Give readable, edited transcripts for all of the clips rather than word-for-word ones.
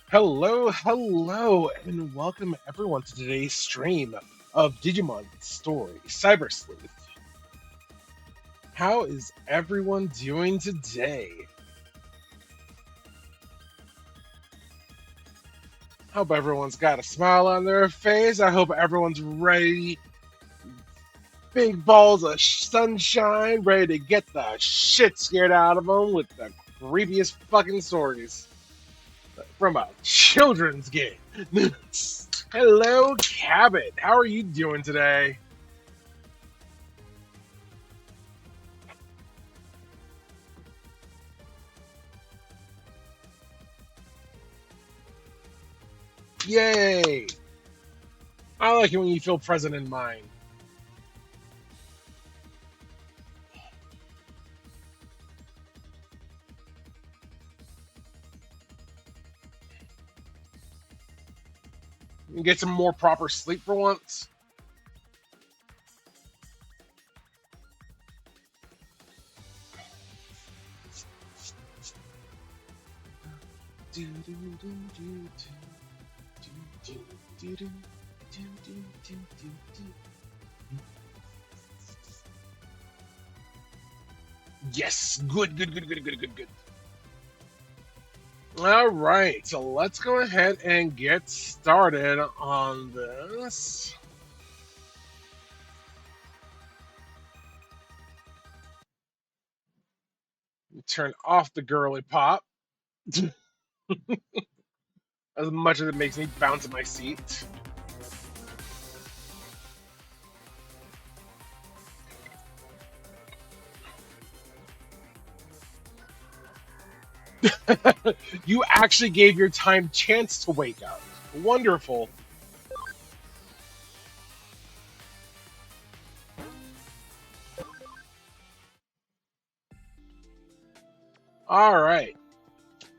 Hello, and welcome everyone to today's stream of Digimon Story Cyber Sleuth. How is everyone doing today? Hope everyone's got a smile on their face. I hope everyone's ready. Big balls of sunshine, ready to get the shit scared out of them with the creepiest fucking stories from a children's game. Hello, Cabot. How are you doing today? Yay! I like it when you feel present in mind. You get some more proper sleep for once. Yes, good. All right, so let's go ahead and get started on this. Turn off the girly pop as much as it makes me bounce in my seat. You actually gave your time chance to wake up. Wonderful. All right.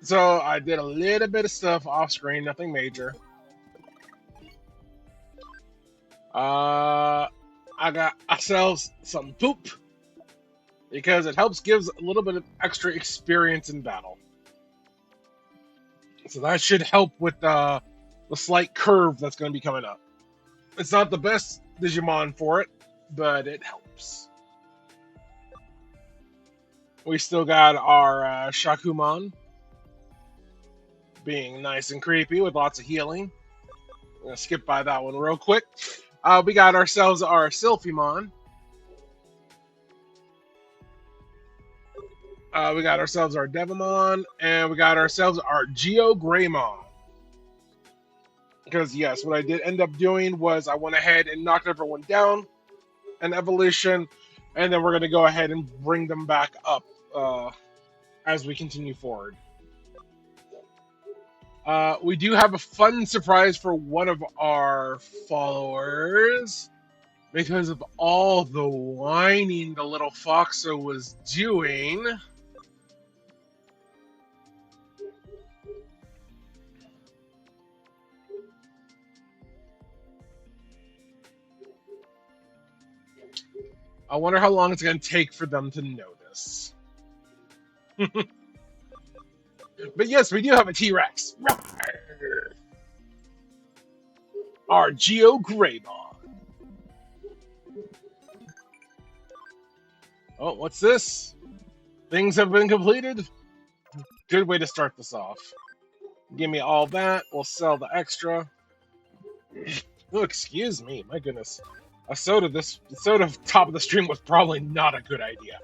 So I did a little bit of stuff off screen, nothing major. I got ourselves some poop because it helps gives a little bit of extra experience in battle. So that should help with the slight curve that's going to be coming up. It's not the best Digimon for it, but it helps. We still got our Shakumon being nice and creepy with lots of healing. I'm going to skip by that one real quick. We got ourselves our Sylphimon. We got ourselves our Devimon, and we got ourselves our Geo Greymon. Because yes, what I did end up doing was I went ahead and knocked everyone down an evolution, and then we're going to go ahead and bring them back up as we continue forward. We do have a fun surprise for one of our followers because of all the whining the little Foxo was doing. I wonder how long it's going to take for them to notice. But yes, we do have a T-Rex. Our Geo Greymon. Oh, what's this? Things have been completed? Good way to start this off. Give me all that. We'll sell the extra. Oh, excuse me. My goodness. A soda top of the stream was probably not a good idea.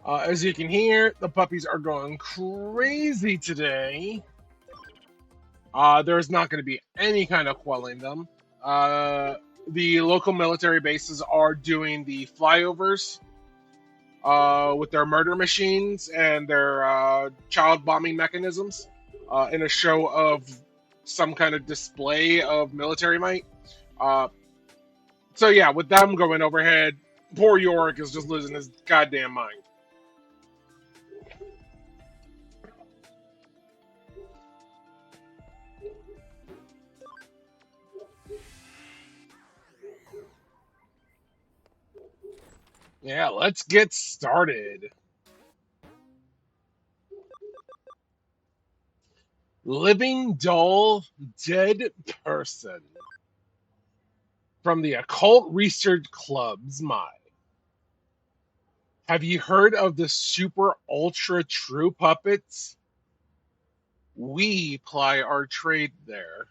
As you can hear, the puppies are going crazy today. There's not going to be any kind of quelling them. The local military bases are doing the flyovers with their murder machines and their child bombing mechanisms in a show of some kind of display of military might. So yeah, with them going overhead, poor Yorick is just losing his goddamn mind. Yeah, let's get started. Living doll, dead person. From the Occult Research Club's mind. Have you heard of the super ultra true puppets? We ply our trade there.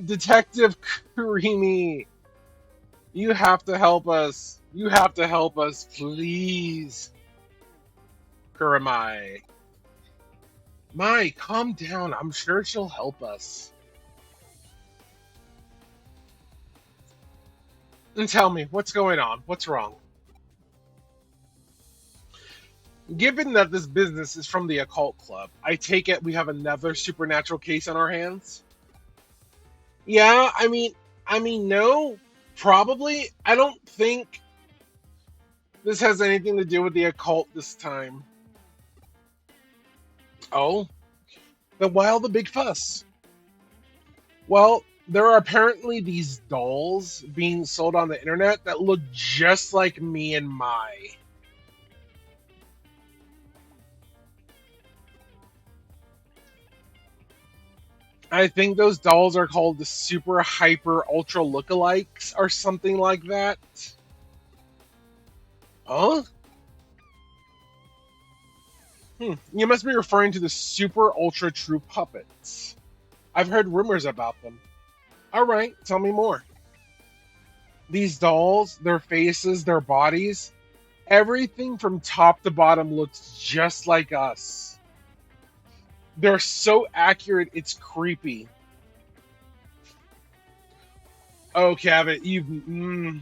Detective Creamy, you have to help us. You have to help us, please. Kuramai. Mai, calm down. I'm sure she'll help us. And tell me, what's going on? What's wrong? Given that this business is from the Occult Club, I take it we have another supernatural case on our hands? Yeah, no, probably. I don't think this has anything to do with the occult this time. Oh, then why all the big fuss? Well, there are apparently these dolls being sold on the internet that look just like me and Mai. I think those dolls are called the super hyper ultra lookalikes or something like that. Huh? You must be referring to the super ultra true puppets. I've heard rumors about them. Alright, tell me more. These dolls, their faces, their bodies, everything from top to bottom looks just like us. They're so accurate, it's creepy. Oh, Cavett, you.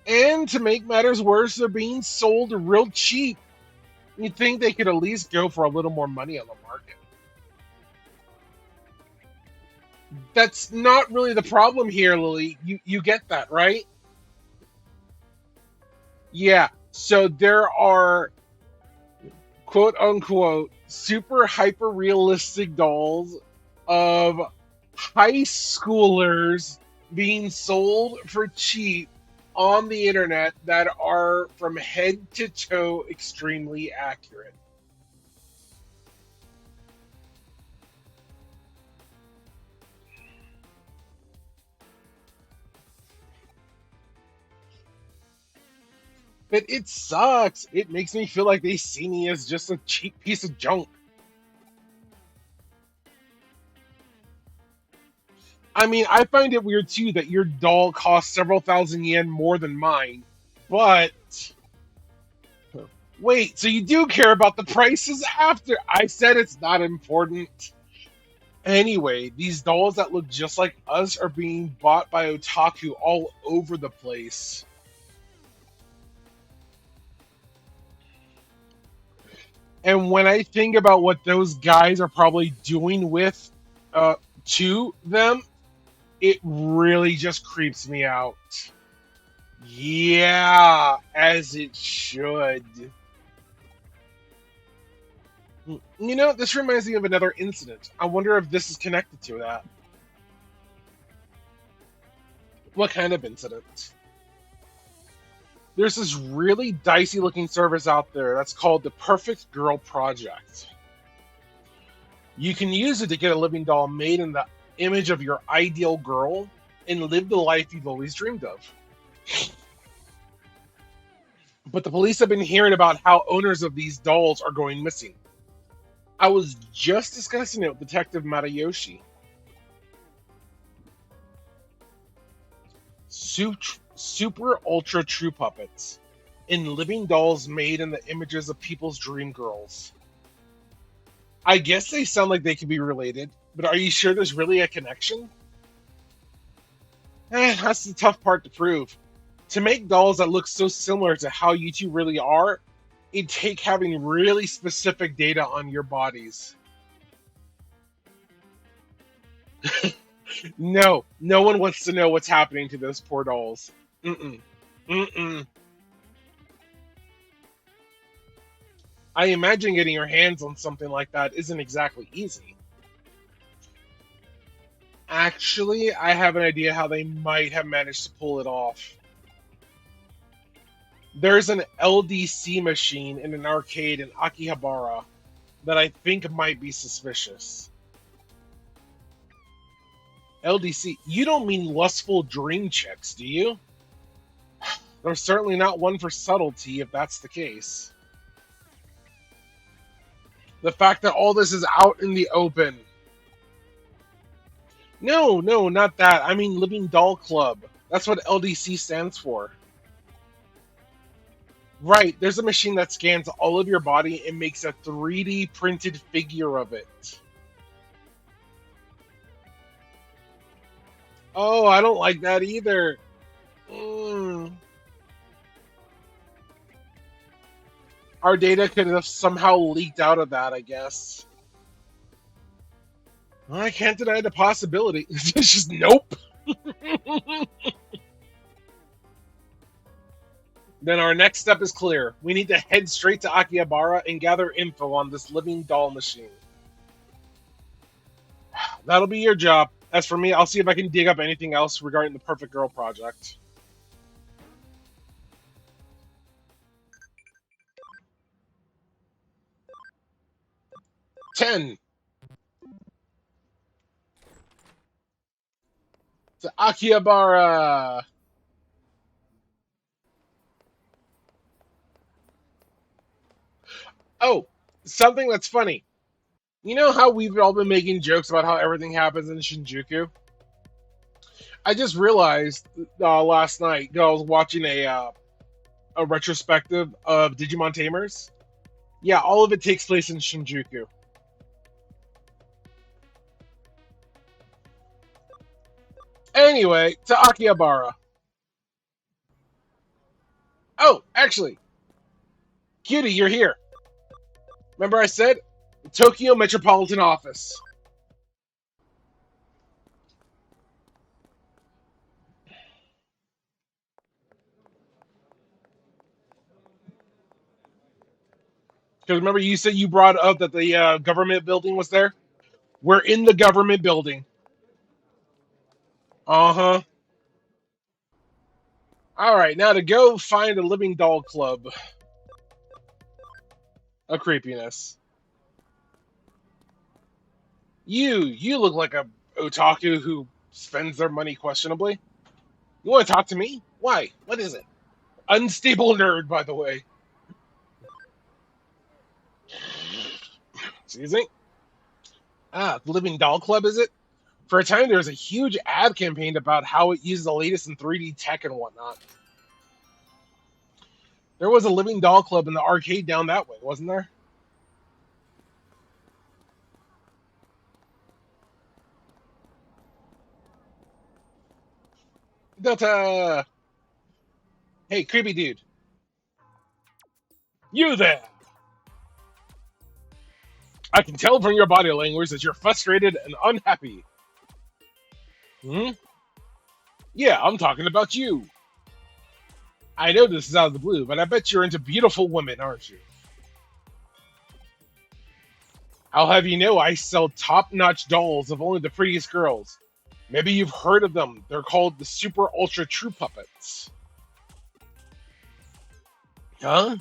And to make matters worse, they're being sold real cheap. You'd think they could at least go for a little more money on the market. That's not really the problem here, Lily. You get that, right? Yeah. So there are quote unquote super hyper realistic dolls of high schoolers being sold for cheap on the internet that are from head to toe extremely accurate. But it sucks. It makes me feel like they see me as just a cheap piece of junk. I mean, I find it weird too that your doll costs several thousand yen more than mine. But wait, so you do care about the prices after? I said it's not important. Anyway, these dolls that look just like us are being bought by otaku all over the place. And when I think about what those guys are probably doing with uh to them, it really just creeps me out. Yeah, as it should. You know, this reminds me of another incident. I wonder if this is connected to that. What kind of incident? There's this really dicey looking service out there that's called the Perfect Girl Project. You can use it to get a living doll made in the image of your ideal girl and live the life you've always dreamed of. But the police have been hearing about how owners of these dolls are going missing. I was just discussing it with Detective Matayoshi. Super ultra true puppets in living dolls made in the images of people's dream girls. I guess they sound like they could be related, but are you sure there's really a connection? That's the tough part to prove. To make dolls that look so similar to how you two really are, it'd take having really specific data on your bodies. No, no one wants to know what's happening to those poor dolls. Mm-mm. Mm-mm. I imagine getting your hands on something like that isn't exactly easy. Actually, I have an idea how they might have managed to pull it off. There's an LDC machine in an arcade in Akihabara that I think might be suspicious. LDC? You don't mean lustful dream checks, do you? There's certainly not one for subtlety if that's the case. The fact that all this is out in the open. No, no, not that. I mean Living Doll Club. That's what LDC stands for. Right, there's a machine that scans all of your body and makes a 3D printed figure of it. Oh, I don't like that either. Mm. Our data could have somehow leaked out of that, I guess. Well, I can't deny the possibility. It's just nope. Then our next step is clear. We need to head straight to Akihabara and gather info on this living doll machine. That'll be your job. As for me, I'll see if I can dig up anything else regarding the Perfect Girl project. 10. To Akihabara. Oh, something that's funny. You know how we've all been making jokes about how everything happens in Shinjuku? I just realized last night, I was watching a retrospective of Digimon Tamers. Yeah, all of it takes place in Shinjuku. Anyway, to Akihabara. Oh, actually, Cutie, you're here. Remember I said Tokyo Metropolitan Office. Because remember you said you brought up that the government building was there? We're in the government building. Uh-huh. Alright, now to go find a living doll club. A creepiness. You look like a otaku who spends their money questionably. You want to talk to me? Why? What is it? Unstable nerd, by the way. Excuse me? Ah, the Living Doll Club, is it? For a time, there was a huge ad campaign about how it uses the latest in 3D tech and whatnot. There was a Living Doll Club in the arcade down that way, wasn't there? Delta! Hey, creepy dude. You there! I can tell from your body language that you're frustrated and unhappy. Hmm? Yeah, I'm talking about you. I know this is out of the blue, but I bet you're into beautiful women, aren't you? I'll have you know I sell top-notch dolls of only the prettiest girls. Maybe you've heard of them. They're called the Super Ultra True Puppets. Huh?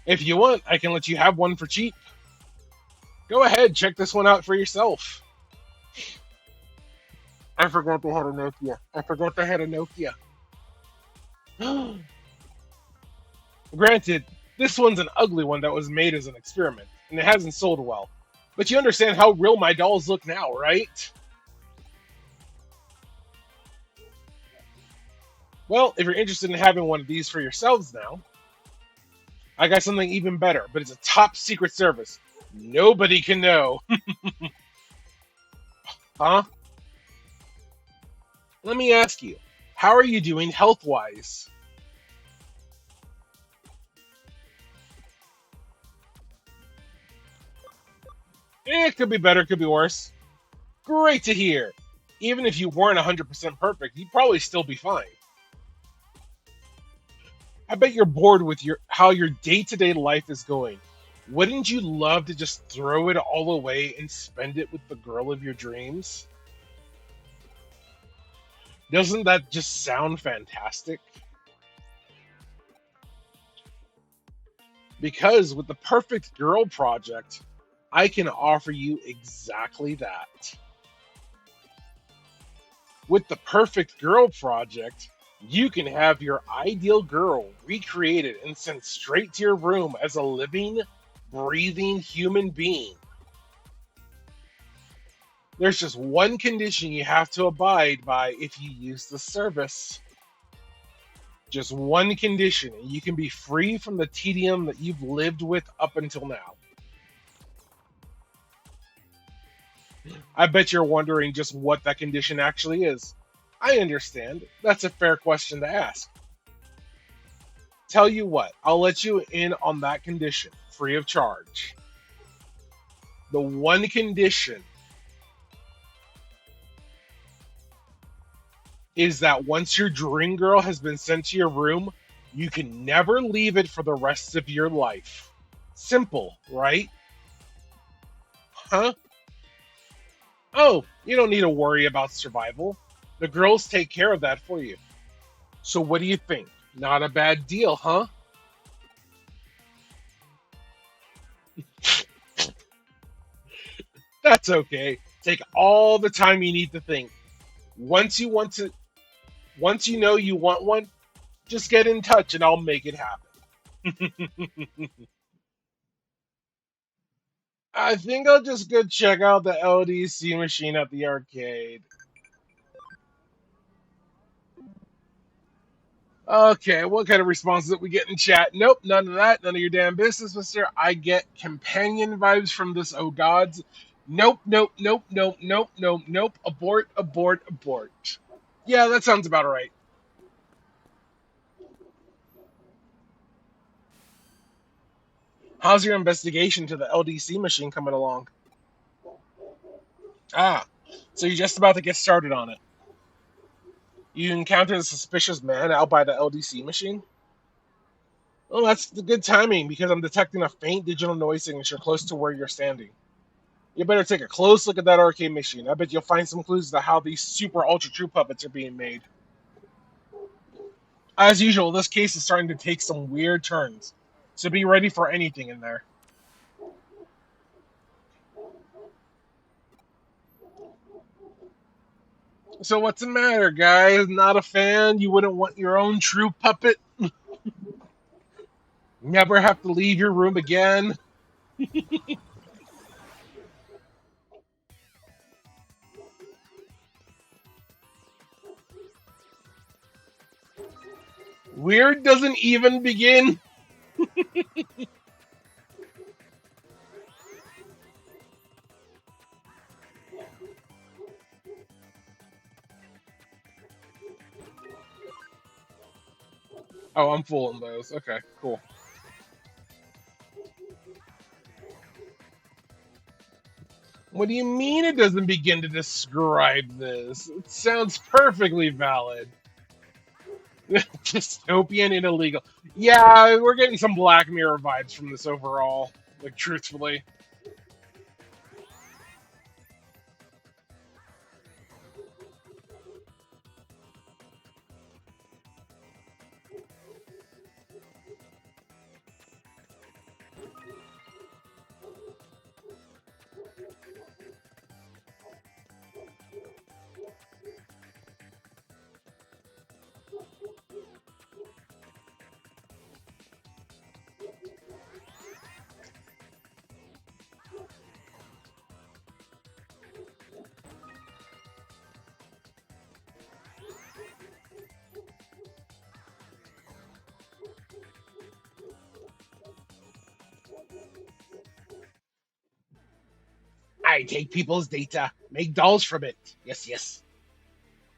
If you want, I can let you have one for cheap. Go ahead, check this one out for yourself. I forgot they had a Nokia. I forgot they had a Nokia. Granted, this one's an ugly one that was made as an experiment, and it hasn't sold well. But you understand how real my dolls look now, right? Well, if you're interested in having one of these for yourselves now, I got something even better, but it's a top secret service. Nobody can know. Huh? Let me ask you, how are you doing health-wise? It could be better, could be worse. Great to hear. Even if you weren't 100% perfect, you'd probably still be fine. I bet you're bored with how your day-to-day life is going. Wouldn't you love to just throw it all away and spend it with the girl of your dreams? Doesn't that just sound fantastic? Because with the Perfect Girl project, I can offer you exactly that. With the Perfect Girl project, you can have your ideal girl recreated and sent straight to your room as a living, breathing human being. There's just one condition you have to abide by if you use the service. Just one condition, and you can be free from the tedium that you've lived with up until now. I bet you're wondering just what that condition actually is. I understand. That's a fair question to ask. Tell you what, I'll let you in on that condition, free of charge. The one condition is that once your dream girl has been sent to your room, you can never leave it for the rest of your life. Simple, right? Huh? Oh, you don't need to worry about survival. The girls take care of that for you. So what do you think? Not a bad deal, huh? That's okay. Take all the time you need to think. Once you want to once you know you want one, just get in touch and I'll make it happen. I think I'll just go check out the LDC machine at the arcade. Okay, what kind of responses that we get in chat? Nope, none of that. None of your damn business, mister. I get companion vibes from this, oh gods. Nope, nope, nope, nope, nope, nope, nope. Abort, abort, abort. Yeah, that sounds about right. How's your investigation to the LDC machine coming along? Ah, so you're just about to get started on it. You encountered a suspicious man out by the LDC machine? Well, that's the good timing because I'm detecting a faint digital noise signature close to where you're standing. You better take a close look at that arcade machine. I bet you'll find some clues to how these super ultra true puppets are being made. As usual, this case is starting to take some weird turns, so be ready for anything in there. So what's the matter, guys? Not a fan? You wouldn't want your own true puppet? Never have to leave your room again? Weird doesn't even begin. Oh, I'm full on those. Okay, cool. What do you mean it doesn't begin to describe this? It sounds perfectly valid. Dystopian and illegal. Yeah, we're getting some Black Mirror vibes from this overall. Like, truthfully. I take people's data, make dolls from it. Yes, yes.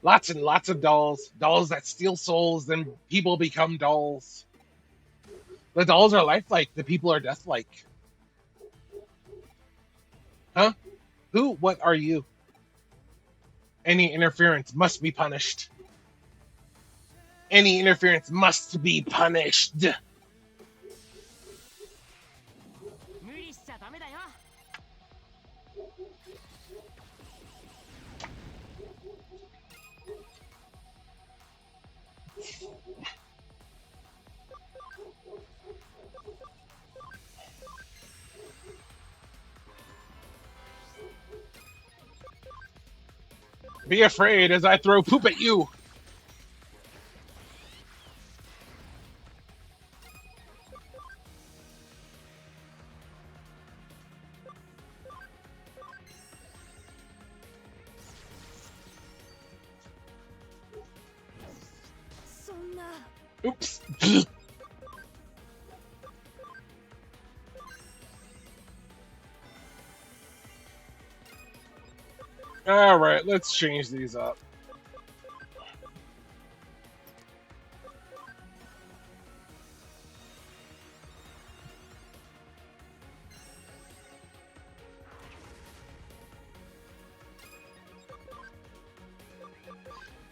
Lots and lots of dolls. Dolls that steal souls, then people become dolls. The dolls are lifelike, the people are deathlike. Huh? Who? What are you? Any interference must be punished. Any interference must be punished. Be afraid as I throw poop at you. Oops. Alright, let's change these up.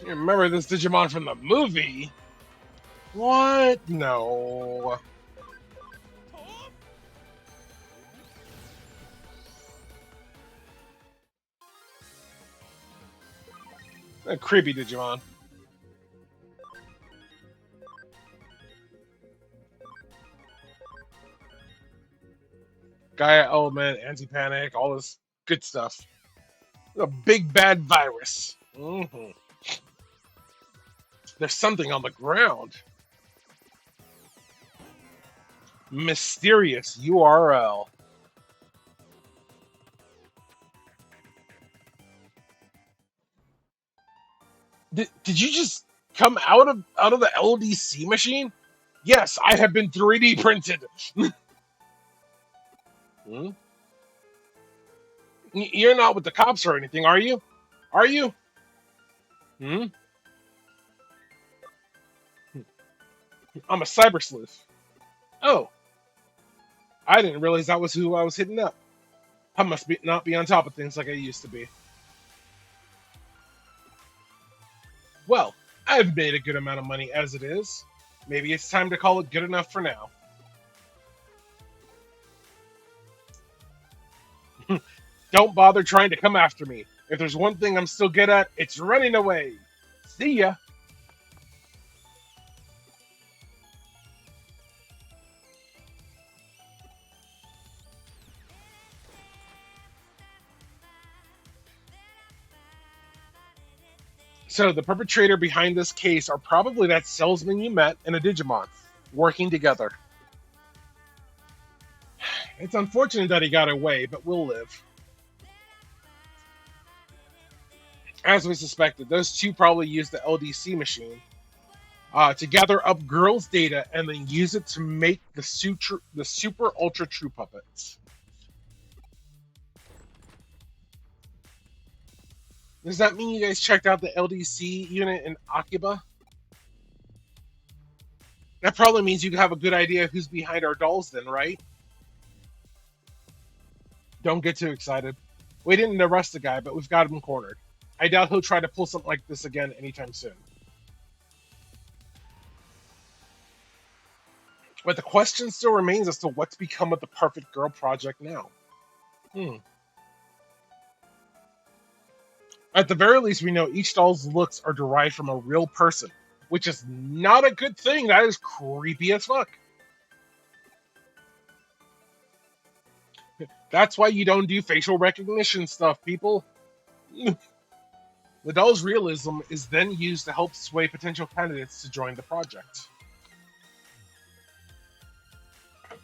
You remember this Digimon from the movie? What? No. A creepy Digimon. Gaia element, anti-panic, all this good stuff. A big bad virus. There's something on the ground. Mysterious URL. Did you just come out of the LDC machine? Yes, I have been 3D printed. Hmm? You're not with the cops or anything, are you? Are you? Hmm? I'm a cyber sleuth. Oh, I didn't realize that was who I was hitting up. I must not be on top of things like I used to be. Well, I've made a good amount of money as it is. Maybe it's time to call it good enough for now. Don't bother trying to come after me. If there's one thing I'm still good at, it's running away. See ya. So the perpetrator behind this case are probably that salesman you met and a Digimon, working together. It's unfortunate that he got away, but we'll live. As we suspected, those two probably used the LDC machine to gather up girls' data and then use it to make the super ultra true puppets. Does that mean you guys checked out the LDC unit in Akiba? That probably means you have a good idea who's behind our dolls then, right? Don't get too excited. We didn't arrest the guy, but we've got him cornered. I doubt he'll try to pull something like this again anytime soon. But the question still remains as to what's become of the Perfect Girl project now. At the very least, we know each doll's looks are derived from a real person, which is not a good thing. That is creepy as fuck. That's why you don't do facial recognition stuff, people. The doll's realism is then used to help sway potential candidates to join the project.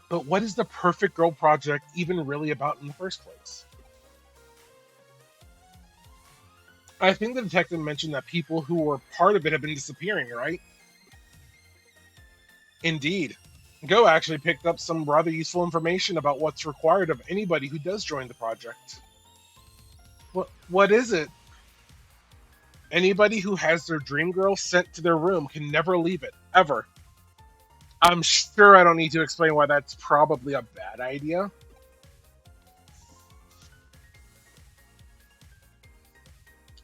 But what is the Perfect Girl project even really about in the first place? I think the detective mentioned that people who were part of it have been disappearing, right? Indeed. Go actually picked up some rather useful information about what's required of anybody who does join the project. What is it? Anybody who has their dream girl sent to their room can never leave it, ever. I'm sure I don't need to explain why that's probably a bad idea.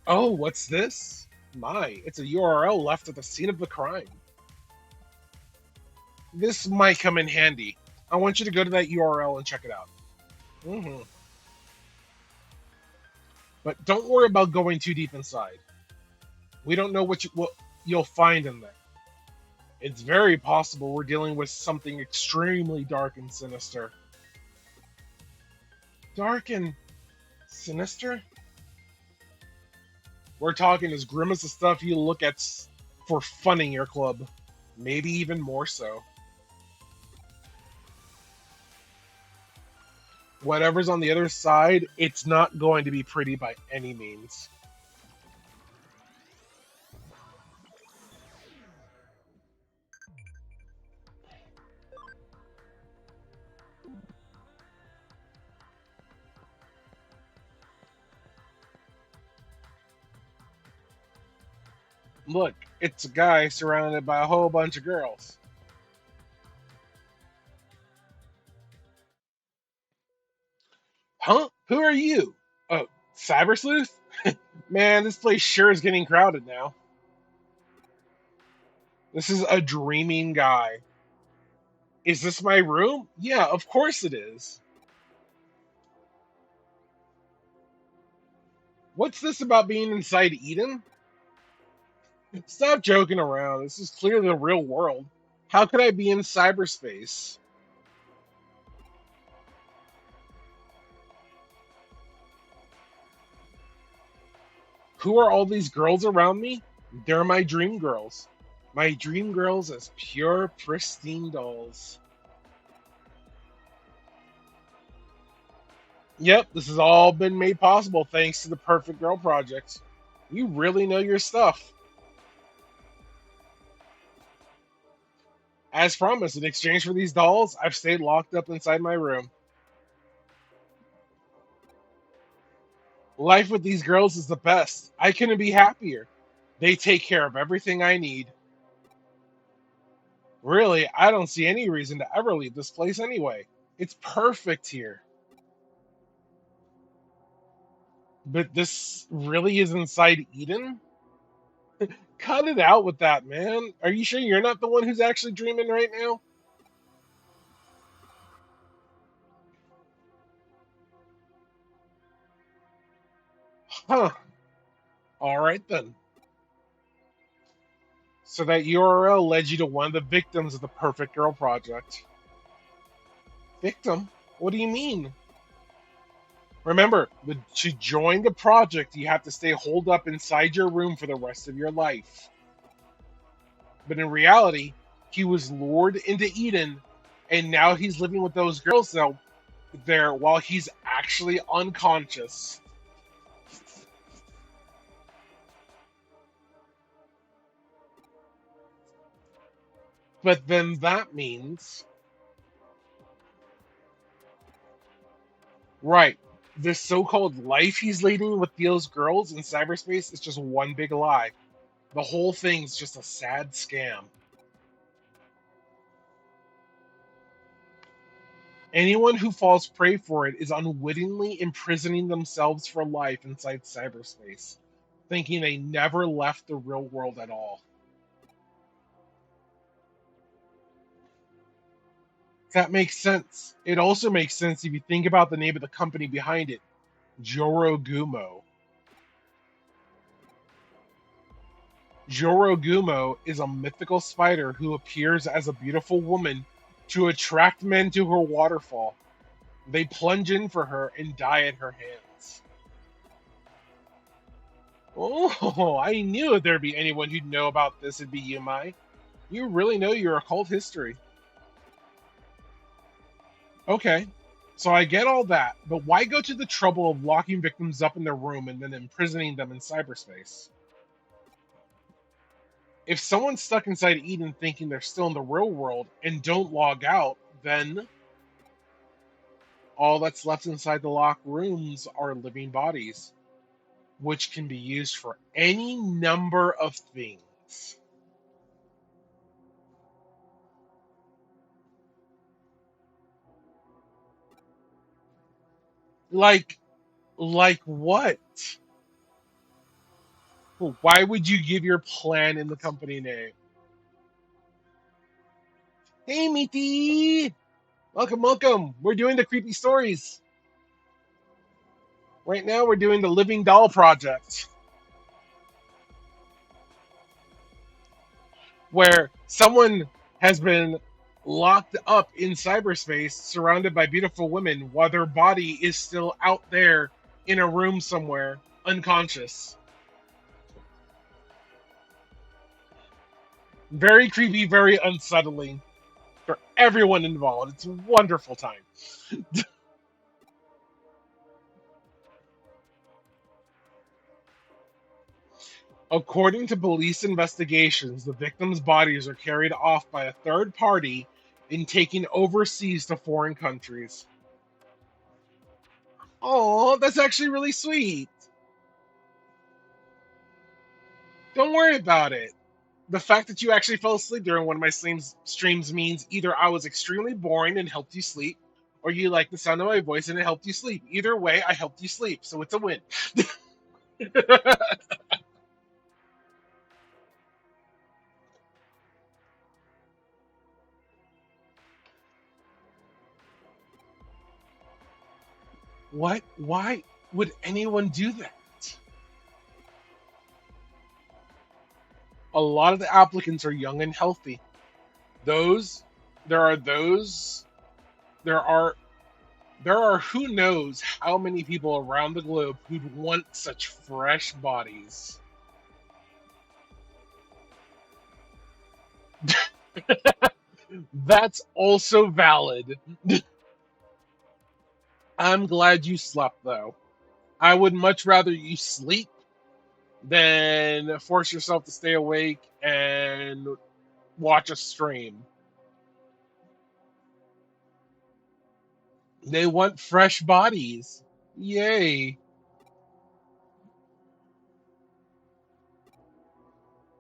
Oh, what's this? My, it's a URL left at the scene of the crime. This might come in handy. I want you to go to that URL and check it out. Mm-hmm. But don't worry about going too deep inside. We don't know what you'll find in there. It's very possible we're dealing with something extremely dark and sinister. Dark and sinister? We're talking as grim as the stuff you look at for fun in your club. Maybe even more so. Whatever's on the other side, it's not going to be pretty by any means. Look, it's a guy surrounded by a whole bunch of girls. Huh? Who are you? Oh, Cyber Sleuth? Man, this place sure is getting crowded now. This is a dreaming guy. Is this my room? Yeah, of course it is. What's this about being inside Eden? Stop joking around. This is clearly the real world. How could I be in cyberspace? Who are all these girls around me? They're my dream girls. My dream girls as pure, pristine dolls. Yep, this has all been made possible thanks to the Perfect Girl Project. You really know your stuff. As promised, in exchange for these dolls, I've stayed locked up inside my room. Life with these girls is the best. I couldn't be happier. They take care of everything I need. Really, I don't see any reason to ever leave this place anyway. It's perfect here. But this really is inside Eden? Cut it out with that, man. Are you sure you're not the one who's actually dreaming right now? Huh. Alright then. So that URL led you to one of the victims of the Perfect Girl Project. Victim? What do you mean? Remember, to join the project, you have to stay holed up inside your room for the rest of your life. But in reality, he was lured into Eden, and now he's living with those girls now there while he's actually unconscious. But then that means, right, this so-called life he's leading with those girls in cyberspace is just one big lie. The whole thing's just a sad scam. Anyone who falls prey for it is unwittingly imprisoning themselves for life inside cyberspace, thinking they never left the real world at all. That makes sense. It also makes sense if you think about the name of the company behind it, Jorogumo. Jorogumo is a mythical spider who appears as a beautiful woman to attract men to her waterfall. They plunge in for her and die at her hands. Oh, I knew if there'd be anyone who'd know about this, it'd be you, Mai. You really know your occult history. Okay, so I get all that, but why go to the trouble of locking victims up in their room and then imprisoning them in cyberspace? If someone's stuck inside Eden thinking they're still in the real world and don't log out, then all that's left inside the locked rooms are living bodies, which can be used for any number of things. Like, like what? Why would you give your plan in the company name? Hey, Meaty! Welcome, welcome. We're doing the creepy stories. Right now, we're doing the Living Doll Project, where someone has been locked up in cyberspace, surrounded by beautiful women, while their body is still out there in a room somewhere, unconscious. Very creepy, very unsettling for everyone involved. It's a wonderful time. According to police investigations, the victims' bodies are carried off by a third party and taken overseas to foreign countries. Oh, that's actually really sweet. Don't worry about it. The fact that you actually fell asleep during one of my streams means either I was extremely boring and helped you sleep, or you like the sound of my voice and it helped you sleep. Either way, I helped you sleep, so it's a win. What? Why would anyone do that? A lot of the applicants are young and healthy. Those, there are those, there are, there are who knows how many people around the globe who'd want such fresh bodies. That's also valid. I'm glad you slept, though. I would much rather you sleep than force yourself to stay awake and watch a stream. They want fresh bodies. Yay.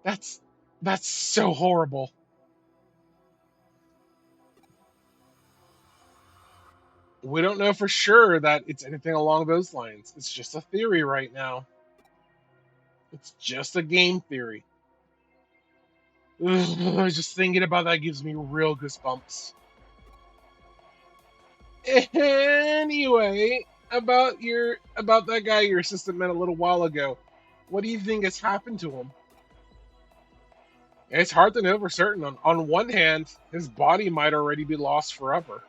That's that's so horrible. We don't know for sure that it's anything along those lines. It's just a theory right now. It's just a game theory. Ugh, just thinking about that gives me real goosebumps. Anyway, about that guy your assistant met a little while ago. What do you think has happened to him? It's hard to know for certain. On one hand, his body might already be lost forever.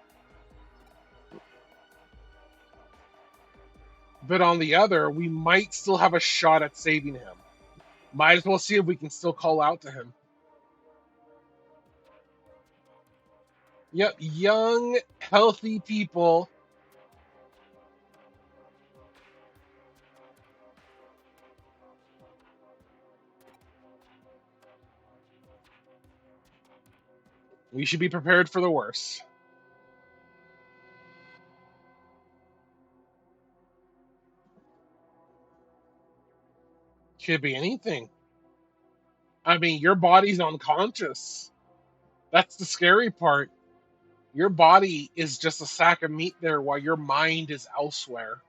But on the other, we might still have a shot at saving him. Might as well see if we can still call out to him. Yep, young, healthy people. We should be prepared for the worst. Could be anything. I mean, your body's unconscious. That's the scary part. Your body is just a sack of meat there while your mind is elsewhere.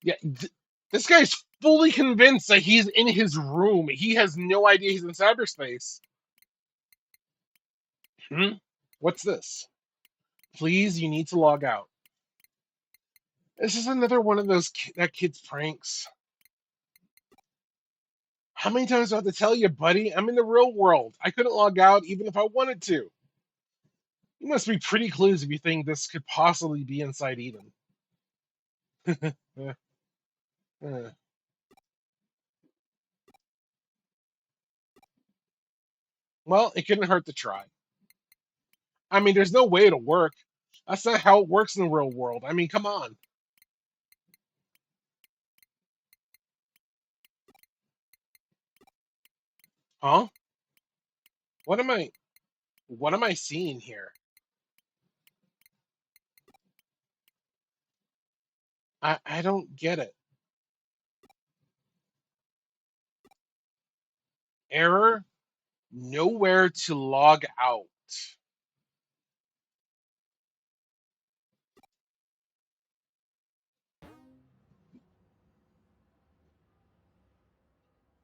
Yeah, this guy's fully convinced that he's in his room. He has no idea he's in cyberspace. Hmm? What's this? Please, you need to log out. This is another one of those that kid's pranks. How many times do I have to tell you, buddy? I'm in the real world. I couldn't log out even if I wanted to. You must be pretty clues if you think this could possibly be inside Eden. Well, it couldn't hurt to try. I mean, there's no way it'll work. That's not how it works in the real world. I mean, come on. Huh? What am I what am I seeing here? I don't get it. Error, nowhere to log out.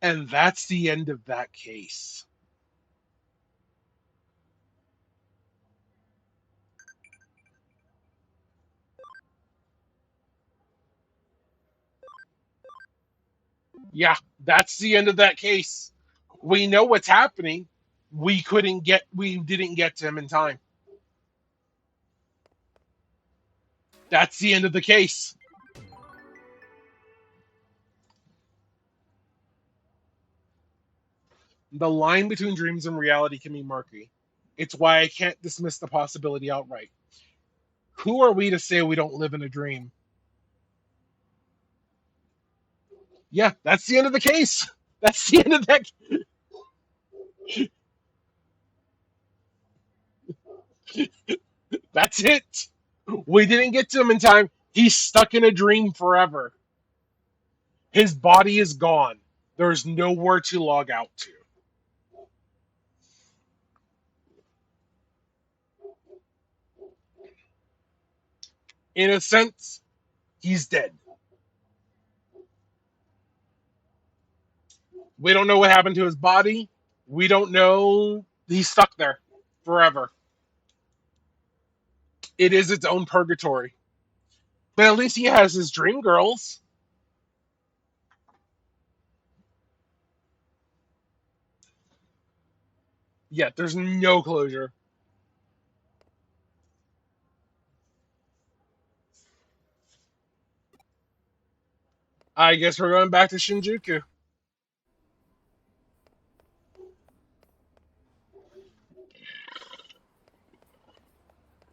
And that's the end of that case. Yeah, that's the end of that case. We know what's happening. We didn't get to him in time. That's the end of the case. The line between dreams and reality can be murky. It's why I can't dismiss the possibility outright. Who are we to say we don't live in a dream? Yeah, that's the end of the case. That's the end of that. That's it. We didn't get to him in time. He's stuck in a dream forever. His body is gone. There's nowhere to log out to. In a sense, he's dead. We don't know what happened to his body. We don't know. He's stuck there forever. It is its own purgatory. But at least he has his dream girls. Yet there's no closure. I guess we're going back to Shinjuku.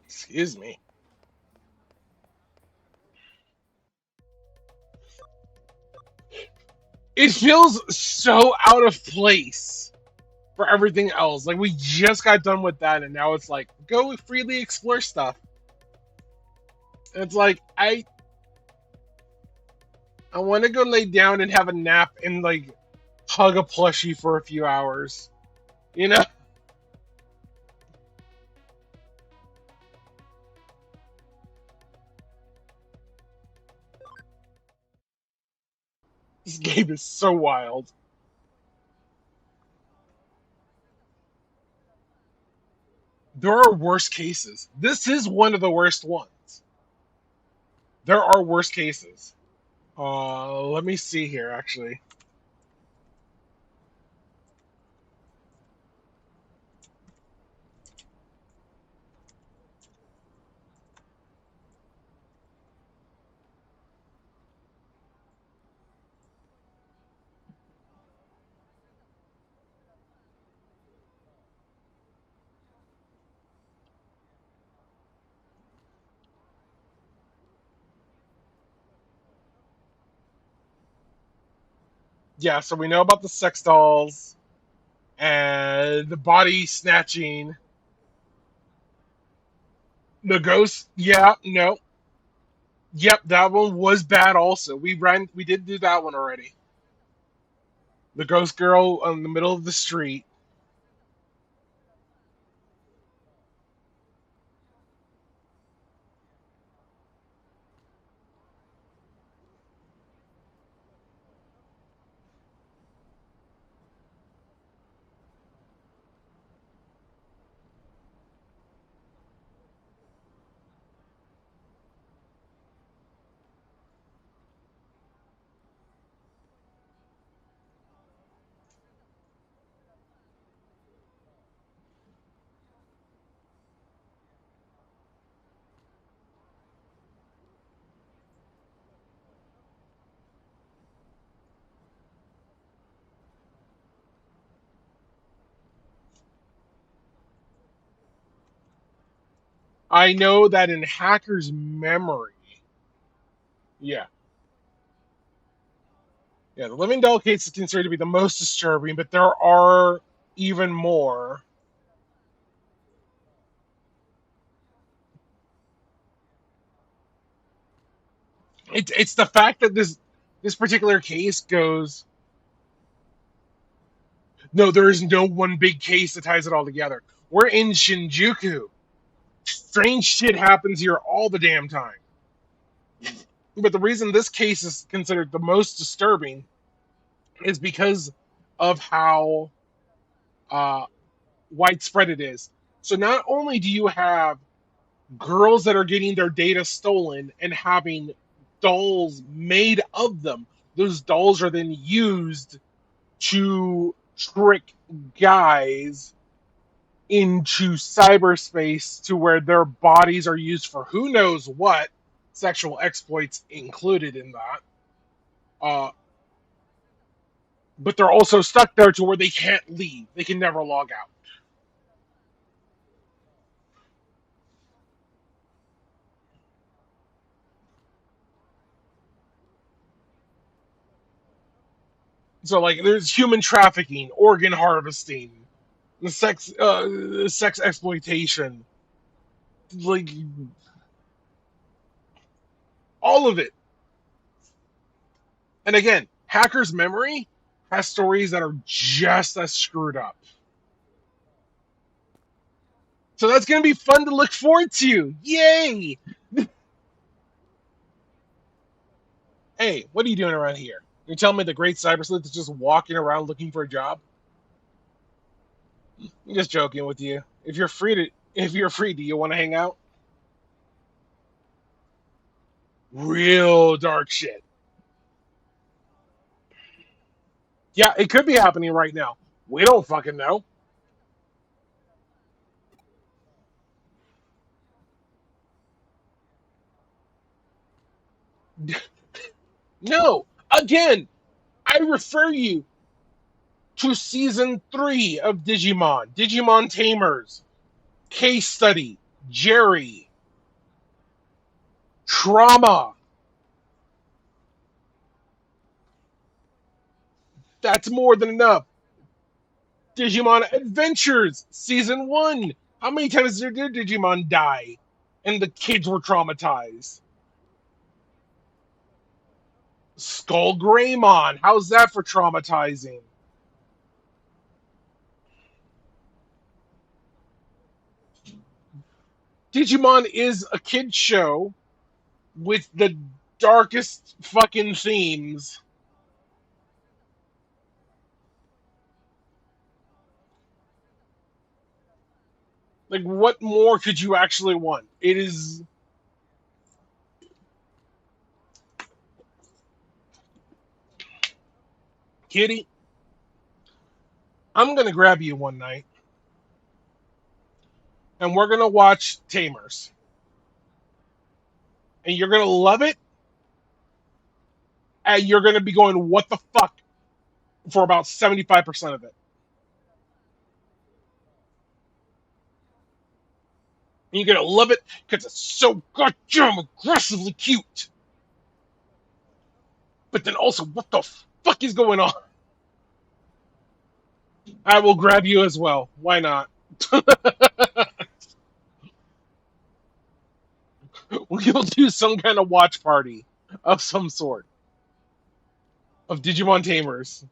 Excuse me. It feels so out of place for everything else. Like we just got done with that, and now it's like go freely explore stuff. And it's like I want to go lay down and have a nap and like hug a plushie for a few hours. You know, this game is so wild. There are worse cases. This is one of the worst ones. There are worse cases. Let me see here. Actually, yeah. So we know about the sex dolls and the body snatching. The ghost. Yeah. No. Yep. That one was bad. Also, We did do that one already. The ghost girl in the middle of the street. I know that in Hacker's memory. Yeah. Yeah, the Living Doll case is considered to be the most disturbing, but there are even more. It's the fact that this particular case goes. No, there is no one big case that ties it all together. We're in Shinjuku. Strange shit happens here all the damn time. But the reason this case is considered the most disturbing is because of how uh, widespread it is. So not only do you have girls that are getting their data stolen and having dolls made of them, Those dolls are then used to trick guys into cyberspace to where their bodies are used for who knows what, sexual exploits included in that. Uh, but they're also stuck there to where they can't leave. They can never log out. So like there's human trafficking, organ harvesting, sex exploitation, like all of it. And again, Hacker's Memory has stories that are just as screwed up. So that's going to be fun to look forward to. Yay! Hey, what are you doing around here? You're telling me the great cyber sleuth is just walking around looking for a job? I'm just joking with you. If you're free, do you want to hang out? Real dark shit. Yeah, it could be happening right now. We don't fucking know. No. Again, I refer you to season 3 of Digimon, Digimon Tamers, Case Study, Jerry, Trauma. That's more than enough. Digimon Adventures, season 1. How many times did Digimon die? And the kids were traumatized. Skull Greymon, how's that for traumatizing? Digimon is a kid show with the darkest fucking themes. Like, what more could you actually want? It is Kitty. I'm gonna grab you one night, and we're gonna watch Tamers, and you're gonna love it, and you're gonna be going, "What the fuck?" for about 75% of it. And you're gonna love it because it's so goddamn aggressively cute. But then also, what the fuck is going on? I will grab you as well. Why not? We'll do some kind of watch party of some sort of Digimon Tamers.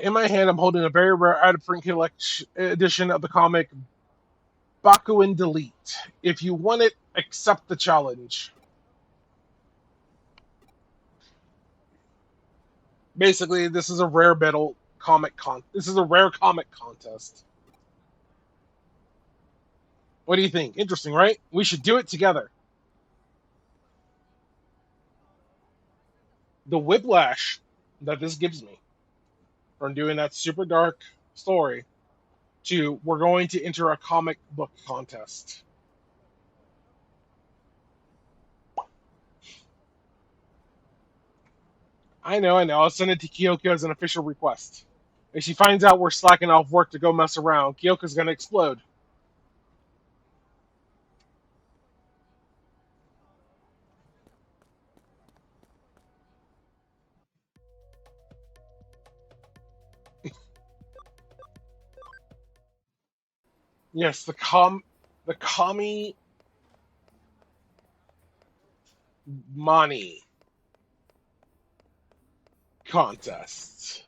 In my hand, I'm holding a very rare out of print collection edition of the comic Bakuin Delete. If you want it, accept the challenge. Basically, this is a rare metal comic This is a rare comic contest. What do you think? Interesting, right? We should do it together. The whiplash that this gives me from doing that super dark story to we're going to enter a comic book contest. I know, I know. I'll send it to Kyoko as an official request. If she finds out we're slacking off work to go mess around, Kyoko's gonna explode. Yes, the Kami Mani contest.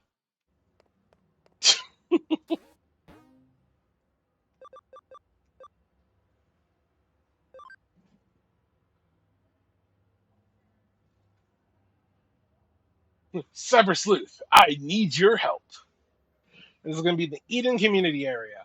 Cyber Sleuth, I need your help. This is gonna be the Eden community area.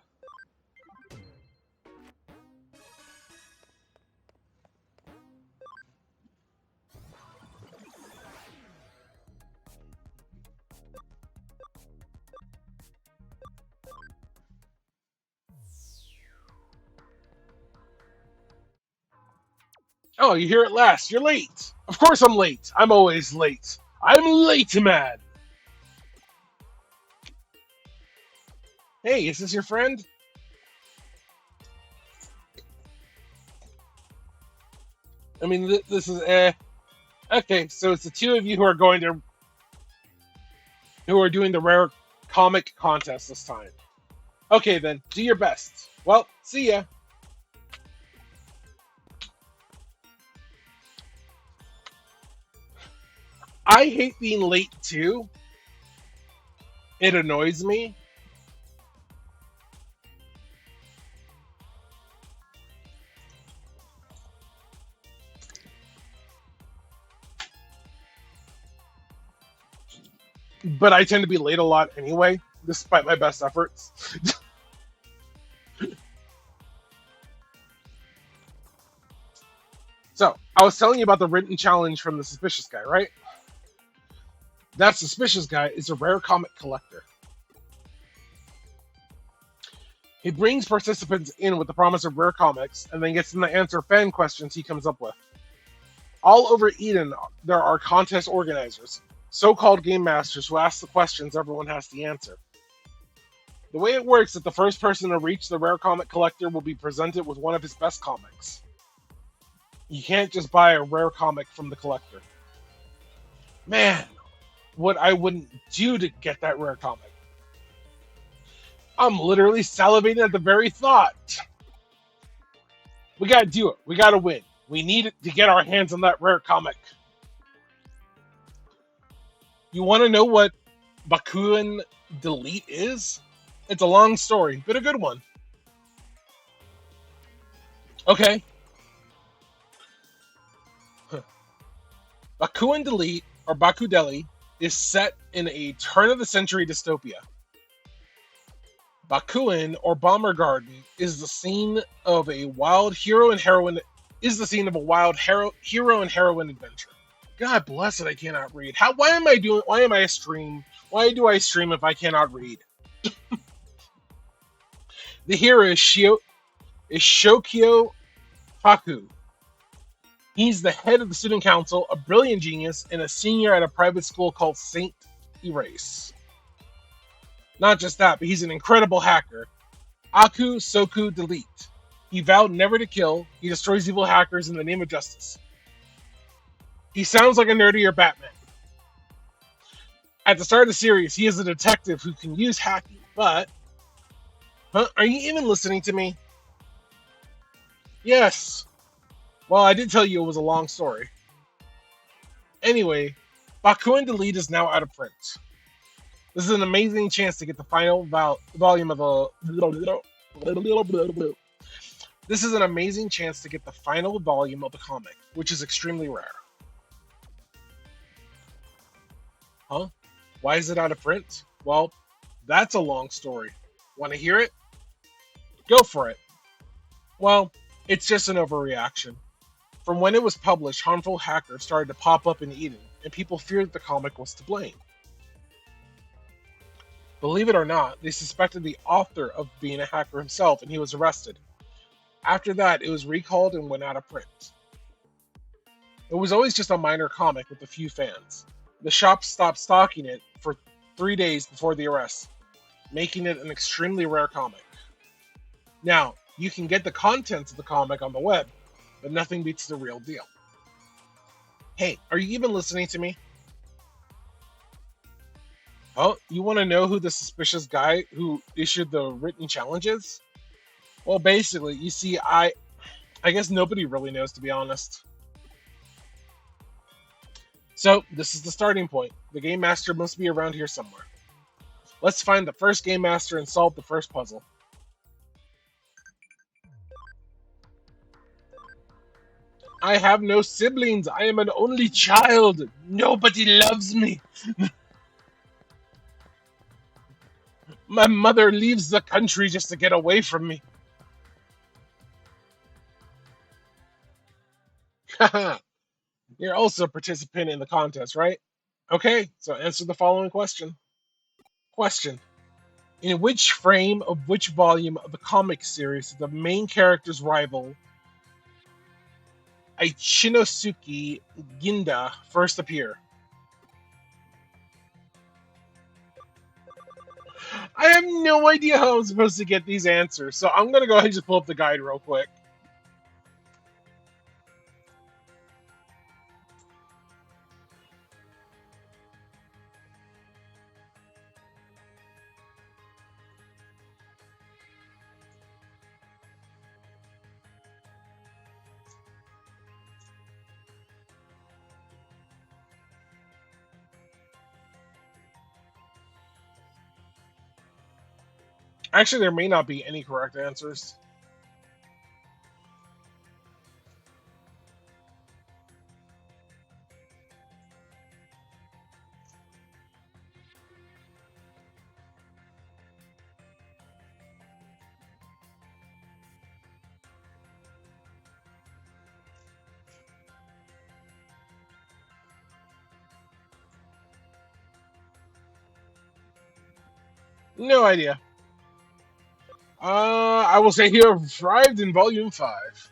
Oh, you hear it last. You're late. Of course I'm late. I'm always late. I'm late, man. Hey, is this your friend? I mean, this is okay. So it's the two of you who are doing the rare comic contest this time. Okay, then do your best. Well, see ya. I hate being late too. It annoys me. But I tend to be late a lot anyway, despite my best efforts. So, I was telling you about the written challenge from the suspicious guy, right? That suspicious guy is a rare comic collector. He brings participants in with the promise of rare comics and then gets them to answer fan questions he comes up with. All over Eden, there are contest organizers, so called game masters who ask the questions everyone has to answer. The way it works is that the first person to reach the rare comic collector will be presented with one of his best comics. You can't just buy a rare comic from the collector. Man, what I wouldn't do to get that rare comic. I'm literally salivating at the very thought. We gotta do it. We gotta win. We need it to get our hands on that rare comic. You want to know what Bakuin Delete is? It's a long story, but a good one. Okay. Bakuin Delete, or Bakudeli, is set in a turn-of-the-century dystopia. Bakuin, or Bomber Garden, is the scene of a wild hero and heroine adventure. God bless it, I cannot read. Why am I a stream? Why do I stream if I cannot read? The hero is Shokyo Haku. He's the head of the student council, a brilliant genius, and a senior at a private school called Saint Erase. Not just that, but he's an incredible hacker. Aku Soku Delete. He vowed never to kill. He destroys evil hackers in the name of justice. He sounds like a nerdier Batman. At the start of the series, he is a detective who can use hacking, but... Huh? Are you even listening to me? Yes. Well, I did tell you it was a long story. Anyway, Bakuin Delete is now out of print. This is an amazing chance to get the final volume of the... This is an amazing chance to get the final volume of the comic, which is extremely rare. Huh? Why is it out of print? Well, that's a long story. Want to hear it? Go for it. Well, it's just an overreaction. From when it was published, harmful hackers started to pop up in Eden, and people feared the comic was to blame. Believe it or not, they suspected the author of being a hacker himself, and he was arrested. After that, it was recalled and went out of print. It was always just a minor comic with a few fans. The shop stopped stocking it for 3 days before the arrest, making it an extremely rare comic. Now, you can get the contents of the comic on the web, but nothing beats the real deal. Hey, are you even listening to me? Oh, you want to know who the suspicious guy who issued the written challenge is? Well, basically, you see, I guess nobody really knows, to be honest. So, this is the starting point. The Game Master must be around here somewhere. Let's find the first Game Master and solve the first puzzle. I have no siblings. I am an only child. Nobody loves me. My mother leaves the country just to get away from me. You're also a participant in the contest, right? Okay, so answer the following question. Question. In which frame of which volume of the comic series is the main character's rival Ichinosuke Ginda first appear? I have no idea how I'm supposed to get these answers, so I'm gonna go ahead and just pull up the guide real quick. Actually, there may not be any correct answers. No idea. I will say he arrived in Volume 5.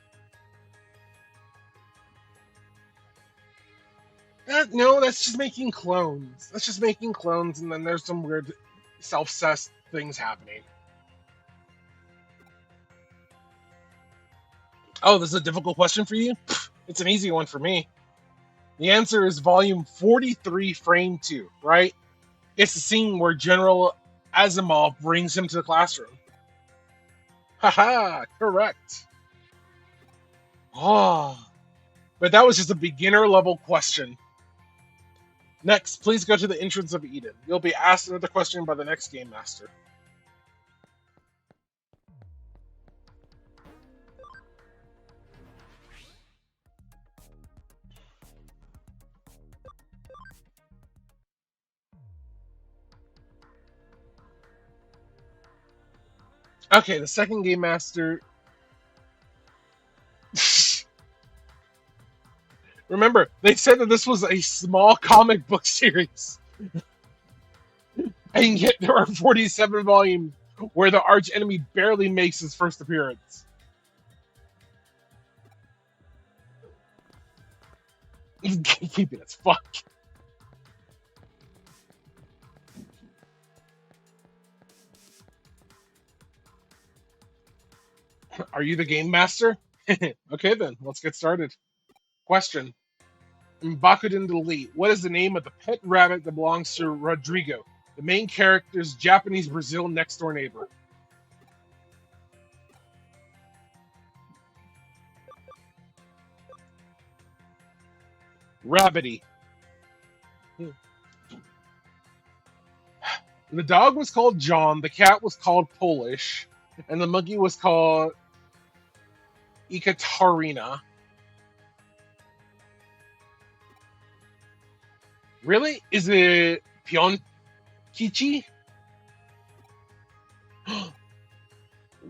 No, that's just making clones. That's just making clones, and then there's some weird self-cessed things happening. Oh, this is a difficult question for you? It's an easy one for me. The answer is Volume 43, Frame 2, right? It's the scene where General Asimov brings him to the classroom. Haha, correct. Oh, but that was just a beginner level question. Next, please go to the entrance of Eden. You'll be asked another question by the next game master. Okay, the second game master. Remember, they said that this was a small comic book series, and yet there are 47 volumes where the arch enemy barely makes his first appearance. Keep it as fuck. Are you the game master? Okay, then, let's get started. Question. In Bakuden Delete, what is the name of the pet rabbit that belongs to Rodrigo, the main character's Japanese Brazil next door neighbor? Rabbity. The dog was called John, the cat was called Polish, and the monkey was called Ekaterina. Really? Is it Pionkichi?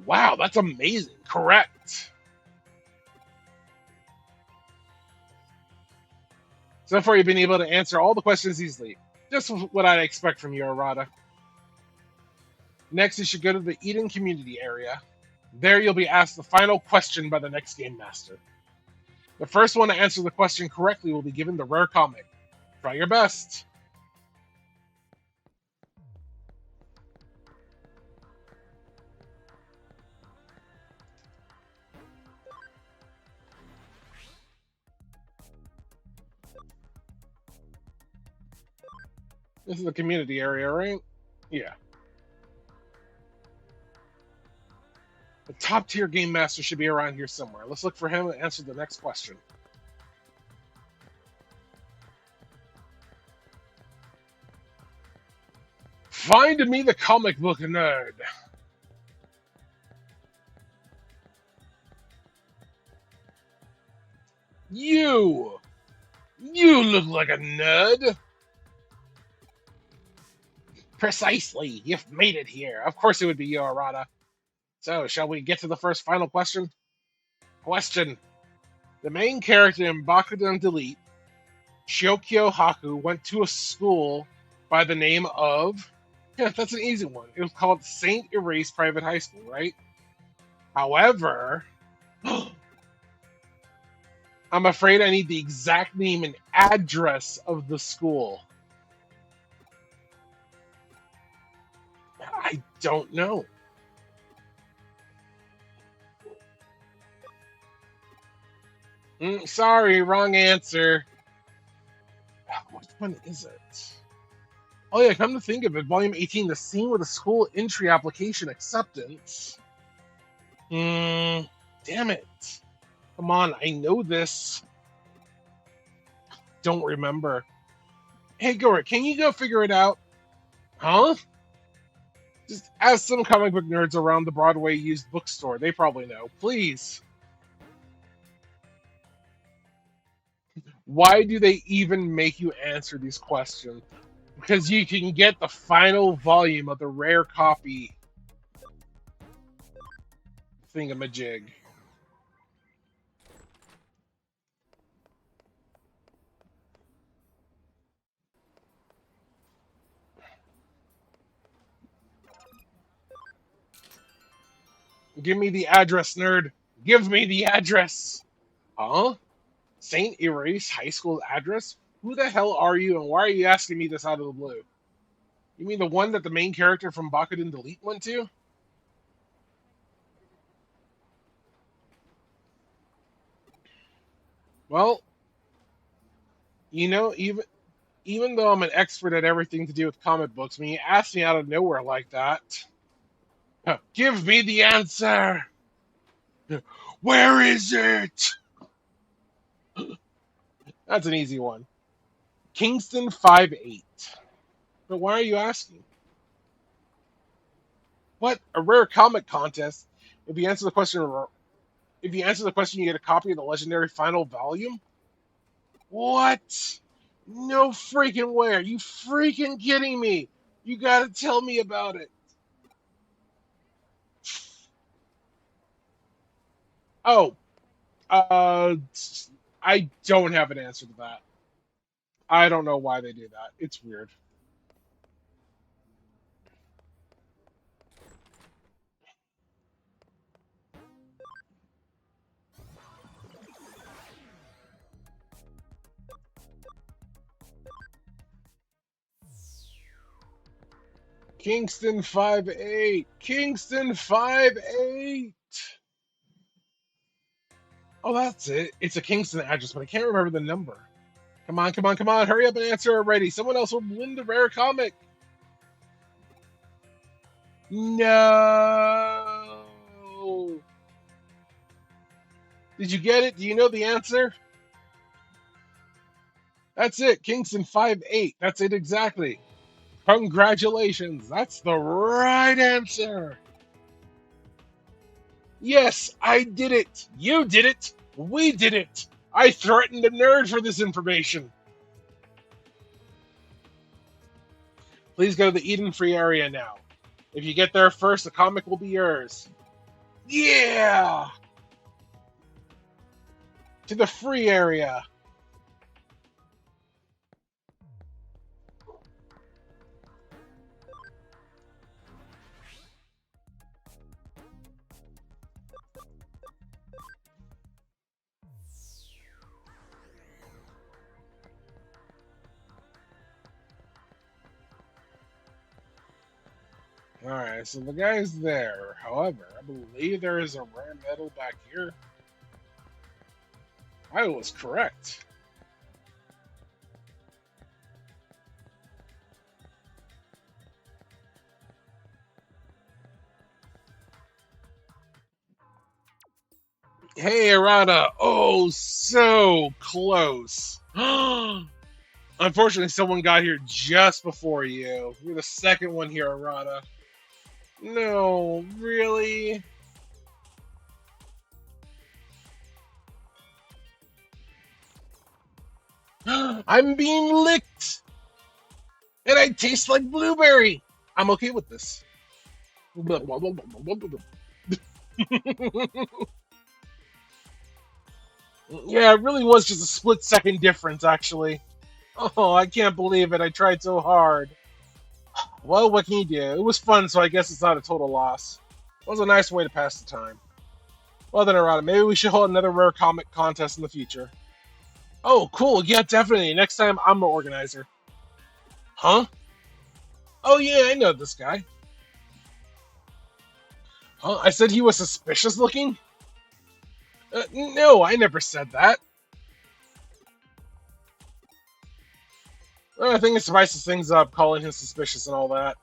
Wow, that's amazing. Correct. So far, you've been able to answer all the questions easily. Just what I'd expect from you, Arata. Next, you should go to the Eden community area. There, you'll be asked the final question by the next game master. The first one to answer the question correctly will be given the rare comic. Try your best. This is the community area, right? Yeah. The top tier game master should be around here somewhere. Let's look for him and answer the next question. Find me the comic book nerd. You! You look like a nerd! Precisely! You've made it here. Of course it would be you, Arata. So, shall we get to the first final question? Question. The main character in Bakuden Delete, Shiokyo Haku, went to a school by the name of... Yeah, that's an easy one. It was called Saint Erase Private High School, right? However... I'm afraid I need the exact name and address of the school. I don't know. Sorry, wrong answer. Which one is it? Oh yeah, come to think of it, Volume 18, the scene with the school entry application acceptance. Damn it. Come on, I know this. Don't remember. Hey, Gora, can you go figure it out? Huh? Just ask some comic book nerds around the Broadway used bookstore. They probably know. Please. Why do they even make you answer these questions? Because you can get the final volume of the rare copy thingamajig. Give me the address, nerd. Give me the address. Huh? St. Erase High School address? Who the hell are you and why are you asking me this out of the blue? You mean the one that the main character from Bakuden Delete went to? Well, even though I'm an expert at everything to do with comic books, when you ask me out of nowhere like that, give me the answer. Where is it? That's an easy one. Kingston 5-8. But why are you asking? What? A rare comic contest? If you answer the question, you get a copy of the legendary final volume. What? No freaking way! Are you freaking kidding me? You gotta tell me about it. Oh, uh, I don't have an answer to that. I don't know why they do that. It's weird. Kingston 5-8. Kingston 5-8. Oh, that's it. It's a Kingston address, but I can't remember the number. Come on, come on, come on. Hurry up and answer already. Someone else will win the rare comic. No. Did you get it? Do you know the answer? That's it. Kingston 5-8. That's it exactly. Congratulations. That's the right answer. Yes, I did it. You did it. We did it. I threatened a nerd for this information. Please go to the Eden Free area now. If you get there first, the comic will be yours. Yeah! To the free area. Alright, so the guy's there. However, I believe there is a rare metal back here. I was correct. Hey, Arata. Oh, so close. Unfortunately, someone got here just before you. You're the second one here, Arata. No, really? I'm being licked! And I taste like blueberry! I'm okay with this. Yeah, it really was just a split second difference, actually. Oh, I can't believe it. I tried so hard. Well, what can you do? It was fun, so I guess it's not a total loss. It was a nice way to pass the time. Well then, Arata, maybe we should hold another rare comic contest in the future. Oh, cool. Yeah, definitely. Next time I'm the organizer. Huh? Oh yeah, I know this guy. Huh? I said he was suspicious looking? No, I never said that. I think it spices things up, calling him suspicious and all that.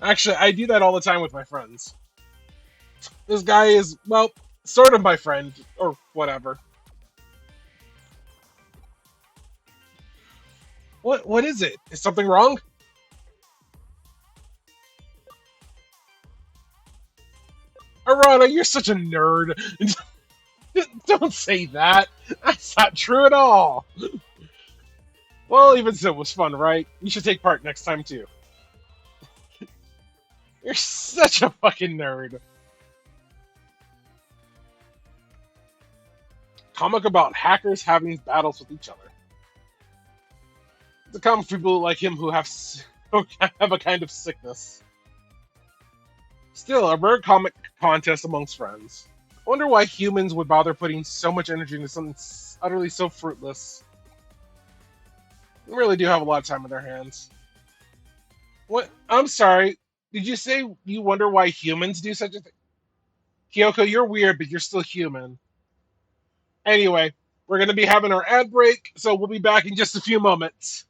Actually, I do that all the time with my friends. This guy is, well, sort of my friend, or whatever. What is it? Is something wrong? Arana, you're such a nerd. Don't say that. That's not true at all. Well, even so, it was fun, right? You should take part next time too. You're such a fucking nerd. Comic about hackers having battles with each other. It's a comic for people like him who who have a kind of sickness. Still, a rare comic contest amongst friends. I wonder why humans would bother putting so much energy into something utterly so fruitless. They really do have a lot of time on their hands. What? I'm sorry. Did you say you wonder why humans do such a thing? Kyoko, you're weird, but you're still human. Anyway, we're going to be having our ad break, so we'll be back in just a few moments.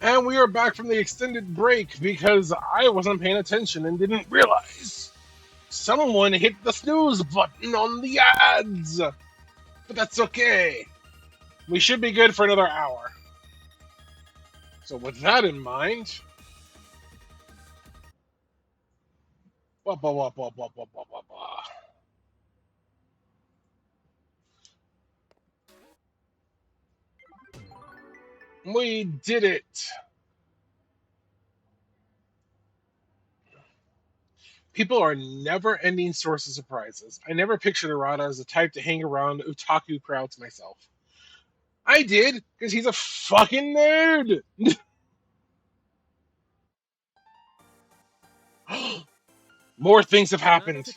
And we are back from the extended break because I wasn't paying attention and didn't realize someone hit the snooze button on the ads. But that's okay. We should be good for another hour. So with that in mind, wah, wah, wah, wah, wah, wah, wah, wah, wah. We did it. People are never-ending source of surprises. I never pictured Arata as the type to hang around otaku crowds myself. I did, because he's a fucking nerd. More things have happened.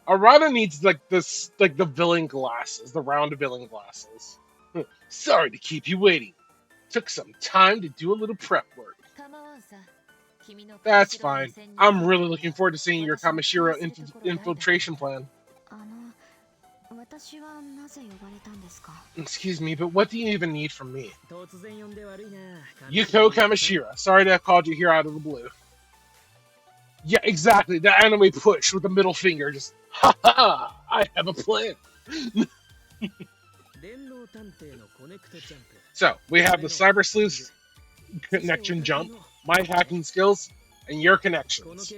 Arata needs like this, like the villain glasses, the round villain glasses. Sorry to keep you waiting. Took some time to do a little prep work. That's fine. I'm really looking forward to seeing your Kamishiro infiltration plan. Excuse me, but what do you even need from me? Yuko Kamishiro. Sorry to have called you here out of the blue. Yeah, exactly. The anime push with the middle finger. Just, ha ha! I have a plan. So, we have the Cyber Sleuth connection jump, my hacking skills, and your connections.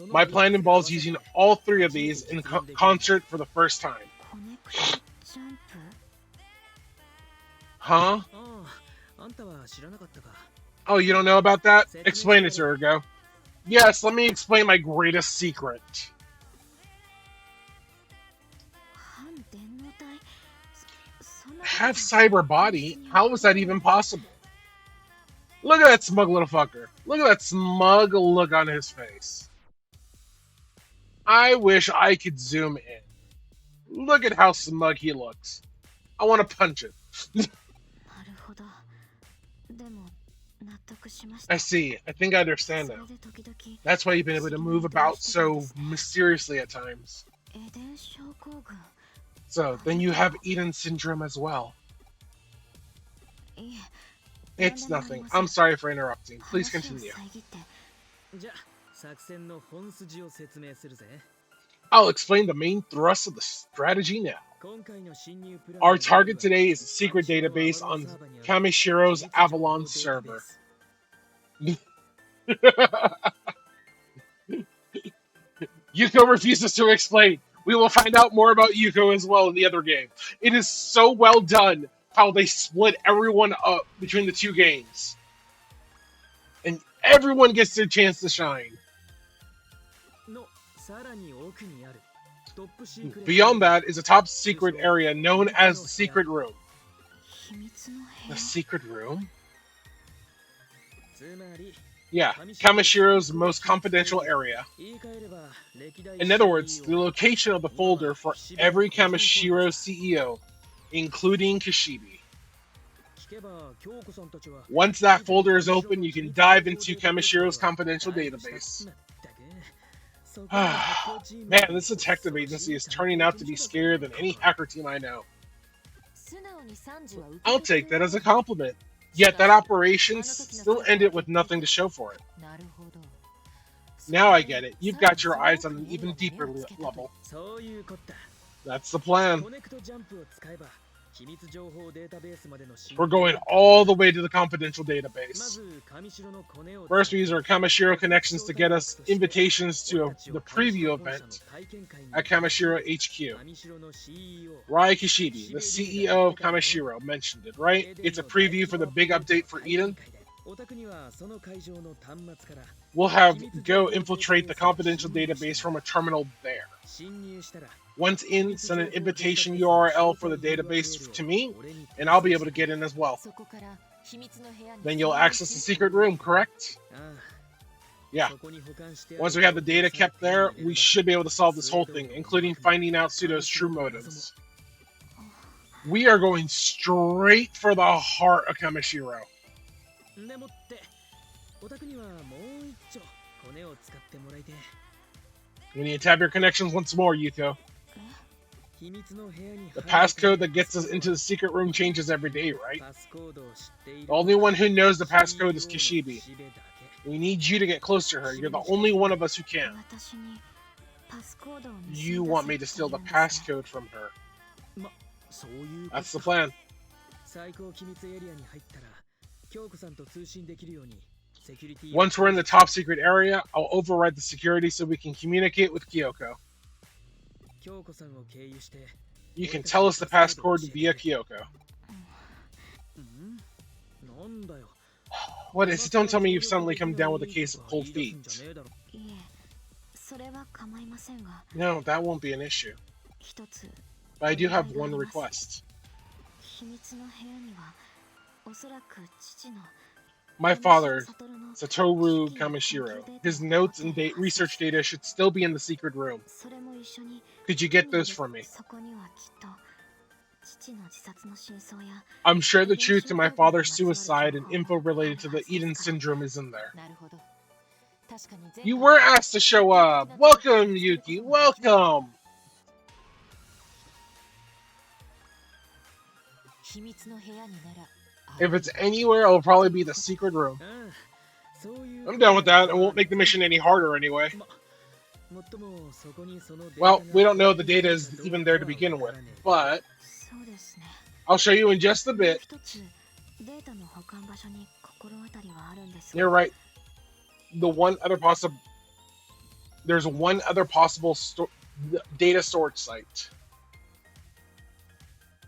My plan involves using all three of these in concert for the first time. Huh? Oh, you don't know about that? Explain it to her, Go. Yes, let me explain my greatest secret. Have cyber body? How is that even possible? Look at that smug little fucker. Look at that smug look on his face. I wish I could zoom in. Look at how smug he looks. I want to punch it. I see. I think I understand now. That's why you've been able to move about so mysteriously at times. So, then you have Eden syndrome as well. It's nothing. I'm sorry for interrupting. Please continue. I'll explain the main thrust of the strategy now. Our target today is a secret database on Kamishiro's Avalon server. Yuko refuses to explain. We will find out more about Yuko as well in the other game. It is so well done how they split everyone up between the two games. And everyone gets their chance to shine. Beyond that is a top secret area known as the Secret Room. The Secret Room? Yeah, Kamashiro's most confidential area. In other words, the location of the folder for every Kamashiro CEO, including Kishibe. Once that folder is open, you can dive into Kamashiro's confidential database. Man, this detective agency is turning out to be scarier than any hacker team I know. I'll take that as a compliment. Yet that operation still ended with nothing to show for it. Now I get it. You've got your eyes on an even deeper level. That's the plan. We're going all the way to the confidential database. First, we use our Kamashiro connections to get us invitations to the preview event at Kamashiro HQ. Rai Kishibe, the CEO of Kamashiro, mentioned it, right? It's a preview for the big update for Eden. We'll have Go infiltrate the confidential database from a terminal there. Once in, send an invitation URL for the database to me, and I'll be able to get in as well. Then you'll access the secret room, correct? Yeah. Once we have the data kept there, we should be able to solve this whole thing, including finding out Pseudo's true motives. We are going straight for the heart of Kamashiro. We need to tap your connections once more, Yuko. The passcode that gets us into the secret room changes every day, right? The only one who knows the passcode is Kishibe. We need you to get close to her. You're the only one of us who can. You want me to steal the passcode from her. That's the plan. Once we're in the top secret area, I'll override the security so we can communicate with Kyoko. You can tell us the passcode via Kyoko. What is it? Don't tell me you've suddenly come down with a case of cold feet. No, that won't be an issue. But I do have one request. My father, Satoru Kamishiro, his notes and research data should still be in the secret room. Could you get those for me? I'm sure the truth to my father's suicide and info related to the Eden syndrome is in there. You were asked to show up. Welcome, Yuki. Welcome. If it's anywhere, it'll probably be the secret room. I'm done with that. It won't make the mission any harder anyway. Well, we don't know the data is even there to begin with, but I'll show you in just a bit. You're right. There's one other possible data storage site.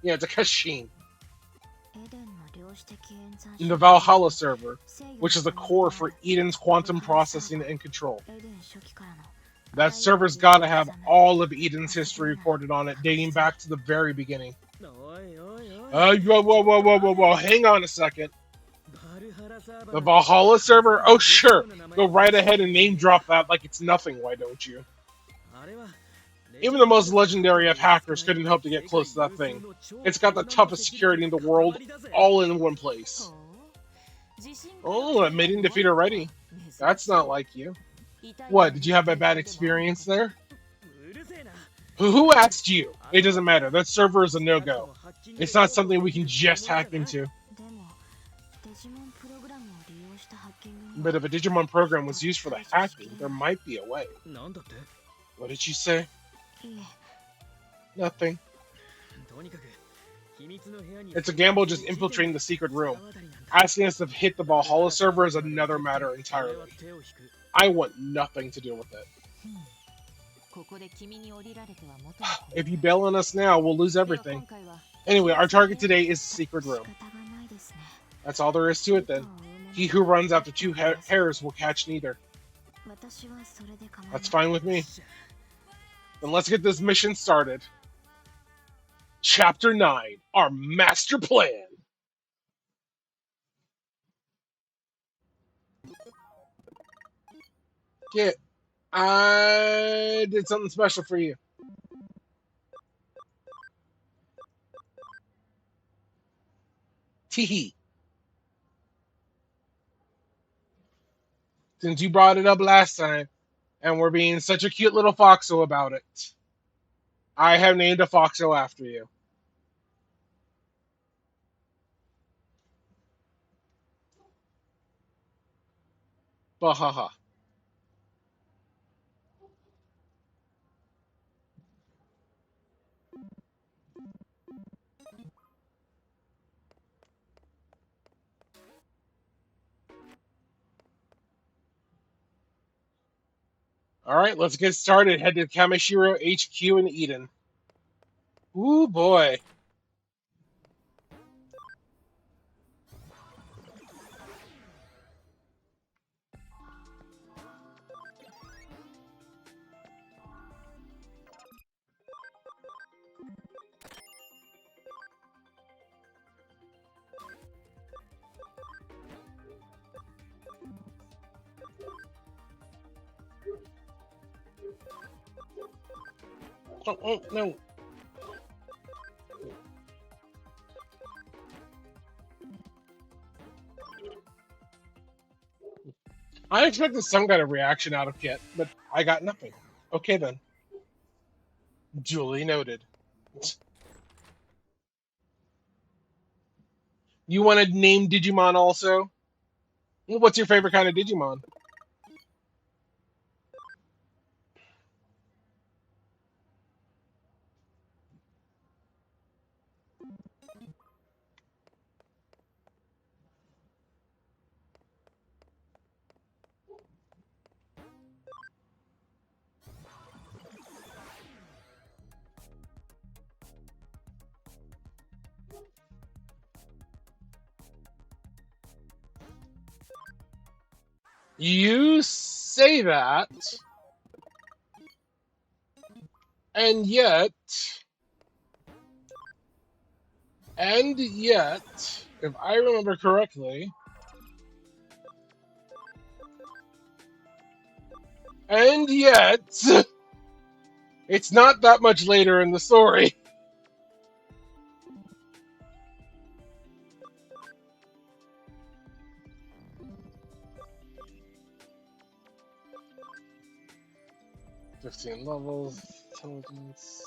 Yeah, it's a Kashin. In the Valhalla server, which is the core for Eden's quantum processing and control. That server's gotta have all of Eden's history recorded on it, dating back to the very beginning. Whoa, hang on a second. The Valhalla server? Oh, sure. Go right ahead and name drop that like it's nothing, why don't you? Even the most legendary of hackers couldn't hope to get close to that thing. It's got the toughest security in the world, all in one place. Oh, admitting defeat already. That's not like you. What, did you have a bad experience there? Who asked you? It doesn't matter. That server is a no-go. It's not something we can just hack into. But if a Digimon program was used for the hacking, there might be a way. What did you say? Nothing. It's a gamble just infiltrating the secret room. Asking us to hit the Valhalla server is another matter entirely. I want nothing to do with it. If you bail on us now, we'll lose everything. Anyway, our target today is the secret room. That's all there is to it then. He who runs after two hares will catch neither. That's fine with me. Then let's get this mission started. Chapter 9, our master plan. Kit, I did something special for you. Teehee. Since you brought it up last time, and we're being such a cute little foxo about it, I have named a foxo after you. Bahaha. Alright, let's get started. Head to Kamishiro HQ in Eden. Ooh, boy. Oh, no. I expected some kind of reaction out of Kit, but I got nothing. Okay then. Duly noted. You want to name Digimon also? What's your favorite kind of Digimon? You say that, and yet, if I remember correctly, and yet, it's not that much later in the story. "15 levels, intelligence."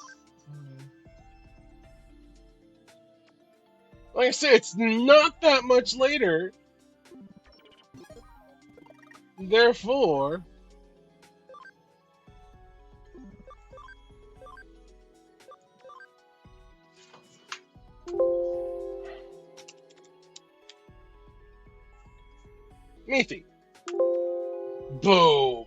Like I say, it's not that much later. Therefore, Mithi. Boom.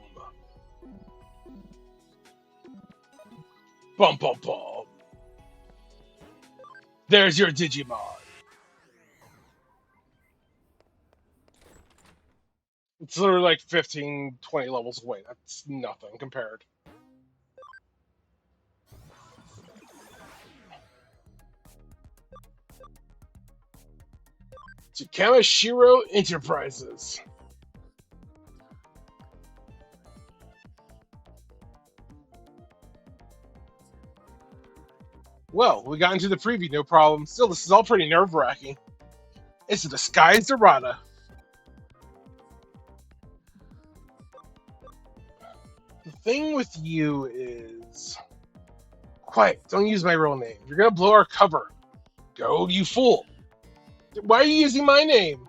Bum bum bum. There's your Digimon. It's literally like 15, 20 levels away. That's nothing compared. To Kamishiro Enterprises. Well, we got into the preview, no problem. Still, this is all pretty nerve-wracking. It's a disguised errata. The thing with you is... Quiet, don't use my real name. You're gonna blow our cover. Go, you fool. Why are you using my name?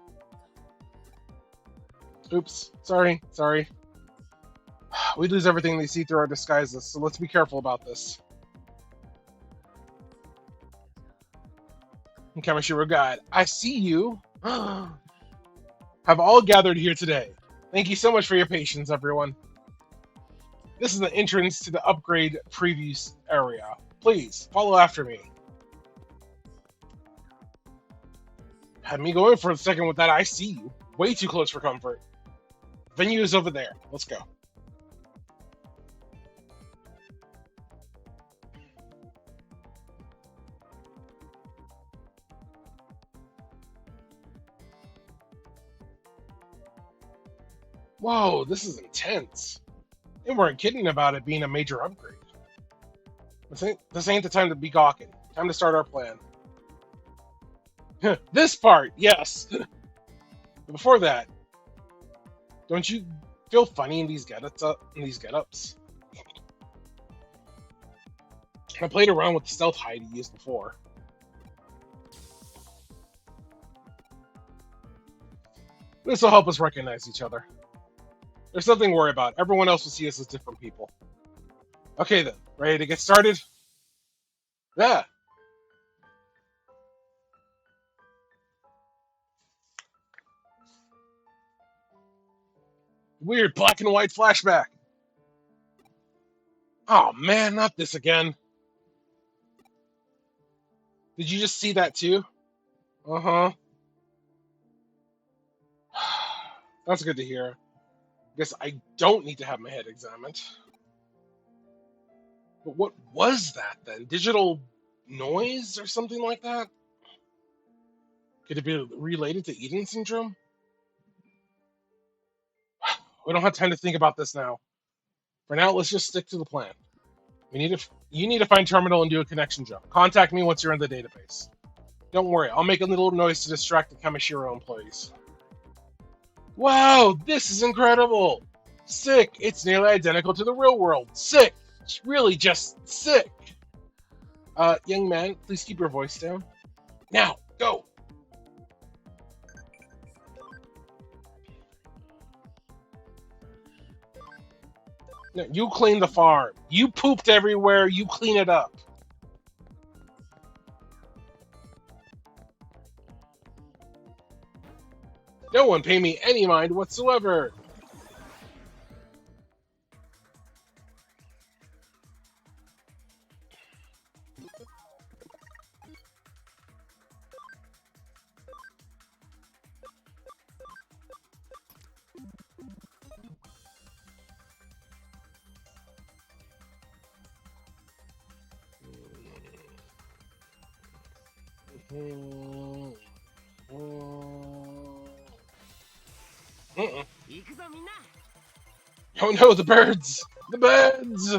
Oops, sorry. We lose everything they see through our disguises, so let's be careful about this. Kamishiro God, I see you. Have all gathered here today. Thank you so much for your patience, everyone. This is the entrance to the upgrade preview area. Please, follow after me. Had me going for a second with that I see you. Way too close for comfort. Venue is over there. Let's go. Whoa, this is intense. They weren't kidding about it being a major upgrade. This ain't the time to be gawking. Time to start our plan. This part, yes. But before that, don't you feel funny in these get-ups? I played around with the stealth hide you used before. This will help us recognize each other. There's nothing to worry about. Everyone else will see us as different people. Okay then, ready to get started? Yeah. Weird black and white flashback. Oh man, not this again. Did you just see that too? Uh-huh. That's good to hear. Guess I don't need to have my head examined. But what was that then? Digital noise or something like that? Could it be related to Eden syndrome? We don't have time to think about this now. For now, let's just stick to the plan. You need to find terminal and do a connection jump. Contact me once you're in the database. Don't worry, I'll make a little noise to distract the Kamishiro employees. Wow, this is incredible! Sick! It's nearly identical to the real world. Sick! It's really just sick! Young man, please keep your voice down. Now, go! No, you clean the farm. You pooped everywhere, you clean it up. No one pay me any mind whatsoever. Oh no, the birds! The birds!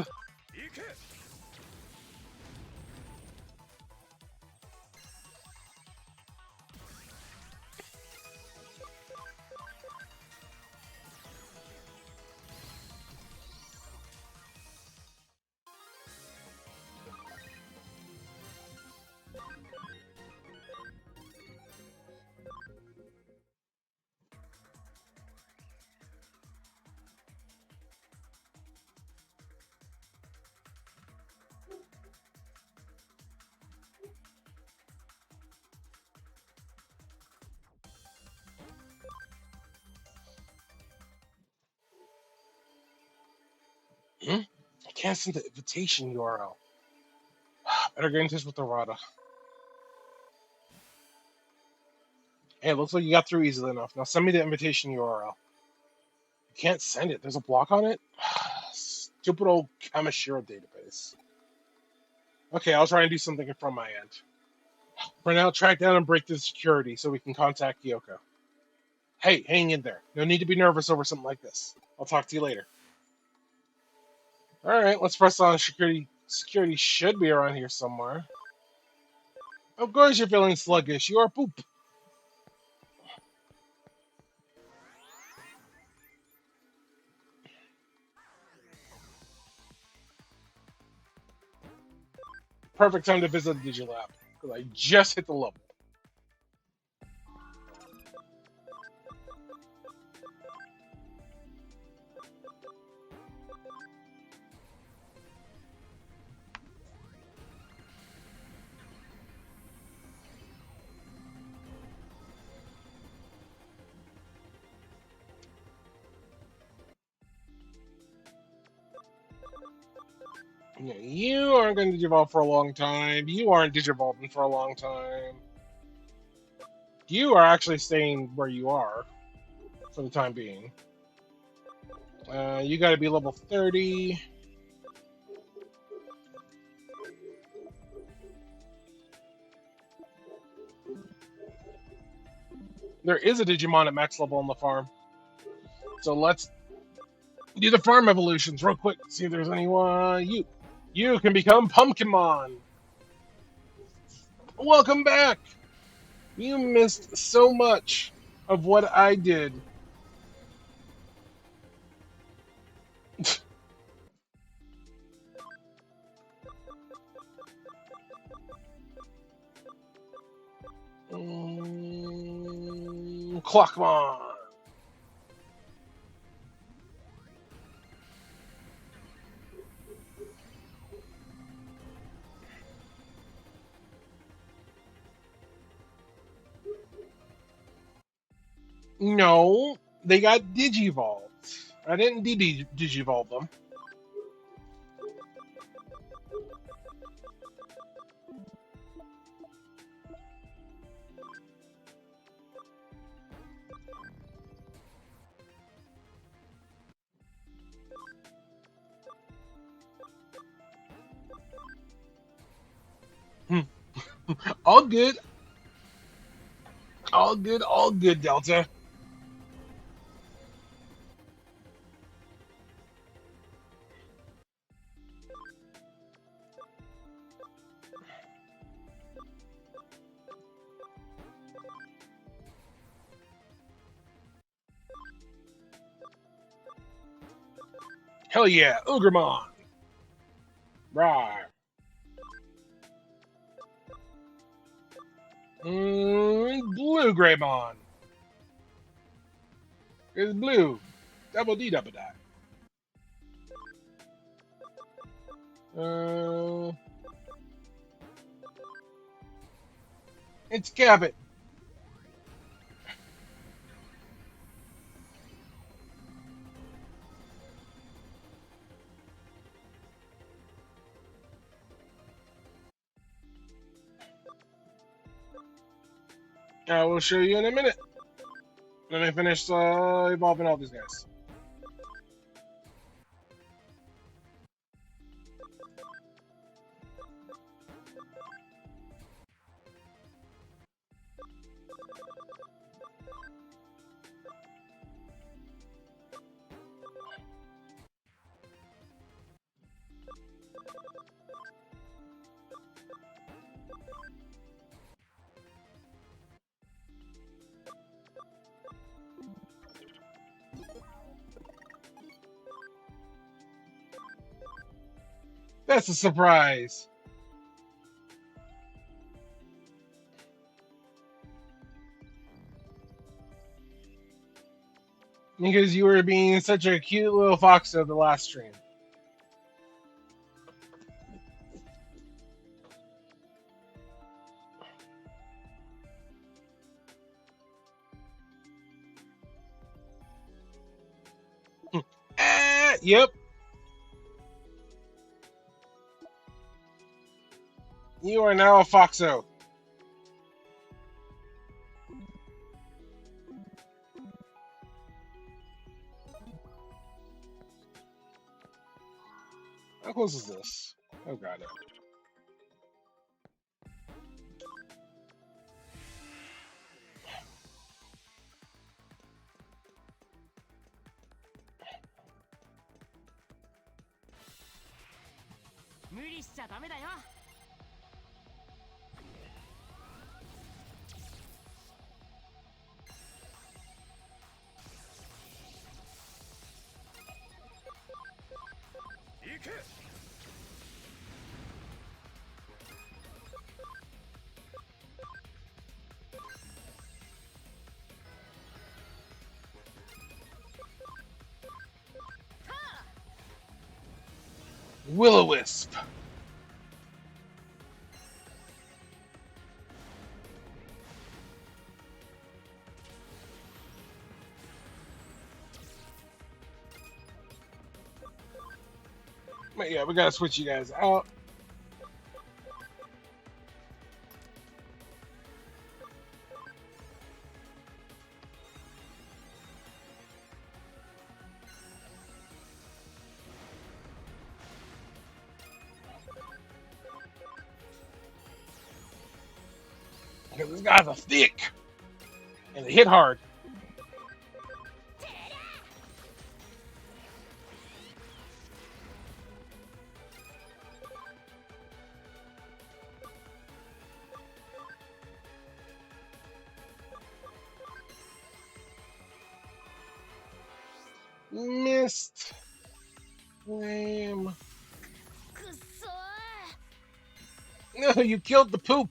Hmm? I can't send the invitation URL. Better get in touch with the Rada. Hey, it looks like you got through easily enough. Now send me the invitation URL. You can't send it. There's a block on it? Stupid old Kamishiro database. Okay, I'll try and do something from my end. For now, track down and break the security so we can contact Kyoko. Hey, hang in there. No need to be nervous over something like this. I'll talk to you later. Alright, let's press on. Security should be around here somewhere. Of course you're feeling sluggish. You are poop. Perfect time to visit the Digilab. Because I just hit the level. Yeah, you aren't going to Digivolve for a long time. You aren't Digivolving for a long time. You are actually staying where you are for the time being. You got to be level 30. There is a Digimon at max level on the farm. So let's do the farm evolutions real quick. See if there's anyone. You can become Pumpkinmon. Welcome back. You missed so much of what I did. Clockmon. No, they got Digivolved. I didn't Digivolve them. All good. All good. All good, Delta. Hell yeah, Ogremon. Rawr. Blue Greymon. It's blue. Double D double die. It's Cabot. I will show you in a minute. Let me finish evolving all these guys. That's a surprise. Because you were being such a cute little fox of the last stream. Yep. You are now a foxo. How close is this? Oh god. Will-O-Wisp. But yeah, we gotta switch you guys out. Because these guys are thick. And they hit hard. Missed. Lame. No, you killed the poop.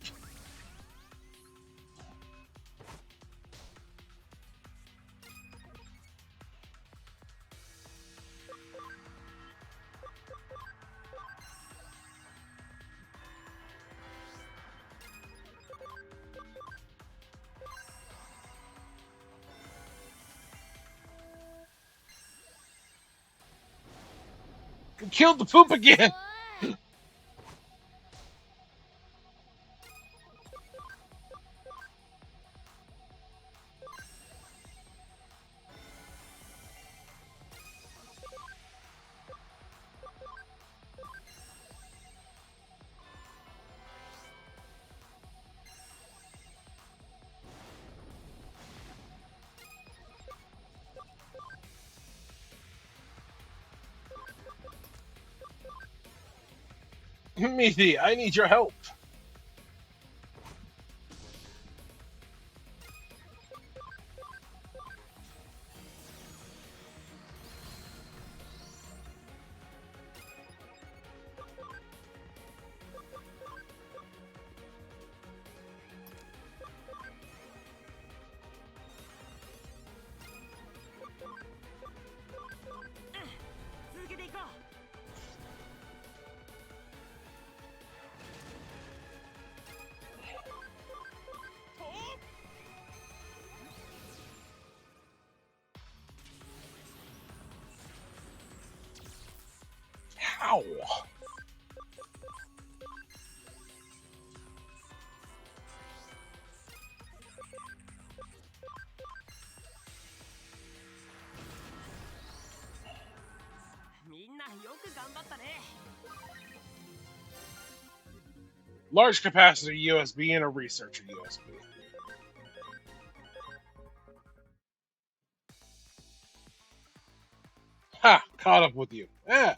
You killed the poop again. Meaty, I need your help. Ow! Large capacity USB and a researcher USB. Ha! Caught up with you. I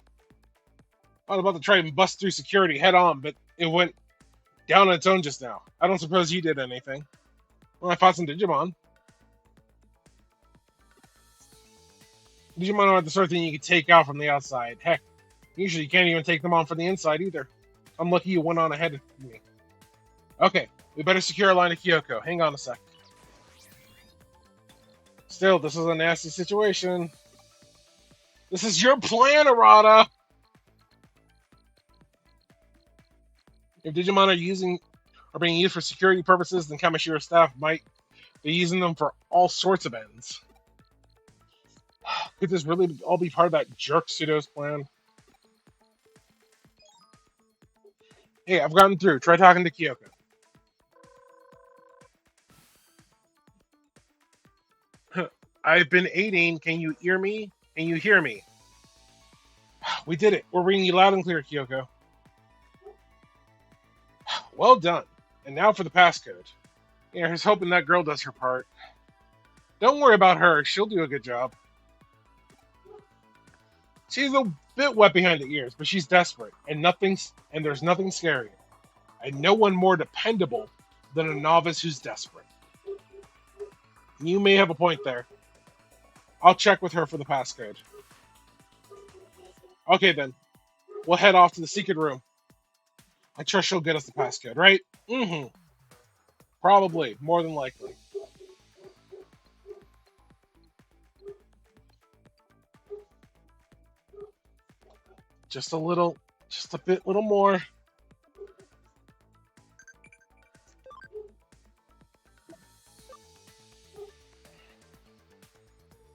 was about to try and bust through security head on, but it went down on its own just now. I don't suppose you did anything. Well, I fought some Digimon. Digimon aren't the sort of thing you can take out from the outside. Heck, usually you can't even take them on from the inside either. I'm lucky you went on ahead of me. Okay, we better secure a line of Kyoko. Hang on a sec. Still, this is a nasty situation. This is your plan, Arata! If Digimon are being used for security purposes, then Kamishira's staff might be using them for all sorts of ends. Could this really all be part of that jerk Pseudo's plan? Hey, I've gotten through. Try talking to Kyoko. I've been aiding. Can you hear me? Can you hear me? We did it. We're reading you loud and clear, Kyoko. Well done. And now for the passcode. Yeah, here's hoping that girl does her part. Don't worry about her. She'll do a good job. She's a bit wet behind the ears, but she's desperate, and there's nothing scary. And no one more dependable than a novice who's desperate. You may have a point there. I'll check with her for the passcode. Okay then. We'll head off to the secret room. I trust she'll get us the passcode, right? Mm-hmm. Probably. More than likely. Just a little more.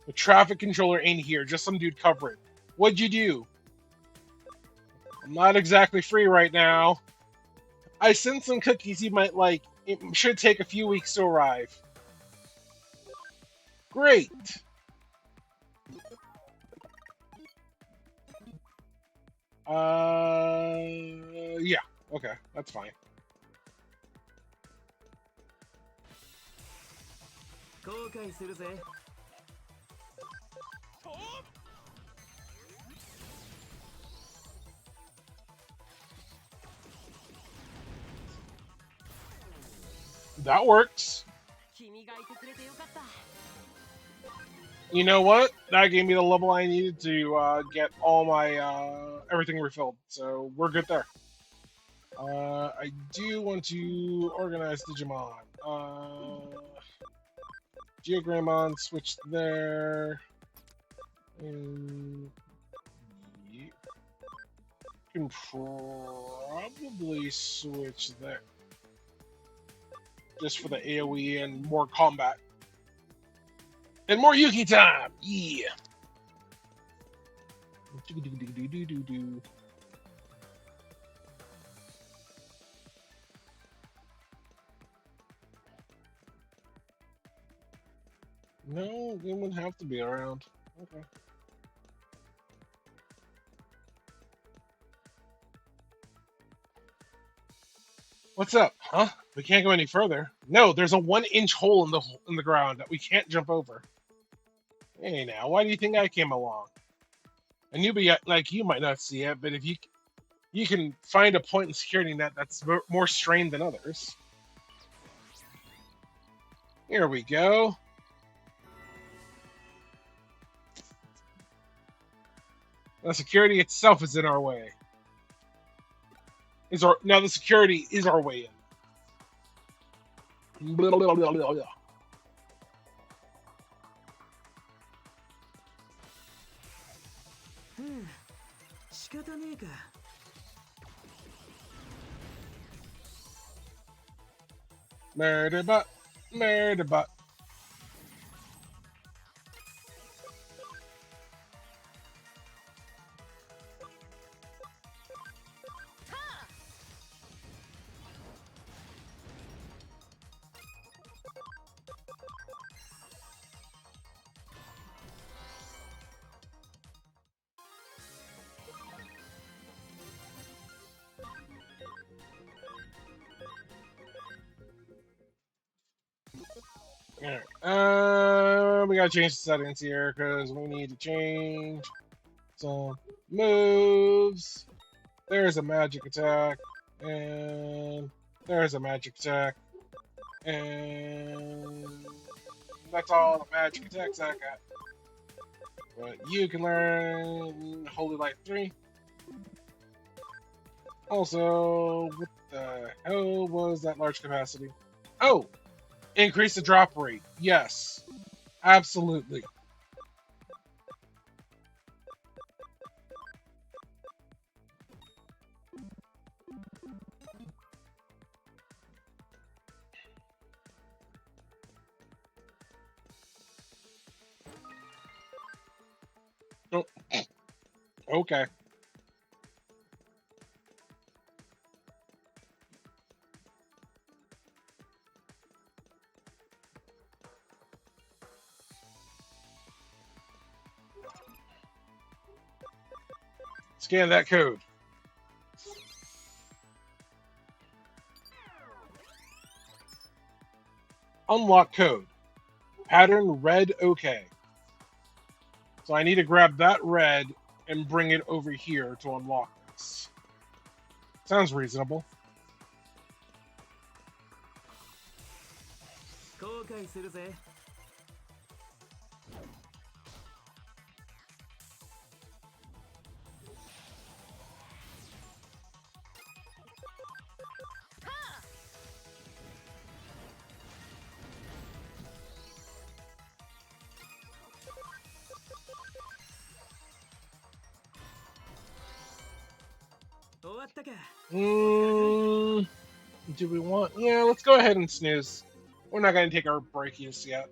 The traffic controller ain't here, just some dude covering. What'd you do? I'm not exactly free right now. I sent some cookies you might like. It should take a few weeks to arrive. Great. Yeah. Okay, that's fine. That works. You know what? That gave me the level I needed to get all my everything refilled, so we're good there. I do want to organize Digimon. Geogramon, switch there. And you can probably switch there. Just for the AoE and more combat. And more Yuki time! Yeah! No, they wouldn't have to be around. Okay. What's up, huh? We can't go any further. No, there's a 1-inch hole in the ground that we can't jump over. Hey now, why do you think I came along? A newbie like you might not see it, but if you can find a point in security net that's more strained than others. Here we go. The security itself is in our way. Now the security is our way in. Blah, blah, blah, blah, blah. Murder butt, murder butt. Alright. We gotta change the settings here because we need to change some moves. There's a magic attack, and there's a magic attack, and that's all the magic attacks I got. But you can learn Holy Light 3. Also, what the hell was that large capacity? Oh! Increase the drop rate. Yes. Absolutely. Oh. Okay. Scan that code. Unlock code. Pattern red OK. So I need to grab that red and bring it over here to unlock this. Sounds reasonable. Do we want... Yeah, let's go ahead and snooze. We're not going to take our breakies yet.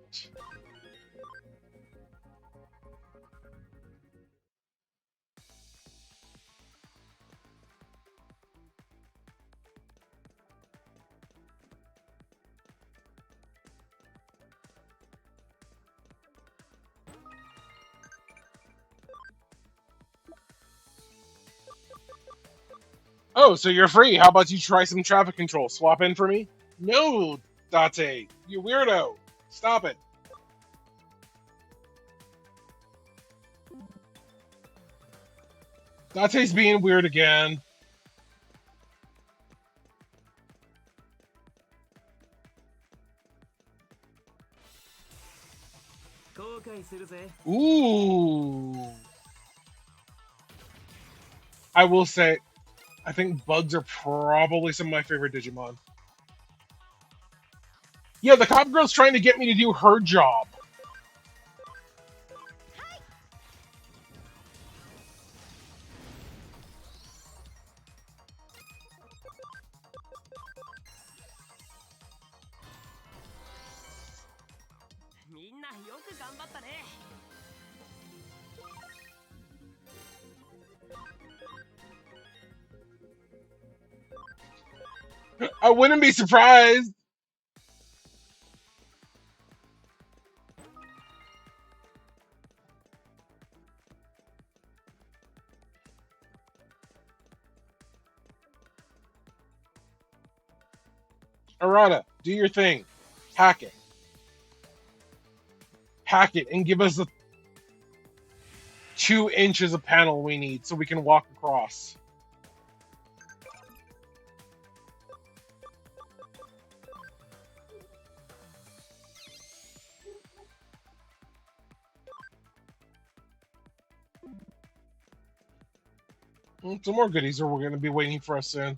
Oh, so you're free. How about you try some traffic control? Swap in for me? No, Date. You weirdo. Stop it. Date's being weird again. Ooh. I will say, I think bugs are probably some of my favorite Digimon. Yeah, the cop girl's trying to get me to do her job. I wouldn't be surprised. Arata, do your thing. Hack it. Hack it and give us the 2 inches of panel we need so we can walk across. Some more goodies are going to be waiting for us soon.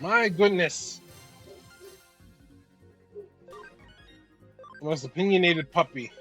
My goodness. The most opinionated puppy.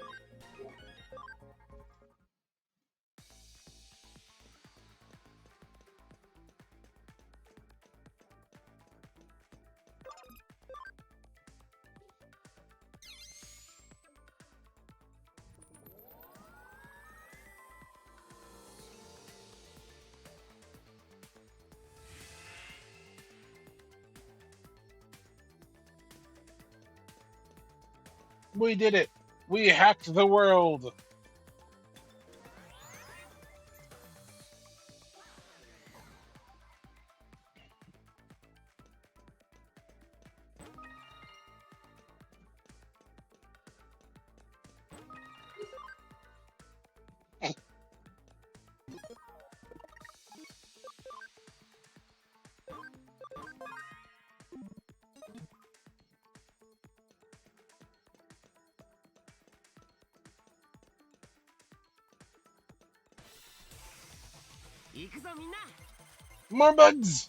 We did it. We hacked the world. More bugs.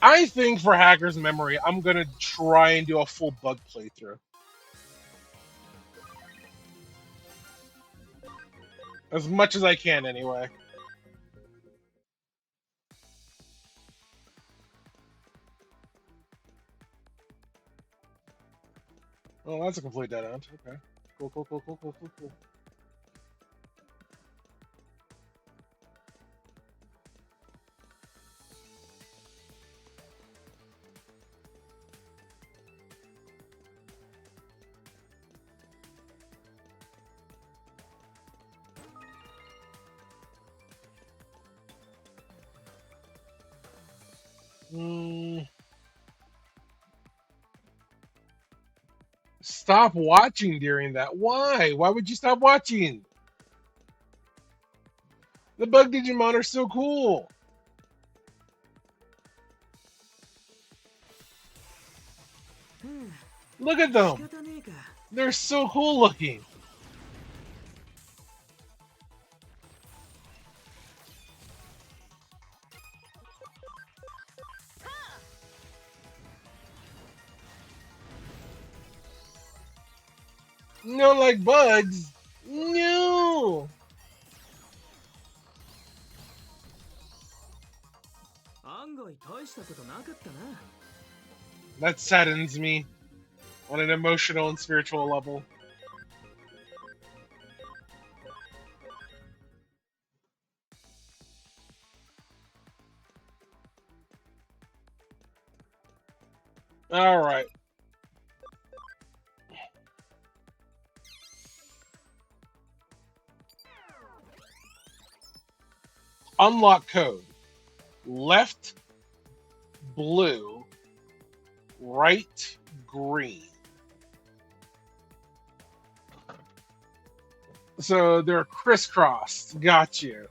I think for Hacker's Memory, I'm gonna try and do a full bug playthrough. As much as I can, anyway. Oh, that's a complete dead end. Okay. Cool, cool, cool, cool, cool, cool, cool. Stop watching during that. Why? Why would you stop watching? The bug Digimon are so cool. Look at them. They're so cool looking. No, like bugs. No. That saddens me on an emotional and spiritual level. All right. Unlock code. Left blue, right green. So they're crisscrossed. Got you.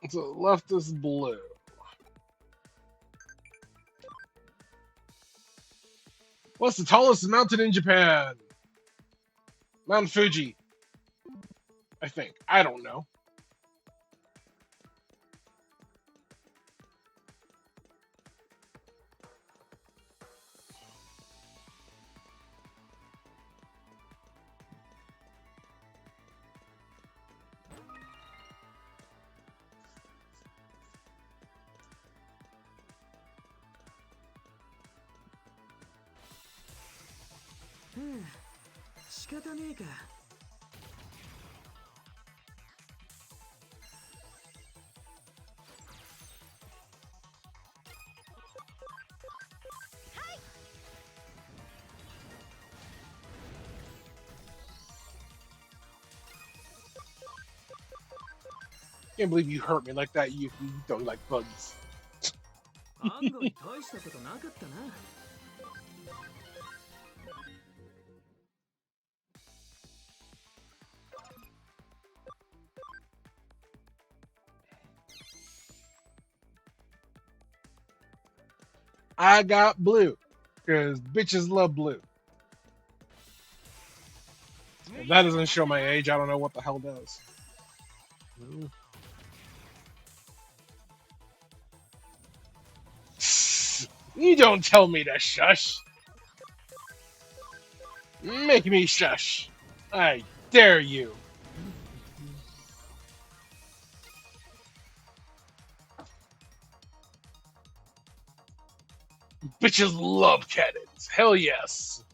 So left is blue. What's the tallest mountain in Japan? Mount Fuji. I think. I don't know. Can't believe you hurt me like that. You don't like bugs. I got blue because bitches love blue. If that doesn't show my age, I don't know what the hell does. You don't tell me to shush. Make me shush. I dare you. Bitches love cannons. Hell yes.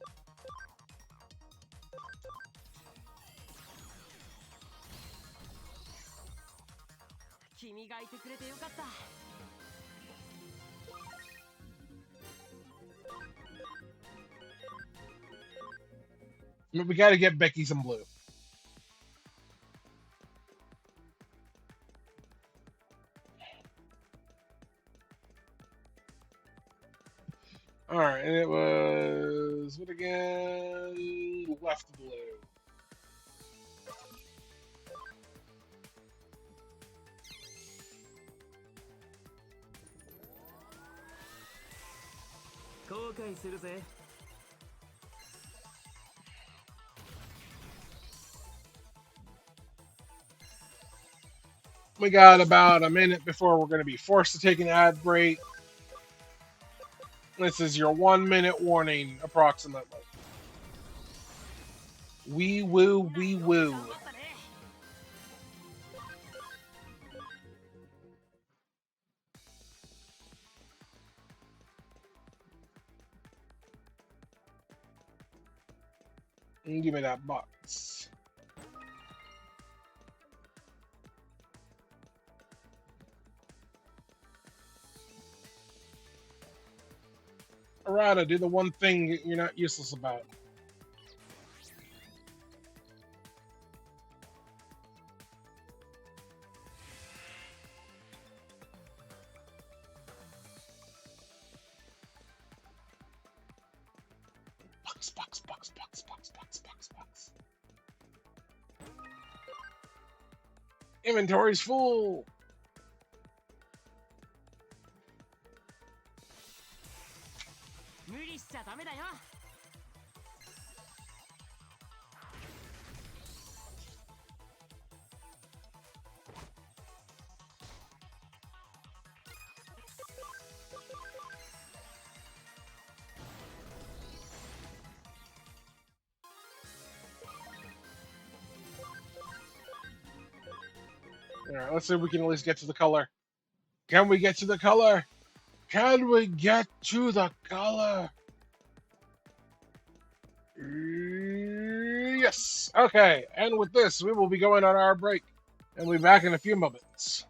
君がいてくれてよかった。We gotta get Becky some blue. Alright, and it was what again? Left blue. We got about a minute before we're going to be forced to take an ad break. This is your 1 minute warning, approximately. Wee woo, wee woo. Give me that box. Arata, do the one thing you're not useless about. Box, box, box, box, box, box, box, box. Inventory's full. Alright, let's see if we can at least get to the color. Can we get to the color? Can we get to the color? Yes. Okay, and with this, we will be going on our break. And we'll be back in a few moments.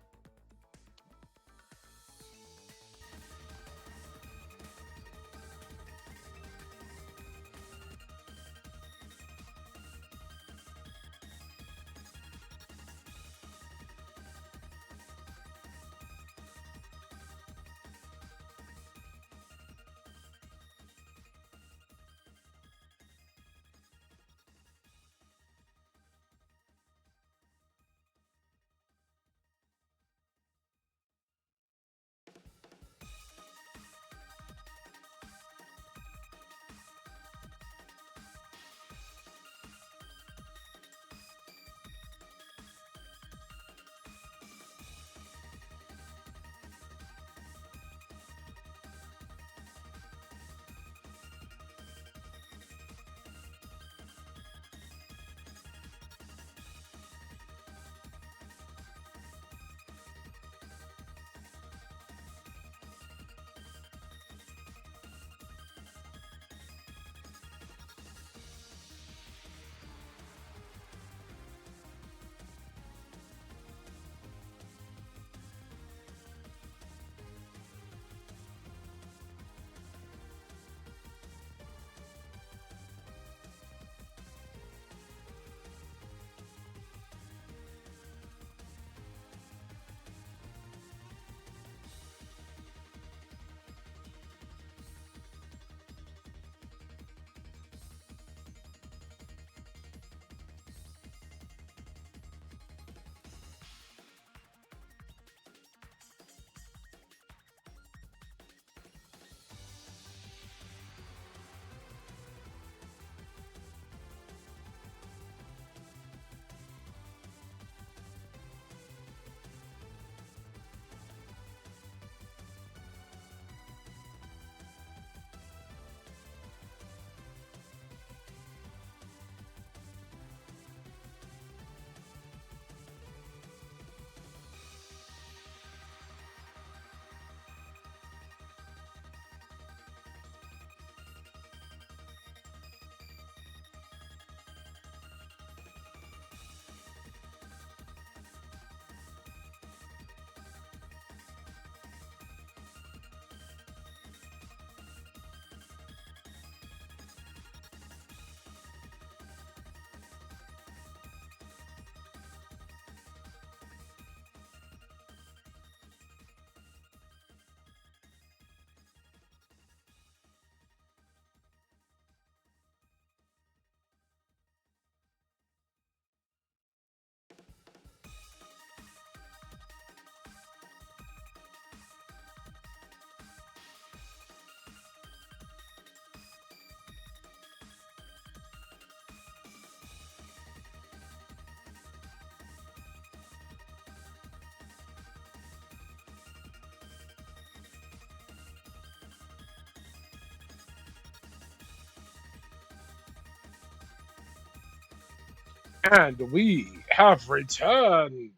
And we have returned.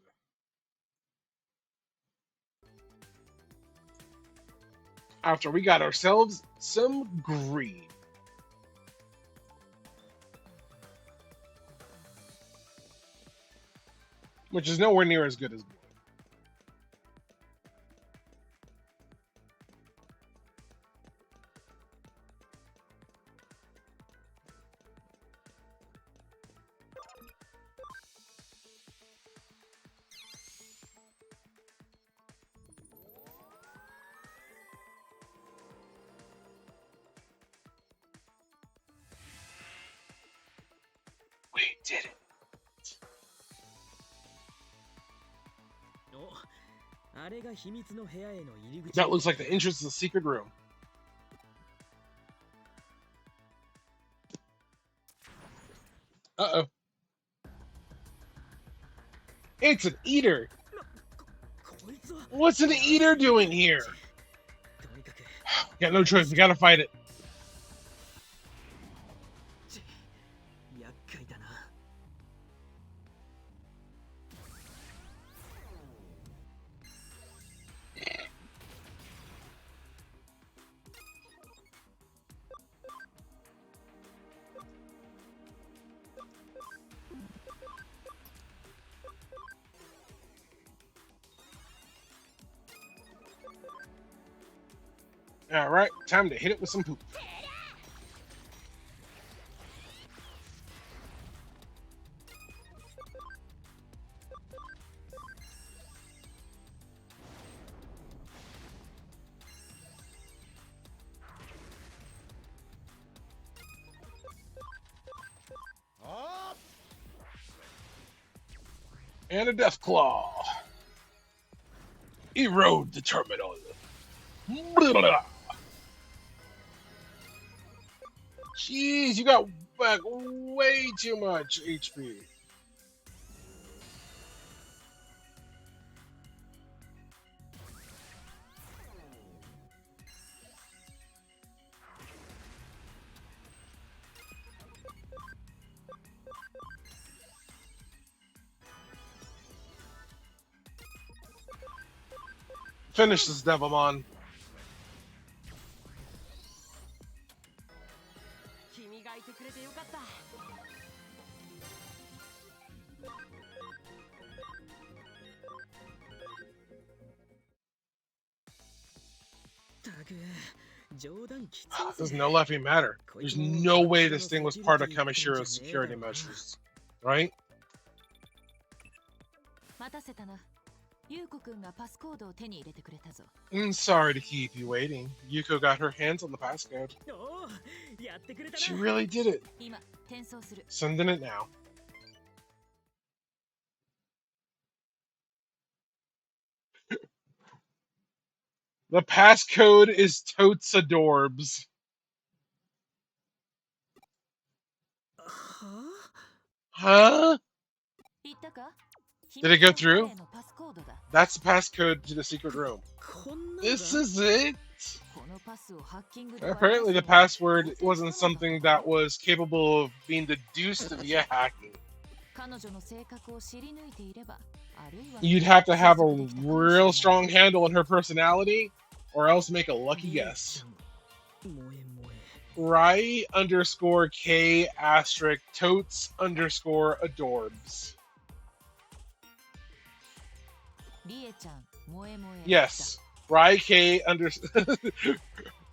After we got ourselves some green. Which is nowhere near as good as blue. We did it. That looks like the entrance to the secret room. Uh-oh. It's an eater. What's an eater doing here? Got no choice. We gotta fight it. Alright, time to hit it with some poop. And a death claw. Erode the terminal. Blah. Jeez, you got back way too much HP. Finish this, Devilmon. Does no laughing matter? There's no way this thing was part of Kamishira's security measures, right? I'm sorry to keep you waiting. Yuko got her hands on the passcode. She really did it. Sending it now. The passcode is Totes Adorbs. Huh? Did it go through? That's the passcode to the secret room. This is it? Apparently the password wasn't something that was capable of being deduced via hacking. You'd have to have a real strong handle on her personality, or else make a lucky guess. Rai _K * Totes _Adorbs. Yes, Rai K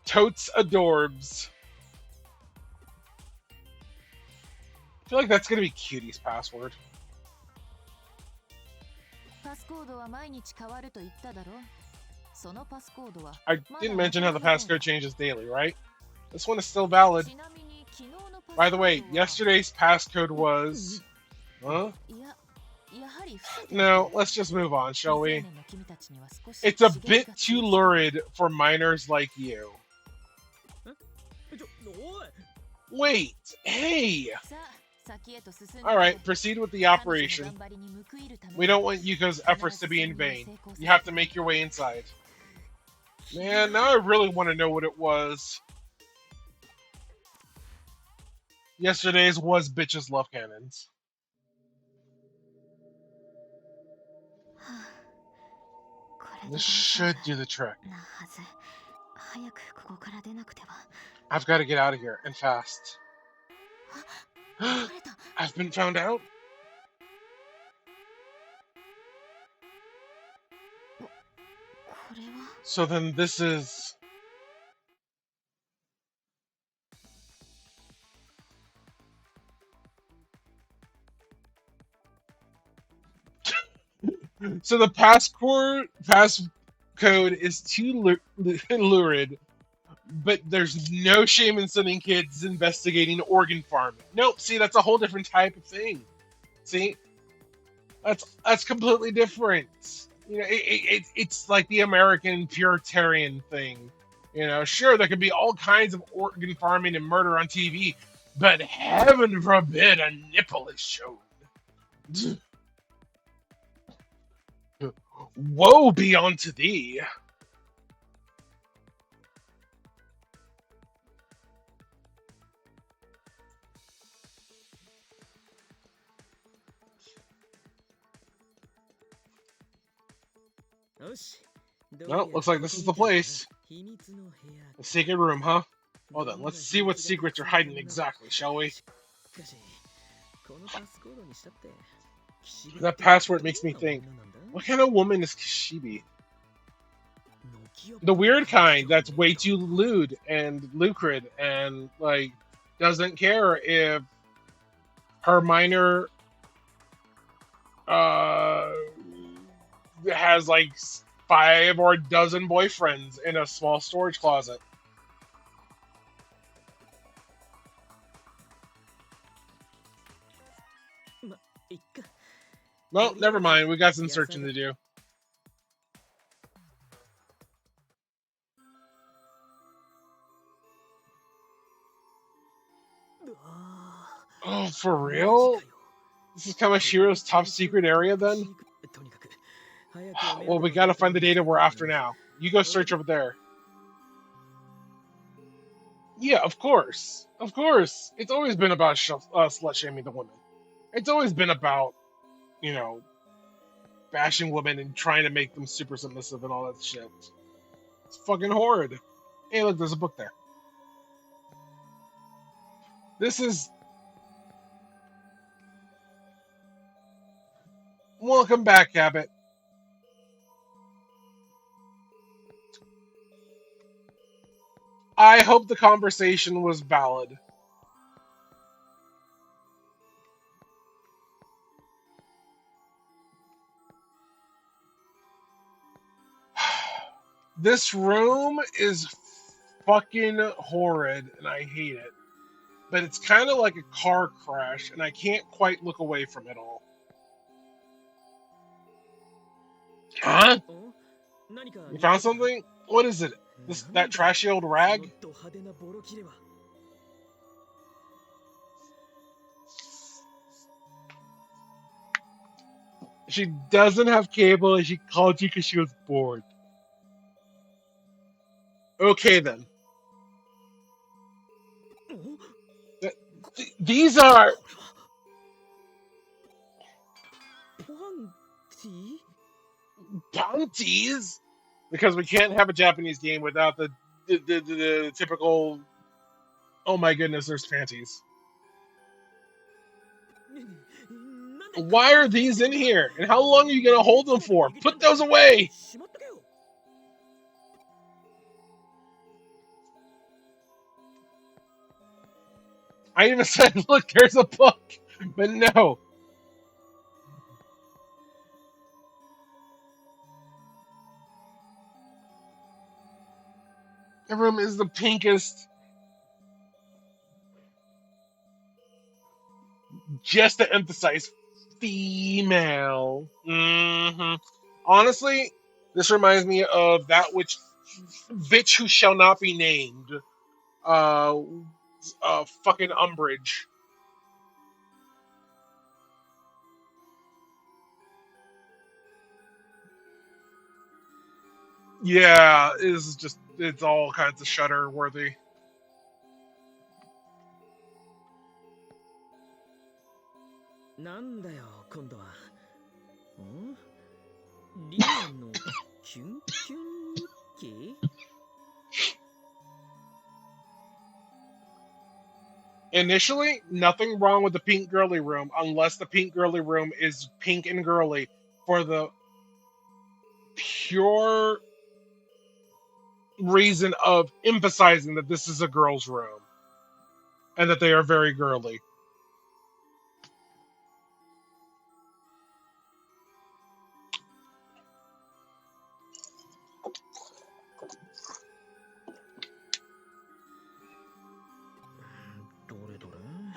Totes Adorbs. I feel like that's gonna be Cutie's password. I didn't mention how the passcode changes daily, right? This one is still valid. By the way, yesterday's passcode was... Huh? No, let's just move on, shall we? It's a bit too lurid for minors like you. Wait, hey! Alright, proceed with the operation. We don't want Yuko's efforts to be in vain. You have to make your way inside. Man, now I really want to know what it was. Yesterday's was bitches love cannons. This should do the trick. I've got to get out of here, and fast. I've been found out? So then this is... So the passcode is too lurid, but there's no shame in sending kids investigating organ farming. Nope, see, that's a whole different type of thing. See? That's completely different. You know, it's like the American Puritanian thing. You know, sure, there could be all kinds of organ farming and murder on TV, but heaven forbid a nipple is shown. Woe be unto thee. Well, looks like this is the place. The secret room, huh? Well then, let's see what secrets are hiding exactly, shall we? That password makes me think, what kind of woman is Kishibe? The weird kind that's way too lewd and lucrid and, like, doesn't care if her minor has like 5 or a dozen boyfriends in a small storage closet. Well, never mind. We got some searching to do. Oh, for real? This is Kamashiro's top secret area, then? Well, we gotta find the data we're after now. You go search over there. Yeah, of course. Of course. It's always been about slut-shaming the women. It's always been about, you know, bashing women and trying to make them super submissive and all that shit. It's fucking horrid. Hey, look, there's a book there. This is... Welcome back, Abbott. I hope the conversation was valid. This room is fucking horrid, and I hate it. But it's kind of like a car crash, and I can't quite look away from it all. Huh? You found something? What is it? That trashy old rag? She doesn't have cable, and she called you because she was bored. Okay, then. These are... Panties? Because we can't have a Japanese game without the typical... Oh my goodness, there's panties. Why are these in here? And how long are you going to hold them for? Put those away! I even said, look, there's a book. But no. The room is the pinkest. Just to emphasize, female. Honestly, this reminds me of that which bitch who shall not be named. Fucking Umbridge. Yeah, it's all kinds of shudder worthy. キュンキュン日記 Initially, nothing wrong with the pink girly room unless the pink girly room is pink and girly for the pure reason of emphasizing that this is a girl's room and that they are very girly.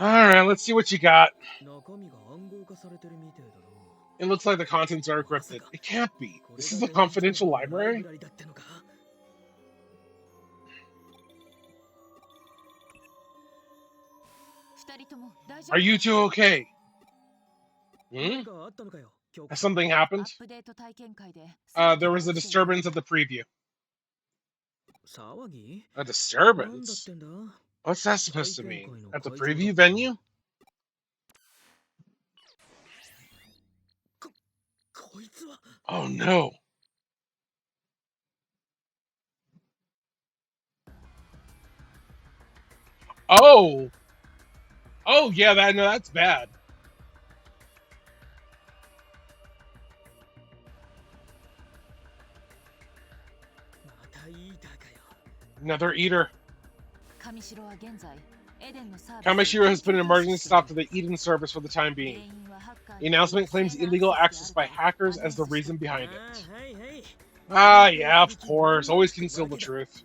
Alright, let's see what you got. 中身が暗号化されてるみてえだな。 It looks like the contents are encrypted. It can't be. This is a confidential library? Are you two okay? Hmm? Has something happened? There was a disturbance at the preview. A disturbance? What's that supposed to mean? At the preview venue? Oh no. Oh! Oh yeah, that's bad. Another eater. Kamishiro has put an emergency stop to the Eden service for the time being. The announcement claims illegal access by hackers as the reason behind it. Ah, yeah, of course. Always conceal the truth.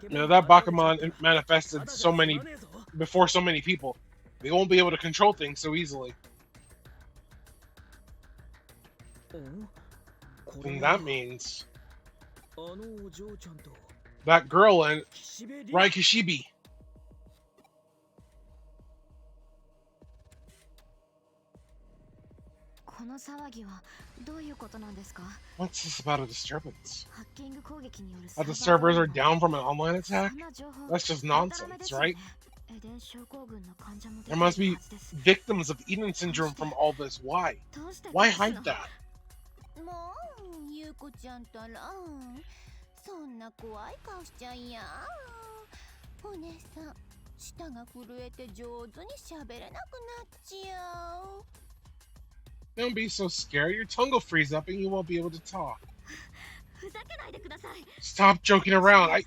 You know, that Bakuman manifested before so many people. They won't be able to control things so easily. And that means that girl and Rai Kishibe. What's this about a disturbance? That the servers are down from an online attack? That's just nonsense, right? There must be victims of Eden syndrome from all this. Why? Why hide that? Don't be so scared. Your tongue will freeze up and you won't be able to talk. Stop joking around.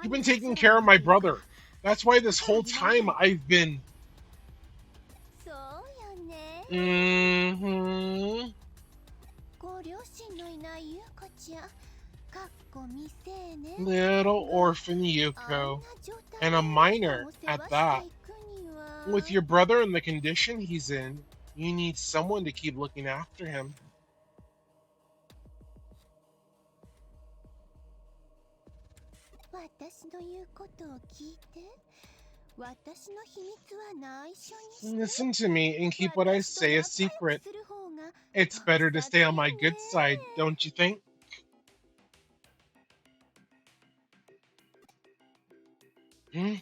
You've been taking care of my brother. That's why this whole time I've been... Mm-hmm. Little orphan Yuko. And a minor at that. With your brother in the condition he's in, you need someone to keep looking after him. Listen to me and keep what I say a secret. It's better to stay on my good side, don't you think? Hmm?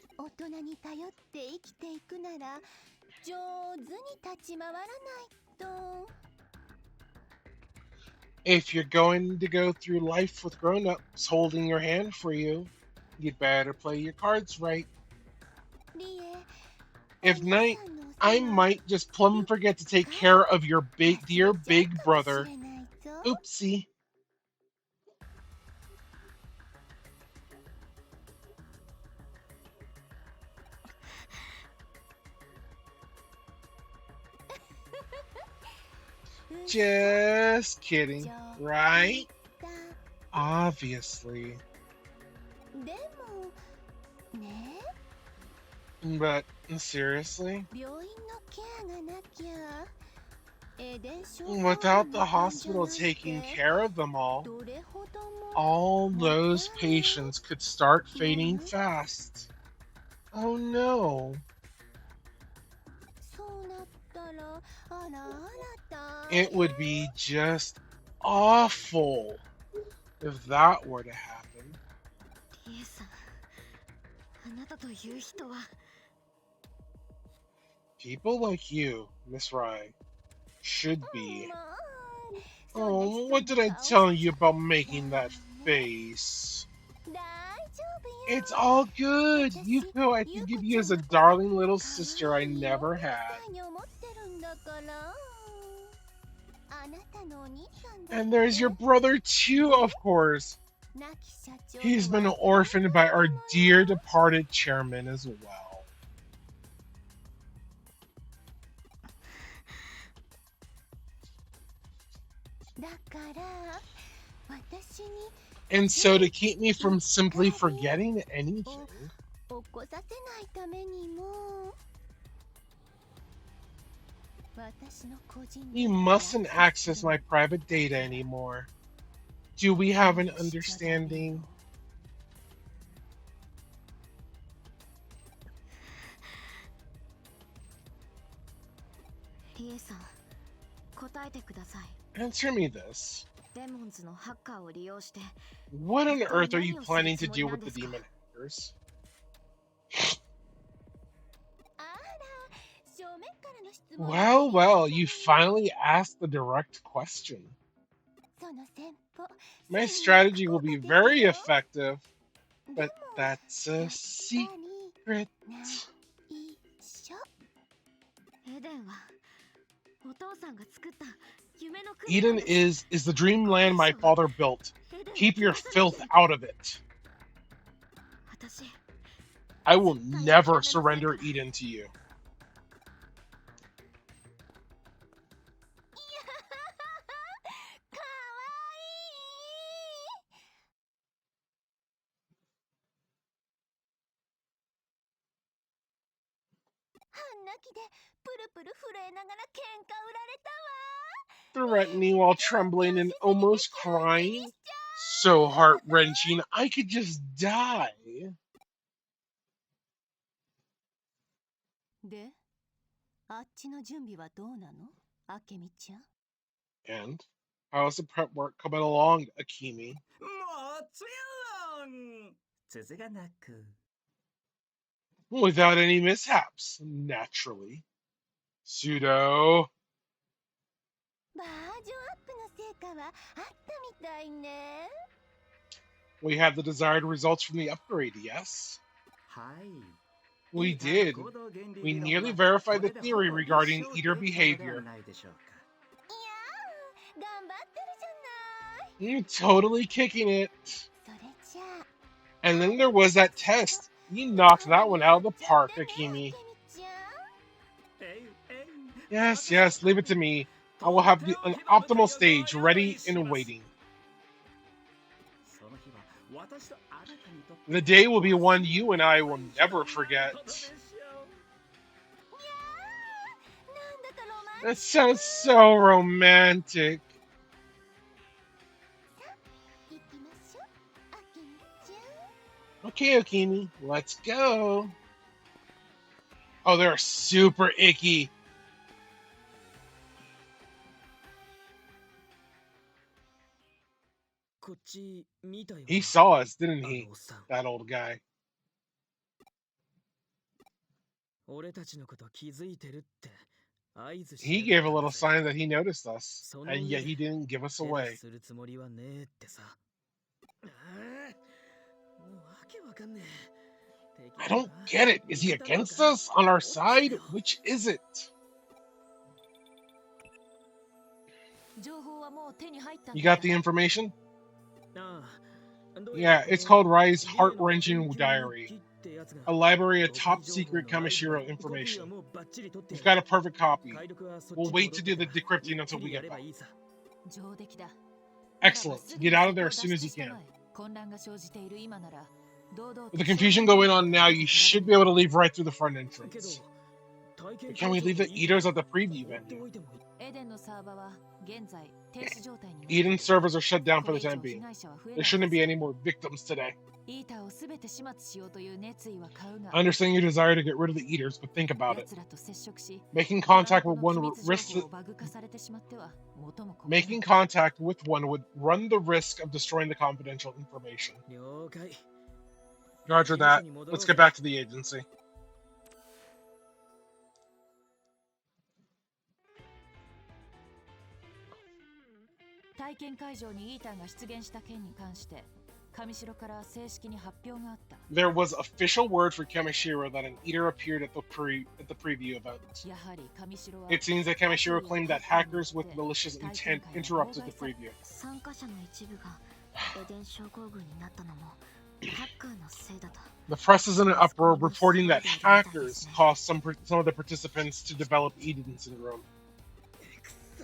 If you're going to go through life with grown-ups holding your hand for you, you'd better play your cards right. If not, I might just plumb forget to take care of your dear big brother. Oopsie. Just kidding, right? Obviously. But seriously? Without the hospital taking care of them all those patients could start fading fast. Oh no. It would be just awful if that were to happen. People like you, Miss Rai, should be. もうそんな Oh, 人 what の did I 顔 tell し you ちゃ about making ダ that メ face? 大丈夫 It's よ all good. 私 Yuko, I 優 think 子 of ち you ゃ as ん a のこと darling little 可 sister I 愛い never 嫁み had. たいに思ってるんだからあなたのお兄さんだっ And て there's your brother too, of course. 亡き社長 He's と been は orphaned by our dear departed chairman as well. だから私に And so, to keep me from simply forgetting anything, 起こさせないためにも私の個人 you データ mustn't にアク access セスする my private data anymore. Do we have an understanding? リエさん答えてください Answer me this. デモンズのハッカーを利用して What on earth are you planning to do with the demon hackers? あら正面からの質問 Well, well, you finally asked the direct question. その戦法 My そんな strategy 効 will be 果的 very よ effective, で but も that's a やっぱ secret. り内緒エデンはお父さんが作った夢の国 Eden is the dreamland my father built. Keep your filth out of it. 私 I will never surrender Eden to you. かわいい半泣きでプルプル震えながら喧嘩売られたわ Threatening while trembling and almost crying. So heart-wrenching, I could just die. であっちの準備はどうなのあけみちゃん And how's the prep work coming along, Akimi? もちろん続がなく Without any mishaps, naturally. Pseudo. バージョンアップの成果はあったみたいね We had the desired results from the upgrade, yes? はい We did. We nearly verified the theory regarding eater behavior. いやー頑張ってるじゃない You're totally kicking it. それじゃあ And then there was that test. You knocked that one out of the park, Akimi. あけみちゃん Yes, yes, leave it to me. I will have an optimal stage ready and waiting. The day will be one you and I will never forget. なんだかロマン That sounds so romantic. 行きましょうあけみちゃん Okay, Akimi, let's go. Oh, they're super icky. こっち見たよ He saw us, didn't あ he? のおっさん That old guy. 俺たちのこと気づいてるって合図し He や gave が a った little ぜ sign that he noticed us, その and 上 yet で he didn't give us 手出 away. しするつもりはねえってさああもうわけわかんねえ I don't get it. Is he against us? On our side? Which is it? 情報はもう手に入ったん You だ got the information? ああどう Yeah, やらこ it's の called Rai's 例の heart-wrenching 緊急日 diary, 記ってやつが a library of 独 top 自情報 secret のライブの chemistry コピーは information. もうバッチリ取って We've got a perfect copy. 解読はそっ We'll ちに wait 戻 to っ do て the から decrypting ゆっ until く we りや get れば back. いいさ 上出来だ Excellent. Get out of there as soon as you can. 混乱が生じている今なら堂々 With the confusion going on now, you should be able to leave right through the front けど entrance. 体験 But can we leave the eaters at the preview 放って venue? おいてもいいエデンのサーバーは現在停止状態になって Eden's servers are shut down こ for れ the 以 time 上被 being. 害者は増え There ない shouldn't be any more victims today. イーターをすべて始末しようという熱意は買うが I understand your desire to get rid of the eaters, but think about it. 奴らと接触し Making トラン contact プ with の one 機 would 密情 risk 報をバグ化されてしまっては元も子もない making contact with one would run the risk of destroying the confidential information. 了解 Roger that. Let's get back to the agency. 体験会場にイータンが出現した件に関して上白から正式に発表があった。 There was official word for Kamishiro that an eater appeared at the preview event. やはり上白は It seems that Kamishiro claimed that hackers with malicious intent interrupted the preview. 参加者の一部がエデン症候群になったのもハッカーのせいだと。 The press is in an uproar, reporting that hackers caused some of the participants to develop Eden syndrome. くそ、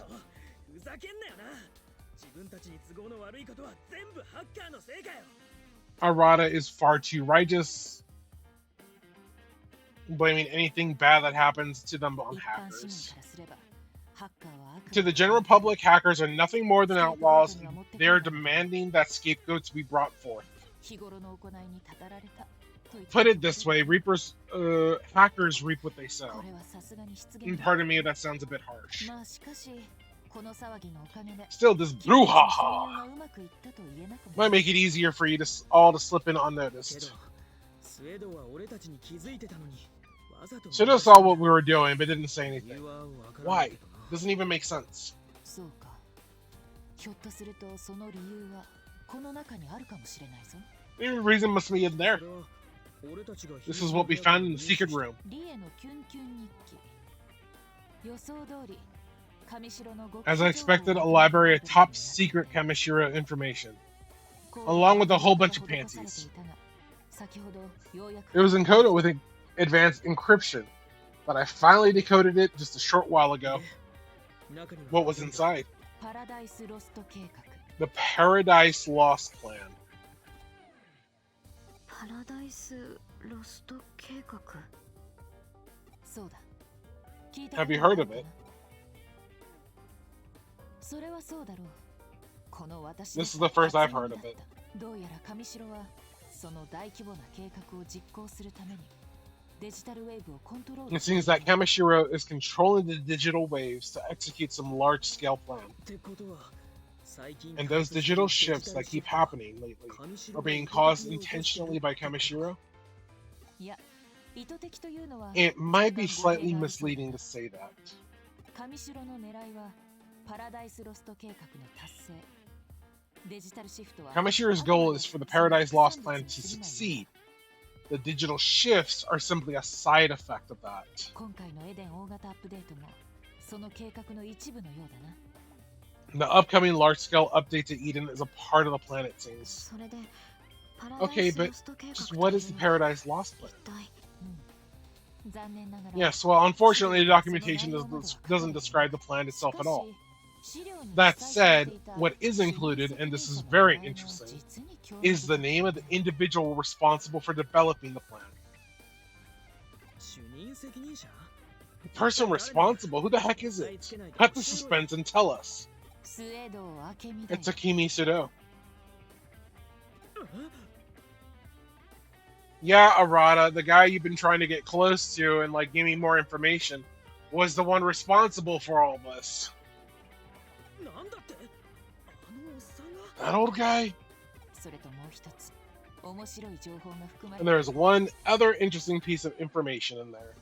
ふざけんなよな。自分たちに都合の悪いことは全部ハッカーのせいかよ。 Arata is far too righteous, blaming anything bad that happens to them on 一般市民 hackers. からすればハッカーは悪 To the general public, hackers are nothing more than outlaws. They are demanding that scapegoats be brought forth. 日頃の行いにたたられたと言って Put it this way, hackers reap what they sow. これはさすがに失 And 言だ。 pardon me if that sounds a bit harsh. まあしかしこの騒ぎのおかげで Still, this 君たちの brouhaha 声優がうまくいったと言えなくも might make it easier for you to all to slip in けど、 unnoticed. スウェードは俺たちに気づいてたのに、わざと Should have saw what we were doing, but didn't say 理 anything. 由はわからない Why? けどな。 Doesn't even make sense. そうか。ひょっとするとその理由はこの中にあるかもしれないぞ。 The reason must be in there. それは俺たちが This is what we found in the secret room. リエのキュンキュン日記。予想通り、上白の極秘 As I 情報を expected, a library of top secret Kamishiro information, along with a whole bunch of panties. 先ほどようやく It was encoded with advanced encryption, but I finally decoded it just a short while ago. 中には What was inside? パラダイスロスト計画。 The Paradise Lost Plan. パラダイスロスト計画。そうだ。聞いた Have you こと heard あ of る it? かな。それはそうだろう。この私 This is the first I've heard of it. どうやら上白はその大規模な計画を実行するためにデジタルウェーブをコントロー It ル seems that Kamishiro is controlling the digital waves to execute some large-scale plan. ってことは、最近 And those digital shifts that keep happening lately are being caused intentionally by Kamishiro? いや、意図的というのは It might be slightly misleading to say that. 上白の狙いはパラダイスロスト計画の達成。デジタルシフトは Kamishiro's goal is for the Paradise Lost plan to succeed. The digital shifts are simply a side effect of that. 今回のエデン大型アップデートもその計画の一部のようだな。 The upcoming large-scale update to Eden is a part of the plan, it seems. それでパラダ Okay, イス but ロスト計画 just と what いう is the のは Paradise Lost plan? 一体。残念ながら Yes, well, unfortunately, the documentation doesn't describe the plan itself at all. That said, what is included, and this is very interesting, is the name of the individual responsible for developing the plan. 主任責任者 The person responsible? Who the heck is it? Cut the suspense and tell us. スウェード明美だよ It's Akimi Sudo. Yeah, Arata, the guy you've been trying to get close to and like give me more information, was the one responsible for all this. なんだってあのおっさんが That old guy? それともう一つ面白い情報が含まれ And there's one other interesting piece of information in there.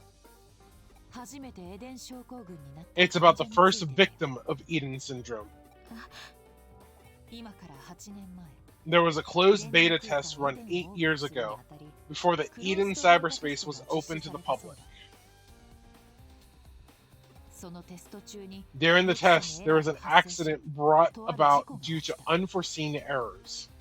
初めてエデン症候群になった It's about the first victim of Eden syndrome. 今から8年前 There was a closed beta test run 8 years ago, before the Eden cyberspace was open to the public. そのテスト中に During the test, there was an accident brought about due to unforeseen errors.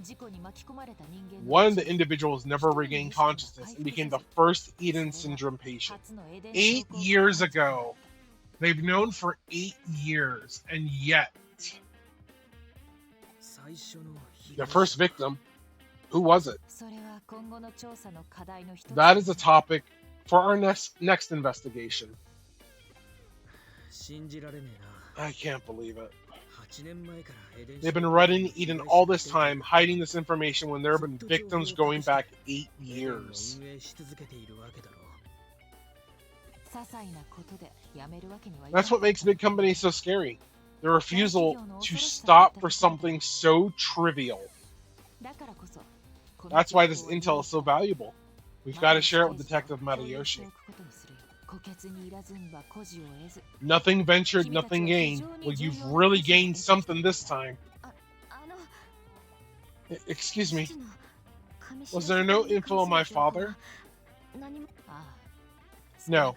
事故に巻き込まれた人間の One of the individuals never regained consciousness and became the first Eden syndrome patient. 初のエデン 8 years ago. They've known for 8 years, and yet 最初の被 the 害者 first victim, who was it? それは今後の調査の課題の一つ That is a topic for our next investigation. 信じられねえな I can't believe it. 8年前からエデン They've been running Eden all this time, hiding this information when there have been victims going back 8 years. 運営し続けているわけだろ些細なことでやめるわけにはいかない That's what makes big companies so scary. Their refusal to stop for something so trivial. だからこそこの That's why this 情報を intel is so valuable. We've got to share it with Detective Matayoshi. Nothing ventured, nothing gained. Well, you've really gained something this time. Excuse me. Was there no info on my father? No.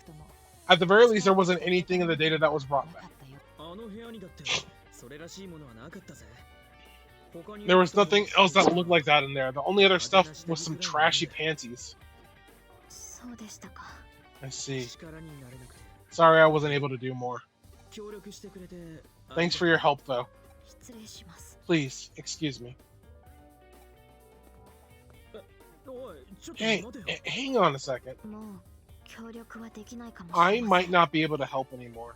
At the very least, there wasn't anything in the data that was brought back. There was nothing else that looked like that in there. The only other stuff was some trashy panties. I see. Sorry I wasn't able to do more. Thanks for your help, though. Please, excuse me. Hey, hang on a second. I might not be able to help anymore.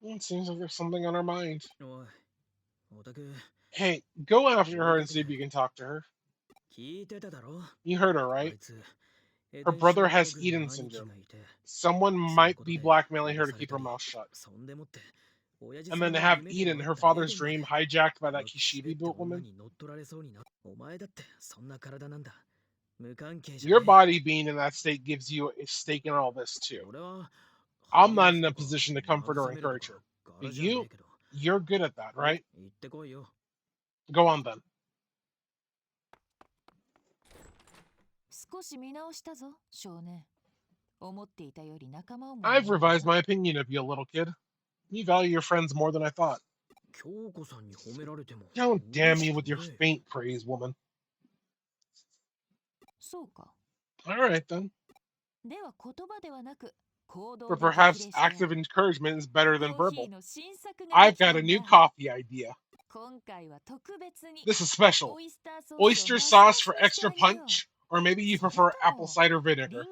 It seems like there's something on her mind. Hey, go after her and see if you can talk to her. You heard her, right? Her brother has Eden syndrome. Someone might be blackmailing her to keep her mouth shut. And then to have Eden, her father's dream, hijacked by that Kishibe-built woman. Your body being in that state gives you a stake in all this, too. I'm not in a position to comfort or encourage her. But you're good at that, right? Go on, then. I've revised my opinion of you, little kid. You value your friends more than I thought. Don't damn me with your faint praise, woman. Alright, then. But perhaps active encouragement is better than verbal. I've got a new coffee idea. This is special. Oyster sauce for extra punch? Or maybe you prefer apple cider vinegar.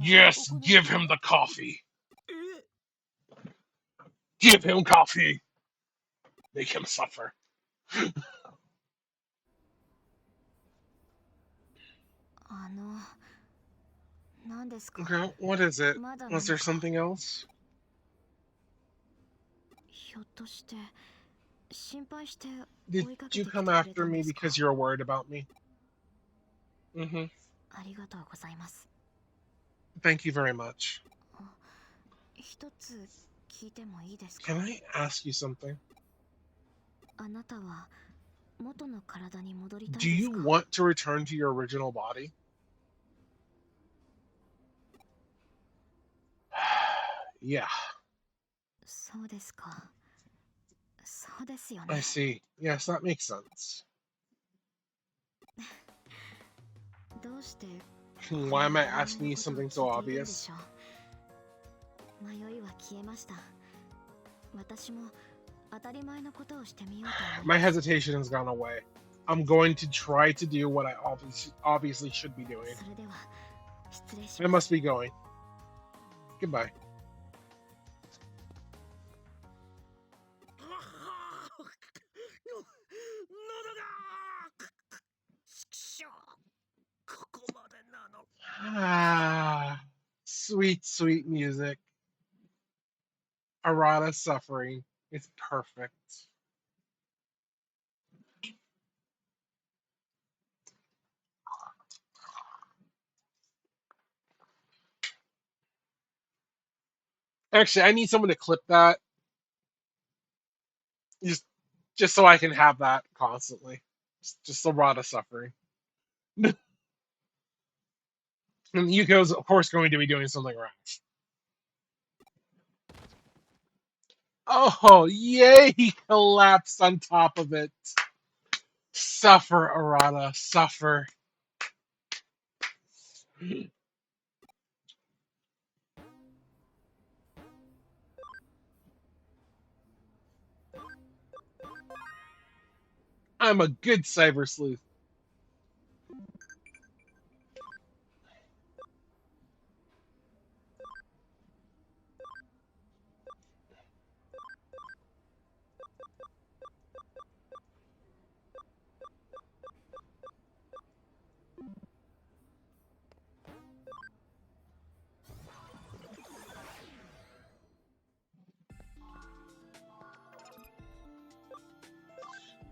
Yes, give him the coffee. Give him coffee. Make him suffer. Okay, what is it? Was there something else? Did you come after me because you're worried about me? Mm-hmm. Thank you very much. Can I ask you something? Do you want to return to your original body? Yeah. I see. Yes, that makes sense. Why am I asking you something so obvious? My hesitation has gone away. I'm going to try to do what I obviously should be doing. I must be going. Goodbye. Ah, sweet, sweet music. Arata suffering. It's perfect. Actually, I need someone to clip that. Just so I can have that constantly. Just Arata suffering. And Yuko's, of course, going to be doing something rash. Oh, yay! He collapsed on top of it. Suffer, Arata, suffer. I'm a good cyber sleuth.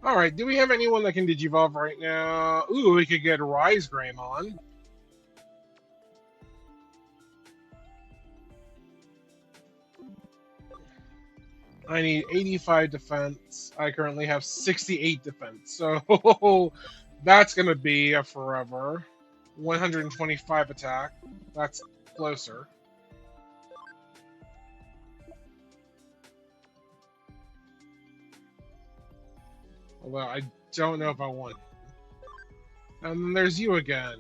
Alright, do we have anyone that can Digivolve right now? Ooh, we could get Rise Greymon. I need 85 defense. I currently have 68 defense. So that's going to be a forever. 125 attack. That's closer. Although I don't know if I want. And then there's you again.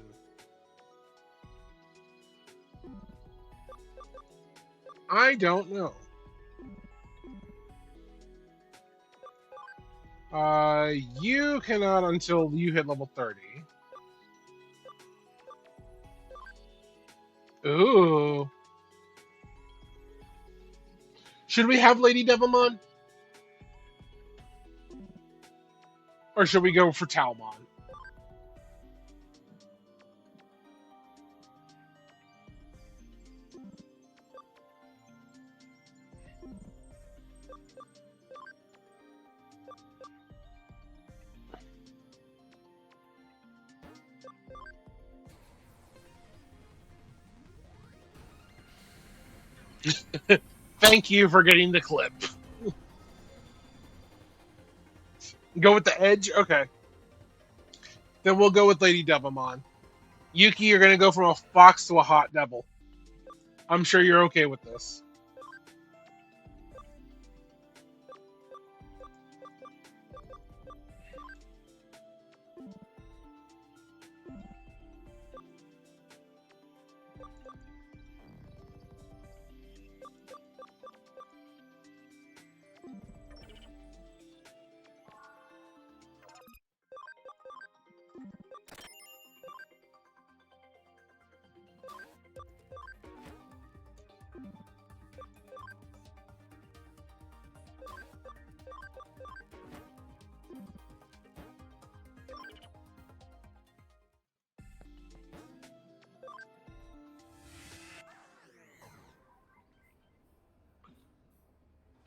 I don't know. You cannot until you hit level 30. Ooh. Should we have Lady Devilmon? Or should we go for Talmon? Thank you for getting the clip. Go with the edge? Okay. Then we'll go with Lady Devilmon. Yuki, you're gonna go from a fox to a hot devil. I'm sure you're okay with this.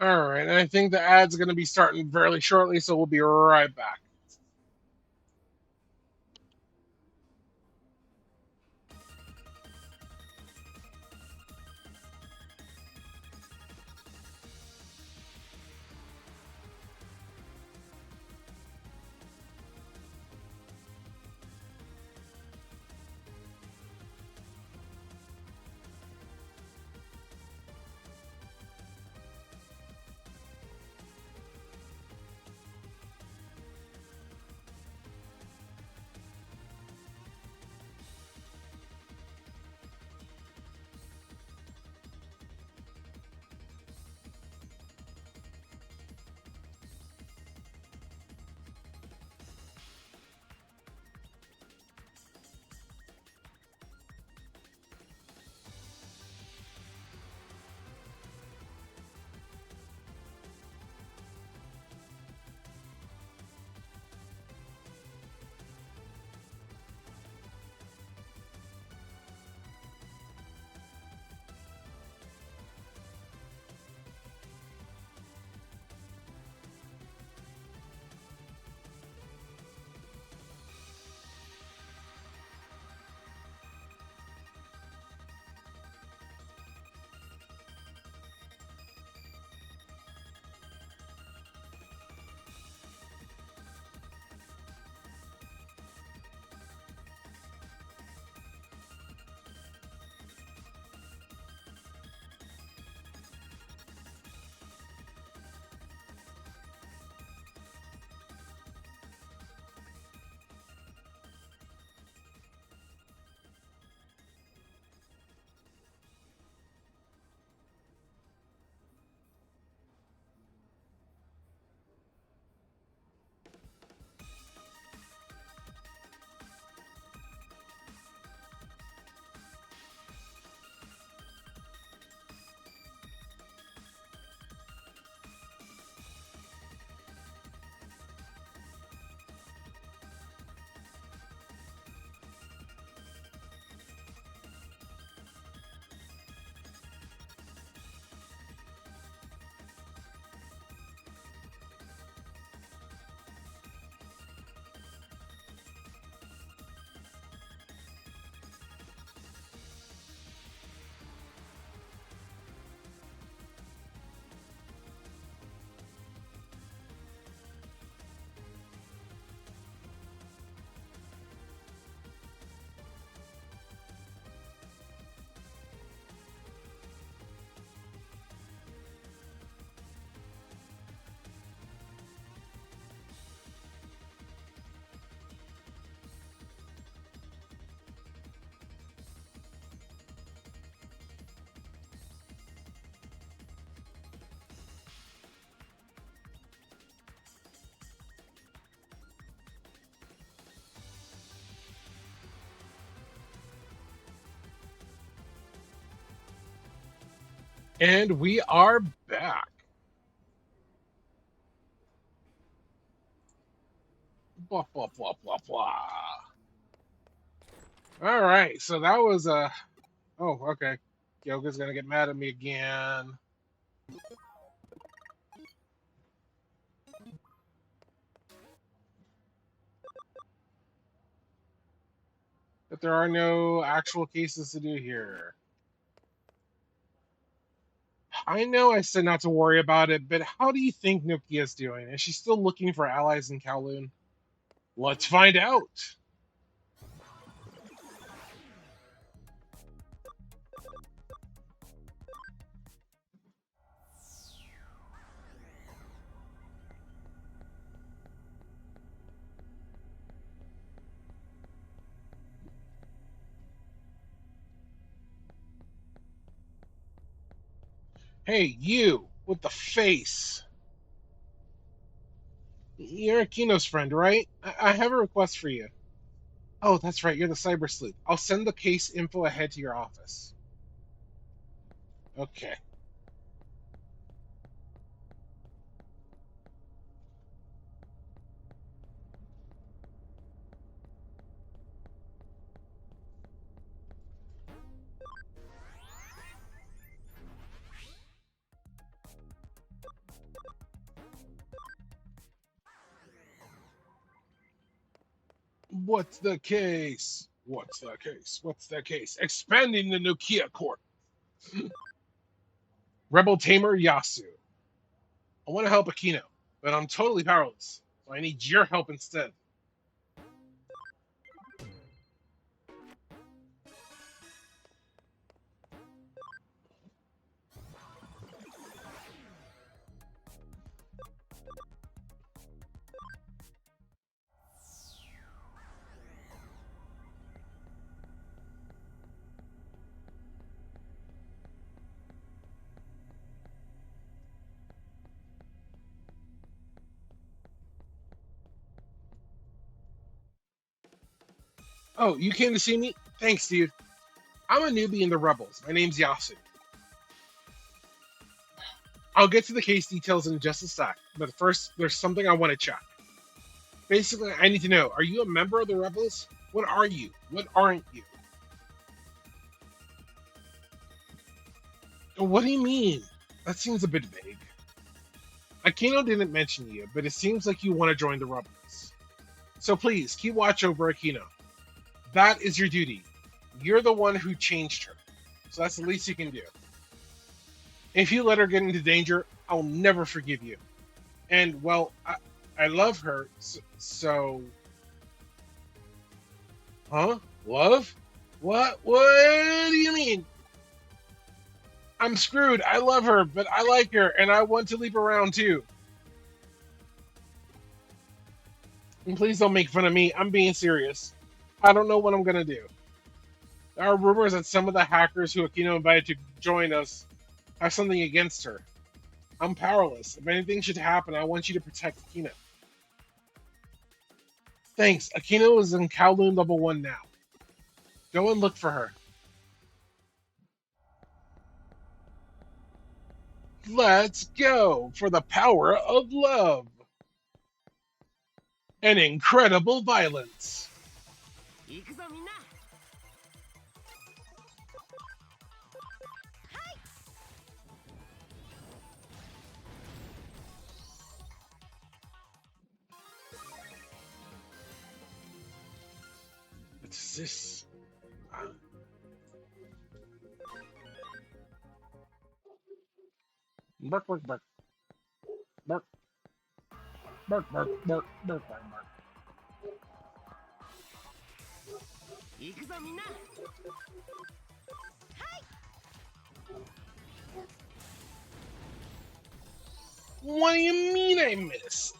Alright, I think the ad's gonna be starting fairly shortly, so we'll be right back. And we are back. Blah, blah, blah, blah, blah. All right, so that was a. Oh, okay. Yoga's gonna get mad at me again. But there are no actual cases to do here. I know I said not to worry about it, but how do you think Nokia's doing? Is she still looking for allies in Kowloon? Let's find out. Hey, you with the face. You're Akino's friend, right? I have a request for you. Oh, that's right. You're the cyber sleuth. I'll send the case info ahead to your office. Okay. What's the case? What's the case? What's the case? Expanding the Nokia court. Rebel Tamer Yasu. I want to help Akino, but I'm totally powerless. So I need your help instead. Oh, you came to see me? Thanks, dude. I'm a newbie in the Rebels. My name's Yasu. I'll get to the case details in just a sec, but first, there's something I want to check. Basically, I need to know, are you a member of the Rebels? What are you? What aren't you? What do you mean? That seems a bit vague. Akino didn't mention you, but it seems like you want to join the Rebels. So please, keep watch over Akino. That is your duty. You're the one who changed her. So that's the least you can do. If you let her get into danger, I'll never forgive you. And, well, I love her, so... Huh? Love? What do you mean? I'm screwed. I love her, but I like her, and I want to leave her around too. And please don't make fun of me. I'm being serious. I don't know what I'm gonna do. There are rumors that some of the hackers who Akino invited to join us have something against her. I'm powerless. If anything should happen, I want you to protect Akino. Thanks. Akino is in Kowloon level 1 now. Go and look for her. Let's go for the power of love and incredible violence. 行くぞみんな。 What is this? Bark, bark, bark. Bark. Bark, bark, bark, bark, bark, bark. 行くぞみんな。 What do you mean I missed?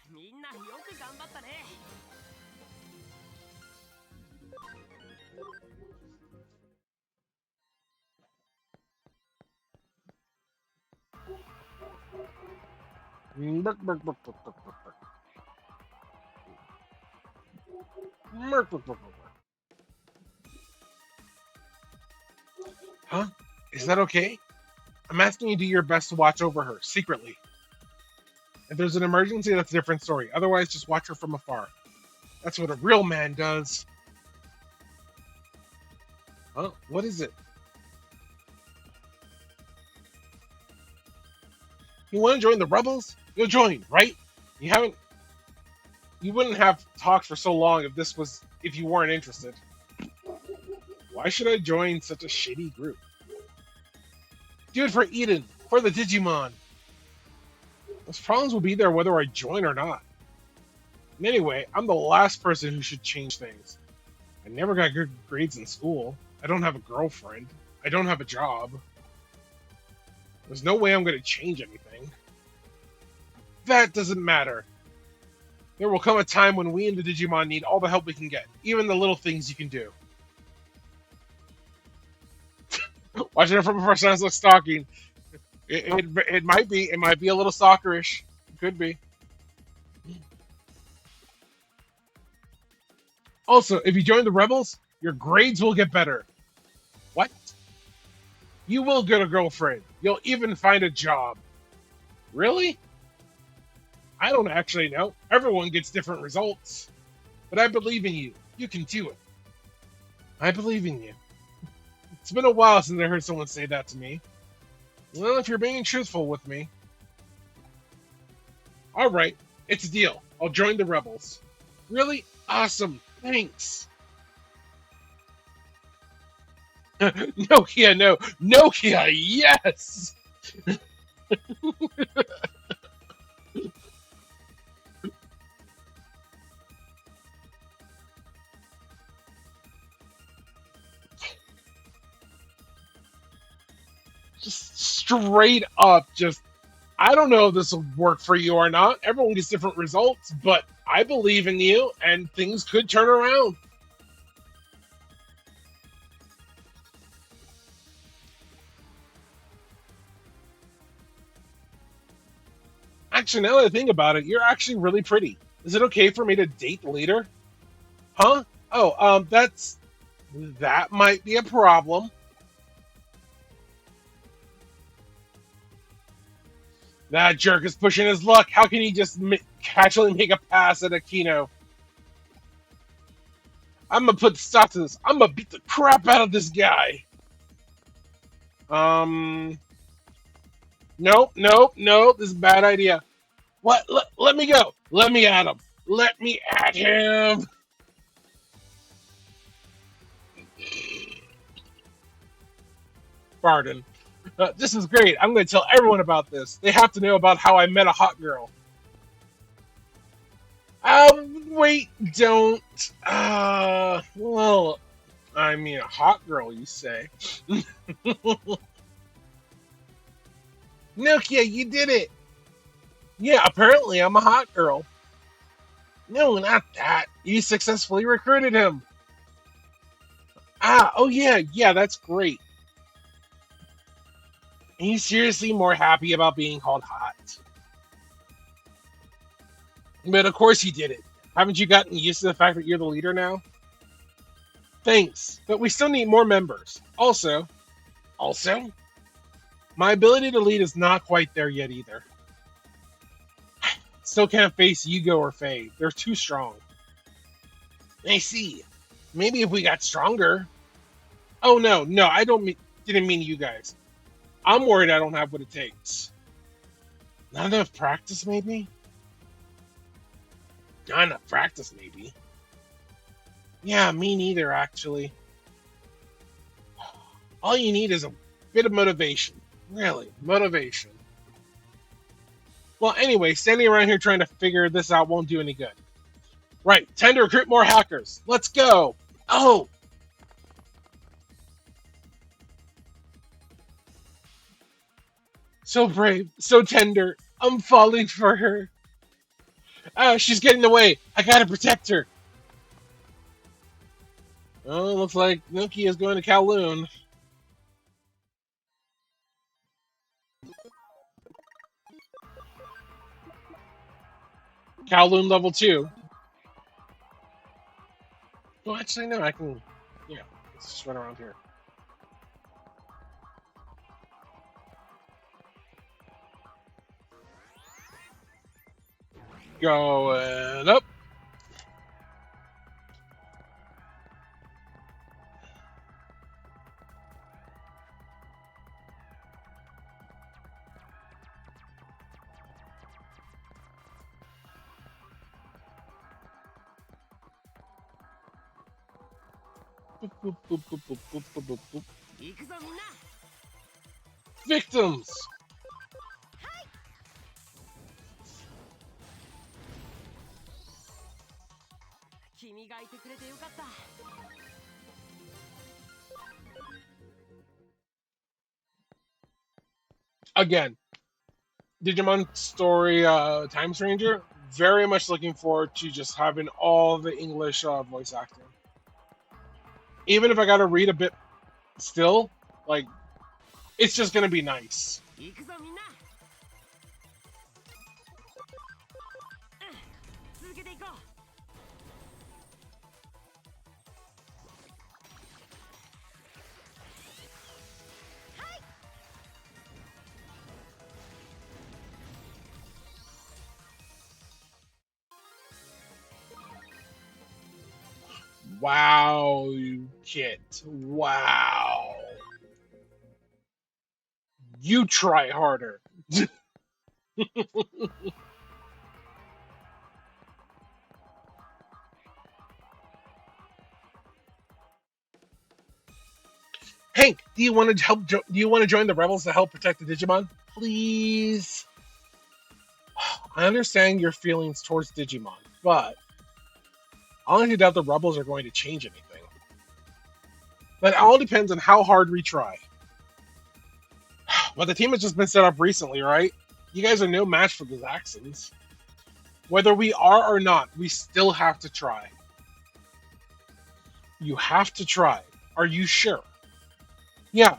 みんなよく頑張ったね。 Bark, bark, bark, bark, bark, bark, bark. Huh? Is that okay? I'm asking you to do your best to watch over her, secretly. If there's an emergency, that's a different story. Otherwise, just watch her from afar. That's what a real man does. Huh? What is it? You want to join the rebels? You'll join, right? You haven't. You wouldn't have talked for so long if you weren't interested. Why should I join such a shitty group? Do it for Eden, for the Digimon. Those problems will be there whether I join or not. And anyway, I'm the last person who should change things. I never got good grades in school. I don't have a girlfriend. I don't have a job. There's no way I'm going to change anything. That doesn't matter. There will come a time when we and the Digimon need all the help we can get, even the little things you can do. Watching it from a person sounds like stalking. It might be. It might be a little stalkerish. It could be. Also, if you join the rebels, your grades will get better. What? You will get a girlfriend. You'll even find a job. Really? I don't actually know. Everyone gets different results. But I believe in you. You can do it. I believe in you. It's been a while since I heard someone say that to me. Well, if you're being truthful with me. Alright, it's a deal. I'll join the rebels. Really? Awesome. Thanks. Nokia, no. Nokia, yes! Just straight up, I don't know if this will work for you or not. Everyone gets different results, but I believe in you, and things could turn around. Actually, now that I think about it, you're actually really pretty. Is it okay for me to date later? Huh? Oh, that might be a problem. That jerk is pushing his luck. How can he just casually make a pass at Aquino? I'm gonna put stop to this. I'm gonna beat the crap out of this guy. Nope, nope, nope. This is a bad idea. What? Let me go. Let me at him. Let me at him. Pardon. This is great. I'm going to tell everyone about this. They have to know about how I met a hot girl. Wait, don't. Well, I mean, a hot girl, you say. Nokia, you did it. Yeah, apparently I'm a hot girl. No, not that. You successfully recruited him. Oh yeah, that's great. Are you seriously more happy about being called hot? But of course you did it. Haven't you gotten used to the fact that you're the leader now? Thanks, but we still need more members. Also, my ability to lead is not quite there yet either. Still can't face Yugo or Faye. They're too strong. I see. Maybe if we got stronger. Oh no, didn't mean you guys. I'm worried I don't have what it takes. Not enough practice, maybe? Not enough practice, maybe. Yeah, me neither, actually. All you need is a bit of motivation. Really, motivation. Well, anyway, standing around here trying to figure this out won't do any good. Right, time to recruit more hackers. Let's go. Oh! So brave, so tender. I'm falling for her. She's getting away. I gotta protect her. Oh, looks like Nuki is going to Kowloon. Kowloon level 2. Well, actually, no, I can. Yeah, let's just run around here. Going up. Boop, boop, boop, boop, boop, boop, boop, boop, boop. 行くぞみんな Victims. 君がいてくれてよかった Again, Digimon Story Time Stranger. Very much looking forward to just having all the English voice acting. Even if I got to read a bit still, like, it's just going to be nice. 行くぞみんな続けていこう Wow, you kid. Wow. You try harder. Hank, do you want to help? Do you want to join the rebels to help protect the Digimon? Please. I understand your feelings towards Digimon, but I honestly doubt the rebels are going to change anything. That all depends on how hard we try. But the team has just been set up recently, right? You guys are no match for the Zaxxons. Whether we are or not, we still have to try. You have to try. Are you sure? Yeah,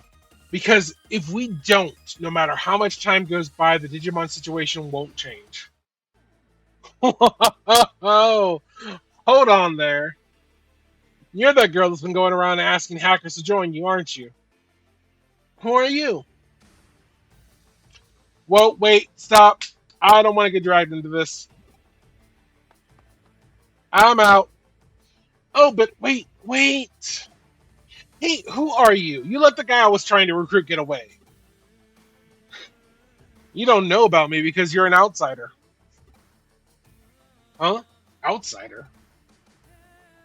because if we don't, no matter how much time goes by, the Digimon situation won't change. Oh, hold on there. You're that girl that's been going around asking hackers to join you, aren't you? Who are you? Well, wait, stop. I don't want to get dragged into this. I'm out. Oh, but wait. Hey, who are you? You let the guy I was trying to recruit get away. You don't know about me because you're an outsider. Huh? Outsider?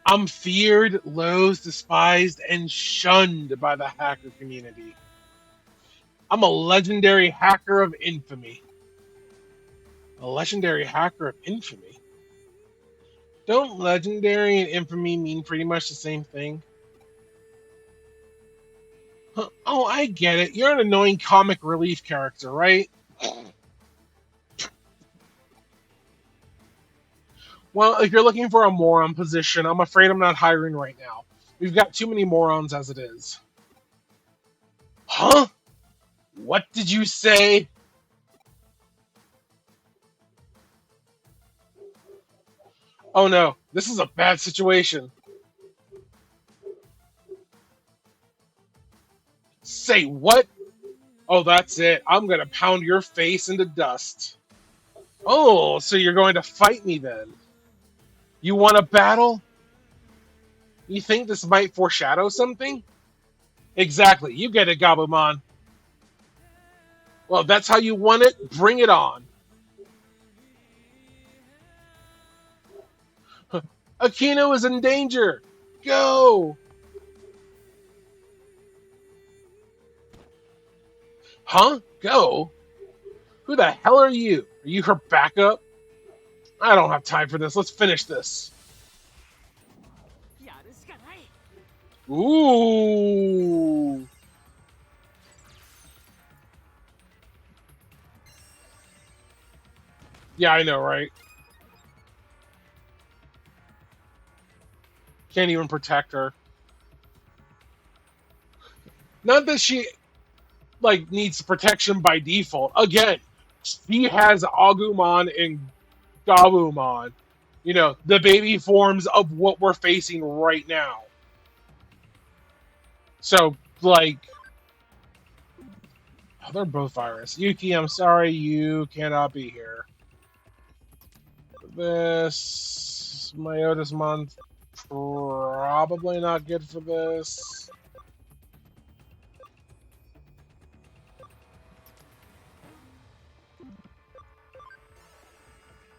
I'm feared, loathed, despised, and shunned by the hacker community. I'm a legendary hacker of infamy. A legendary hacker of infamy? Don't legendary and infamy mean pretty much the same thing? Huh. Oh, I get it. You're an annoying comic relief character, right? Well, if you're looking for a moron position, I'm afraid I'm not hiring right now. We've got too many morons as it is. Huh? What did you say? Oh no, this is a bad situation. Say what? Oh, that's it. I'm gonna pound your face into dust. Oh, so you're going to fight me then? You want a battle? You think this might foreshadow something? Exactly. You get it, Gabumon. Well, that's how you want it. Bring it on. Aquino is in danger. Go. Huh? Go? Who the hell are you? Are you her backup? I don't have time for this. Let's finish this. やるしかない Ooh. Yeah, I know, right? Can't even protect her. Not that she like needs protection by default. Again, she has Agumon and Gabumon. You know, the baby forms of what we're facing right now. So, like, oh, they're both virus. Yuki, I'm sorry you cannot be here. This Myotis month, probably not good for this.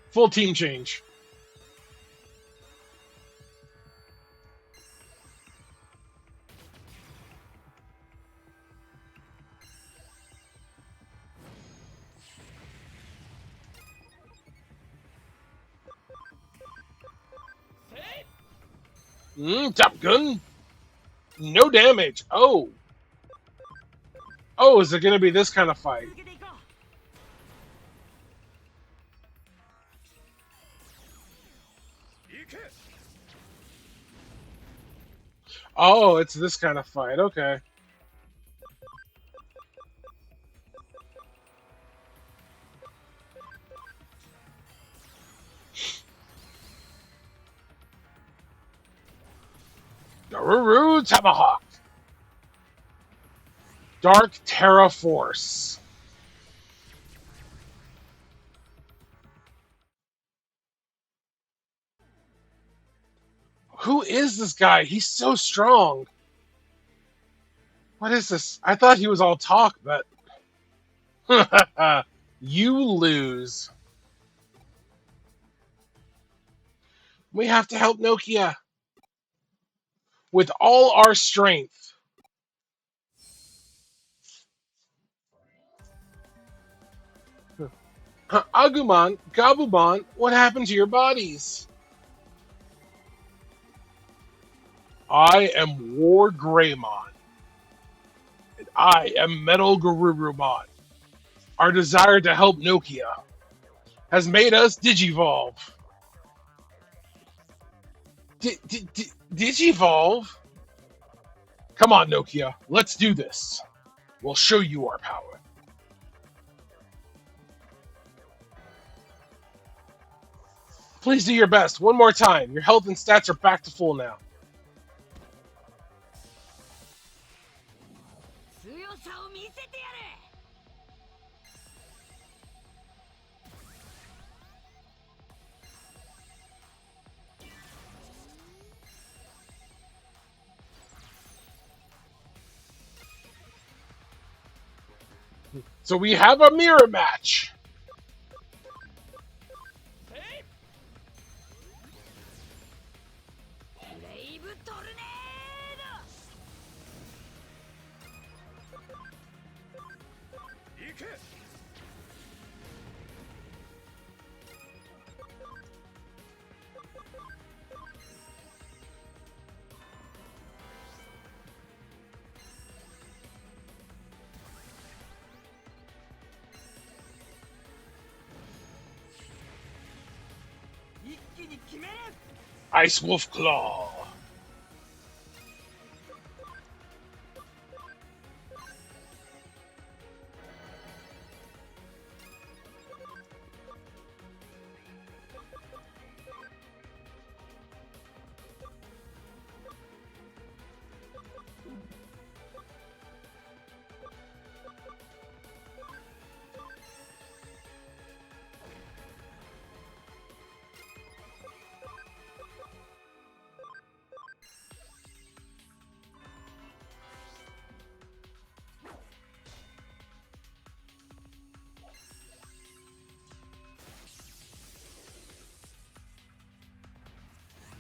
Full team change. Top Gun. No damage. Oh. Oh, is it going to be this kind of fight? Oh, it's this kind of fight. Okay. Garuru Tomahawk. Dark Terra Force. Who is this guy? He's so strong. What is this? I thought he was all talk, but you lose. We have to help Nokia with all our strength. Agumon, Gabumon, what happened to your bodies? I am War Greymon. And I am Metal Garurumon. Our desire to help Nokia has made us Digivolve. Digivolve? Come on, Nokia. Let's do this. We'll show you our power. Please do your best. One more time. Your health and stats are back to full now. So we have a mirror match. Ice Wolf Claw.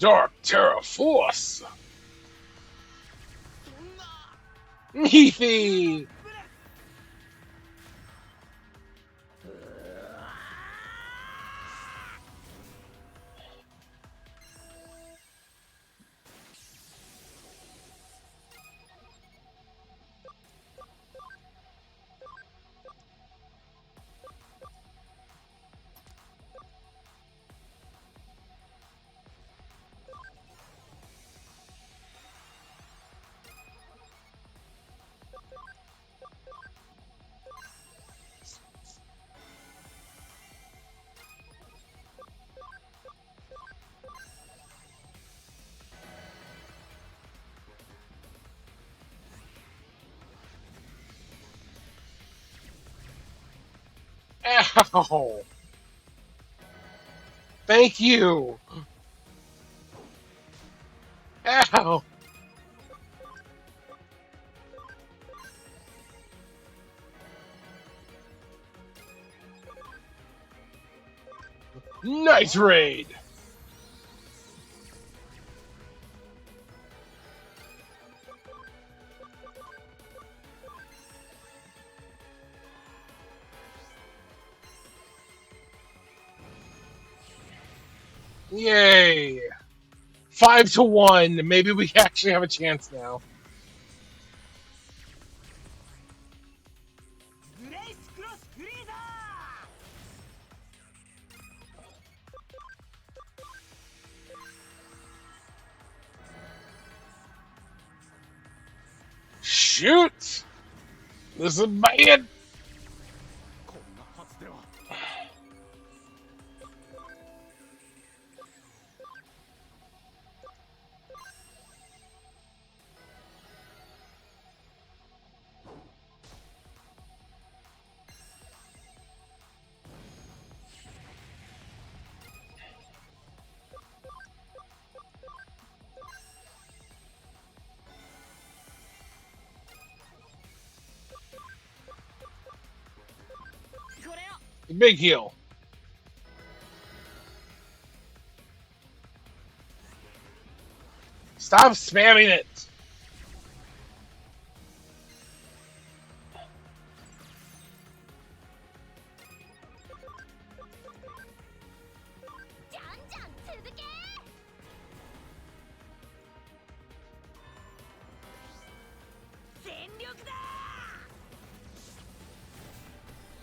Dark Terra Force. Heathy. Ow! Thank you! Ow! Nice raid! Yay! 5-1. Maybe we actually have a chance now. Shoot! This is bad! Big heal. Stop spamming it!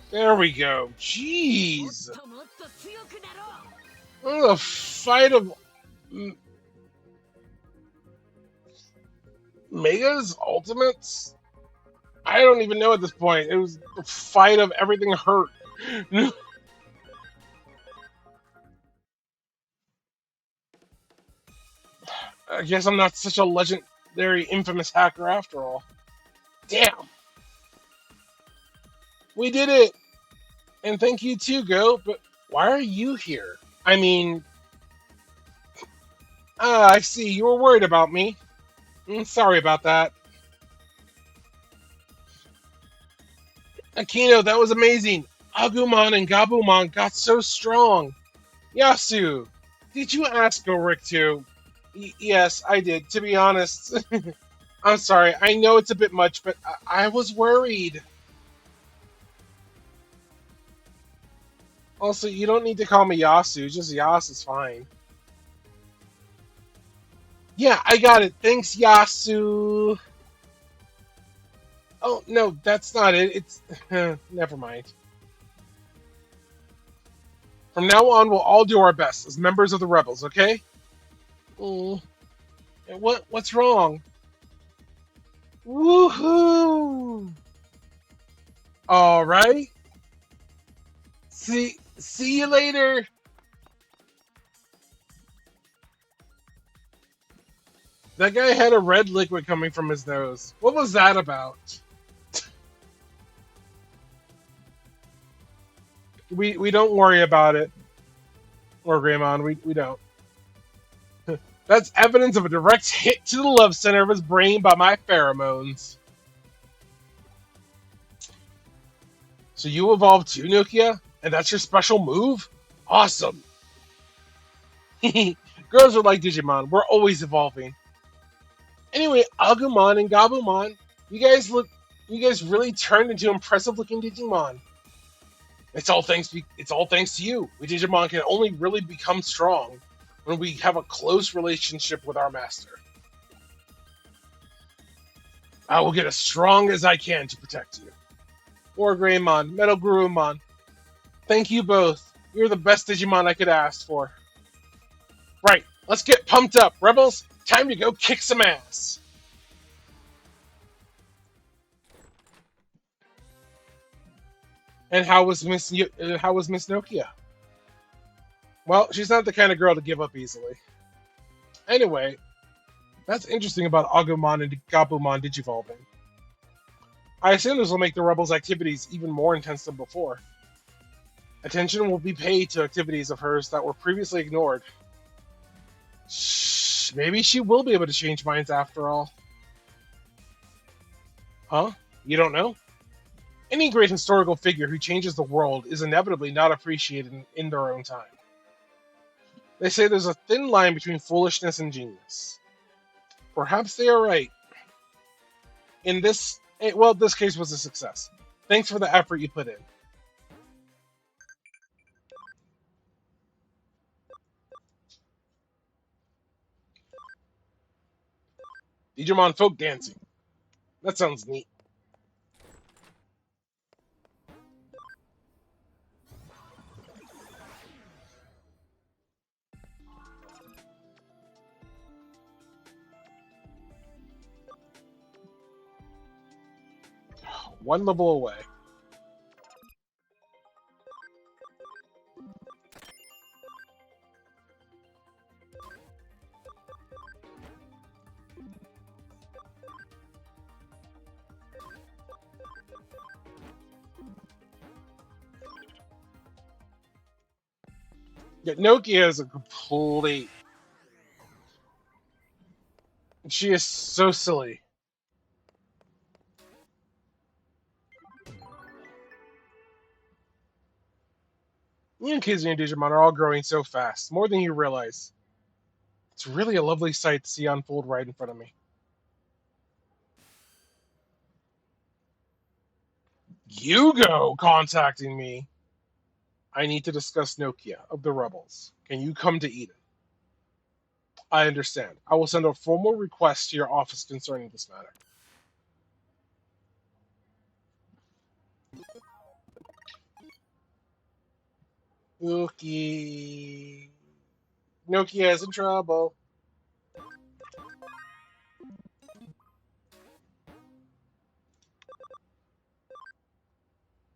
There we go. Jeez. Oh, the fight of Mega's ultimates? I don't even know at this point. It was the fight of everything hurt. I guess I'm not such a legendary, infamous hacker after all. Damn. We did it! And thank you too, Go, but why are you here? I mean... I see, you were worried about me. Sorry about that. Akino, that was amazing. Agumon and Gabumon got so strong. Yasu, did you ask Gorik to? Yes, I did, to be honest. I'm sorry, I know it's a bit much, but I was worried. Also, you don't need to call me Yasu, just Yas is fine. Yeah, I got it. Thanks, Yasu. Oh, no, that's not it. It's... never mind. From now on, we'll all do our best as members of the Rebels, okay? What's wrong? Woohoo! All right. See you later. That guy had a red liquid coming from his nose. What was that about? We don't worry about it. Or Greymon, we don't. That's evidence of a direct hit to the love center of his brain by my pheromones. So you evolved too, Nokia? And that's your special move? Awesome. Girls are like Digimon. We're always evolving. Anyway, Agumon and Gabumon, you guys really turned into impressive looking Digimon. It's all thanks to you. We Digimon can only really become strong when we have a close relationship with our master. I will get as strong as I can to protect you. War Greymon, Metal Gurumon, thank you both. You're the best Digimon I could ask for. Right, let's get pumped up, Rebels. Time to go kick some ass. And how was Miss Nokia? Well, she's not the kind of girl to give up easily. Anyway, that's interesting about Agumon and Gabumon digivolving. I assume this will make the Rebels' activities even more intense than before. Attention will be paid to activities of hers that were previously ignored. Maybe she will be able to change minds after all. Huh? You don't know? Any great historical figure who changes the world is inevitably not appreciated in their own time. They say there's a thin line between foolishness and genius. Perhaps they are right. This case was a success. Thanks for the effort you put in. Digimon folk dancing. That sounds neat. One level away. Yeah, Nokia is a complete. She is so silly. You and kids in your Digimon are all growing so fast, more than you realize. It's really a lovely sight to see unfold right in front of me. Yugo contacting me. I need to discuss Nokia of the Rebels. Can you come to Eden? I understand. I will send a formal request to your office concerning this matter. Nokia. Nokia is in trouble.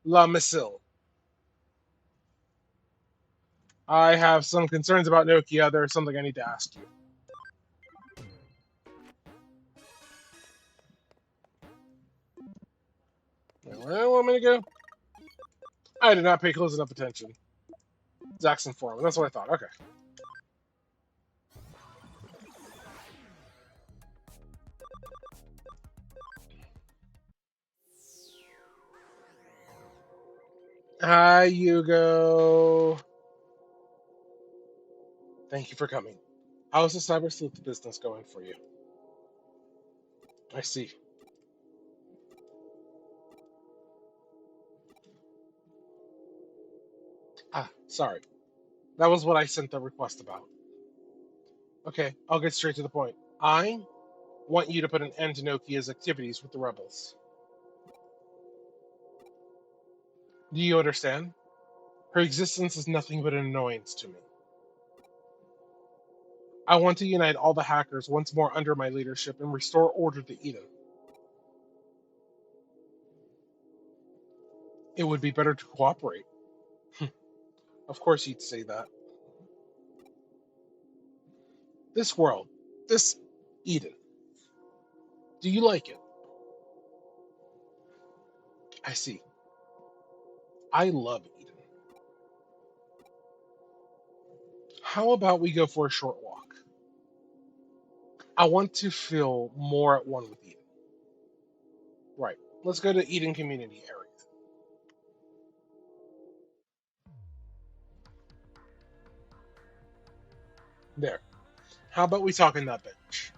La Missile. I have some concerns about Nokia. There's something I need to ask you. Where do you want me to go? I did not pay close enough attention. Zaxxon Forum. That's what I thought. Okay. Hi, Yugo. Thank you for coming. How's the Cyber Sleuth business going for you? I see. Sorry. That was what I sent the request about. Okay, I'll get straight to the point. I want you to put an end to Nokia's activities with the rebels. Do you understand? Her existence is nothing but an annoyance to me. I want to unite all the hackers once more under my leadership and restore order to Eden. It would be better to cooperate. Of course you'd say that. This world, this Eden, do you like it? I see. I love Eden. How about we go for a short walk? I want to feel more at one with Eden. Right. Let's go to Eden Community Area. There. How about we talk on that bench?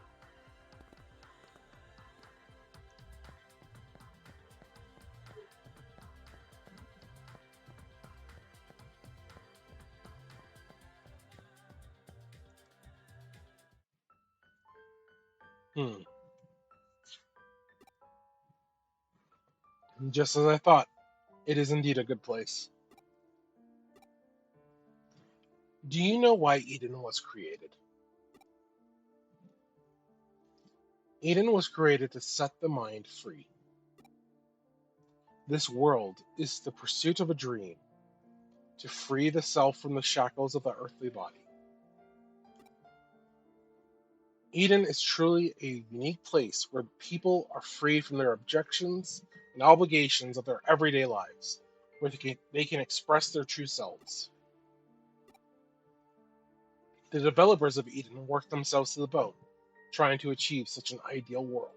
Hmm. Just as I thought, it is indeed a good place. Do you know why Eden was created? Eden was created to set the mind free. This world is the pursuit of a dream to free the self from the shackles of the earthly body. Eden is truly a unique place where people are freed from their objections and obligations of their everyday lives, where they can express their true selves. The developers of Eden worked themselves to the bone, trying to achieve such an ideal world.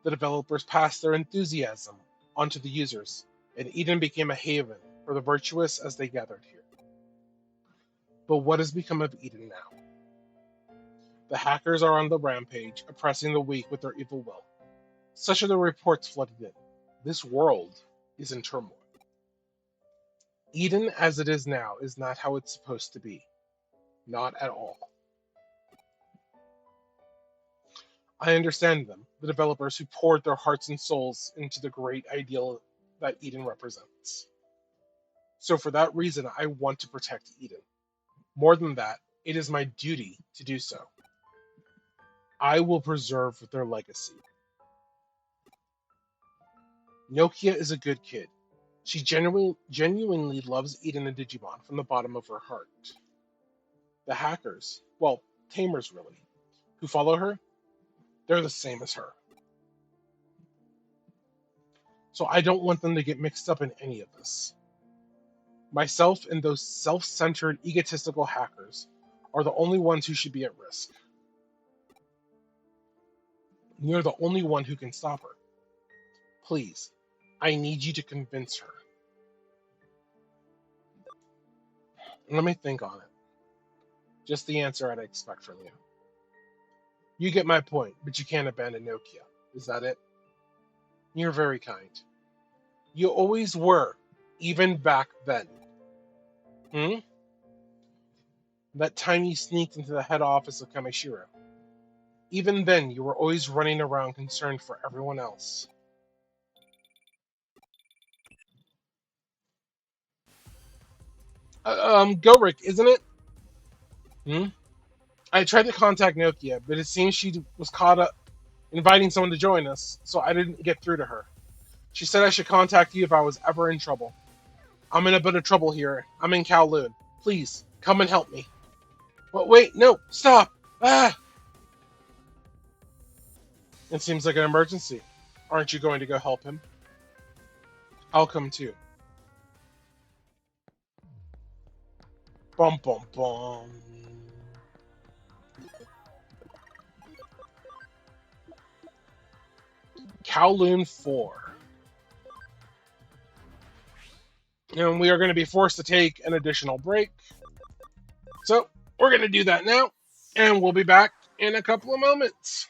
The developers passed their enthusiasm onto the users, and Eden became a haven for the virtuous as they gathered here. But what has become of Eden now? The hackers are on the rampage, oppressing the weak with their evil will. Such are the reports flooding in. This world is in turmoil. Eden, as it is now, is not how it's supposed to be. Not at all. I understand them, the developers who poured their hearts and souls into the great ideal that Eden represents. So for that reason, I want to protect Eden. More than that, it is my duty to do so. I will preserve their legacy. Nokia is a good kid. She genuinely loves Eden and Digimon from the bottom of her heart. The hackers, well, tamers really, who follow her, they're the same as her. So I don't want them to get mixed up in any of this. Myself and those self-centered, egotistical hackers are the only ones who should be at risk. You're the only one who can stop her. Please, I need you to convince her. Let me think on it. Just the answer I'd expect from you. You get my point, but you can't abandon Nokia. Is that it? You're very kind. You always were, even back then. That time you sneaked into the head office of Kamishiro. Even then, you were always running around concerned for everyone else. Gorik, isn't it? I tried to contact Nokia, but it seems she was caught up inviting someone to join us, so I didn't get through to her. She said I should contact you if I was ever in trouble. I'm in a bit of trouble here. I'm in Kowloon. Please, come and help me. But wait, no, stop! Ah! It seems like an emergency. Aren't you going to go help him? I'll come too. Bum bum bum. Kowloon 4. And we are going to be forced to take an additional break. So, we're going to do that now, and we'll be back in a couple of moments.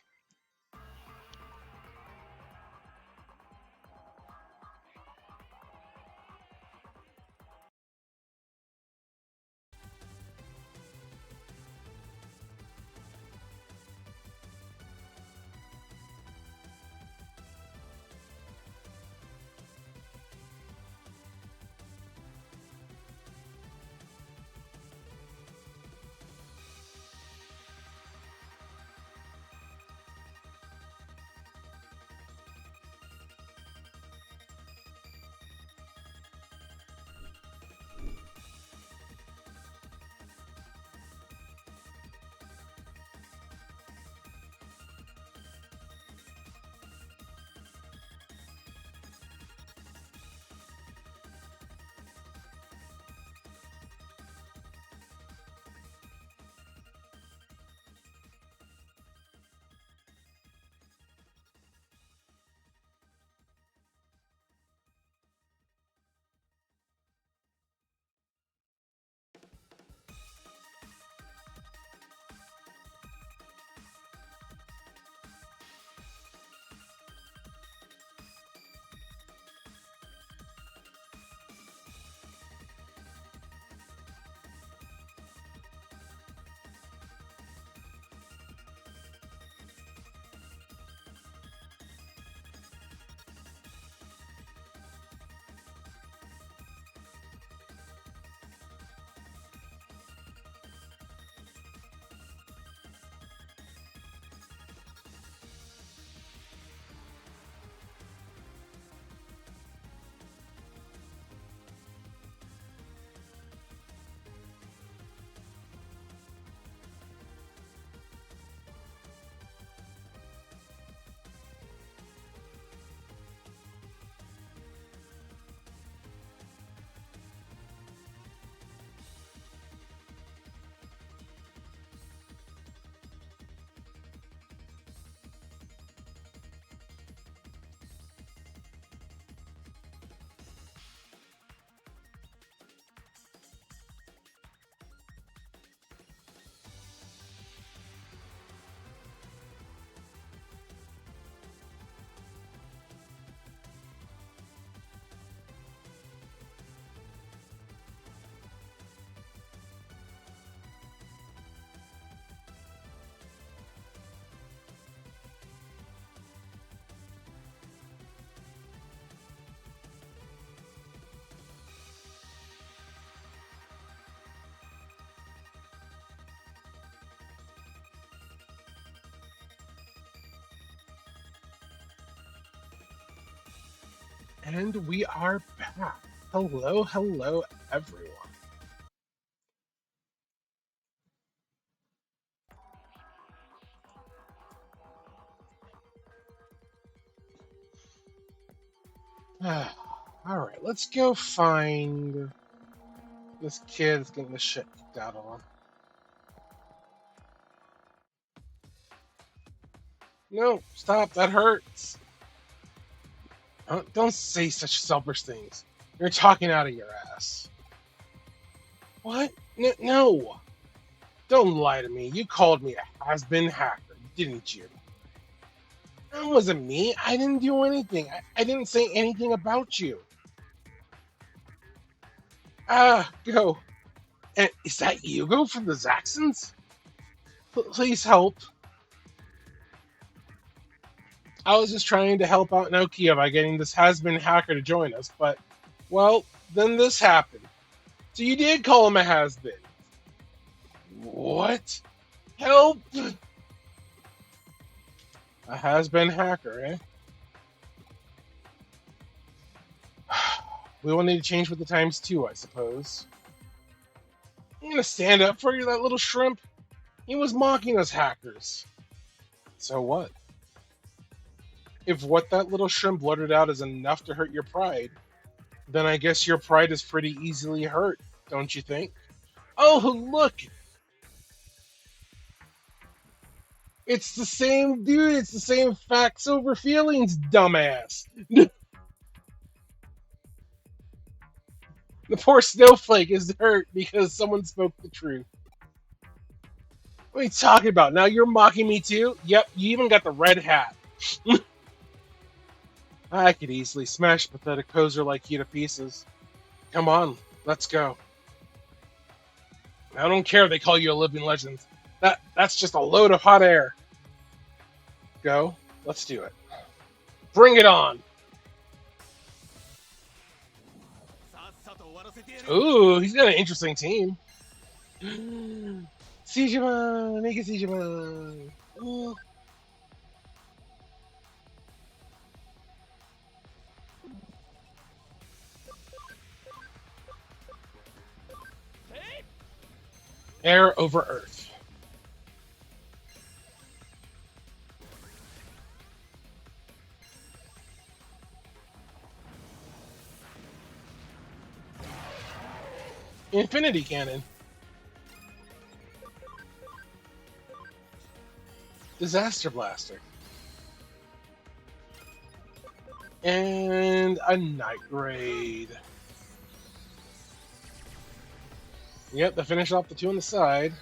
And we are back. Hello, hello, everyone. Alright, let's go find this kid that's getting the shit kicked out of him. No, stop, that hurts. Don't say such selfish things. You're talking out of your ass. What? No. Don't lie to me. You called me a has-been hacker, didn't you? That wasn't me. I didn't do anything. I didn't say anything about you. Go. And is that Hugo from the Zaxxons? Please help. I was just trying to help out Nokia by getting this has-been hacker to join us, but, well, then this happened. So you did call him a has-been. What? Help! A has-been hacker, eh? We will need to change with the times too, I suppose. I'm gonna stand up for you, that little shrimp. He was mocking us hackers. So what? If what that little shrimp blurted out is enough to hurt your pride, then I guess your pride is pretty easily hurt, don't you think? Oh, look! It's the same dude, it's the same facts over feelings, dumbass. The poor snowflake is hurt because someone spoke the truth. What are you talking about? Now you're mocking me too? Yep, you even got the red hat. I could easily smash a pathetic poser like you to pieces. Come on, let's go. I don't care if they call you a living legend. That's just a load of hot air. Go, let's do it. Bring it on! Ooh, he's got an interesting team. Digimon, make it Digimon. Air over Earth. Infinity Cannon. Disaster Blaster. And a Night Raid. Yep, to finish off the two on the side.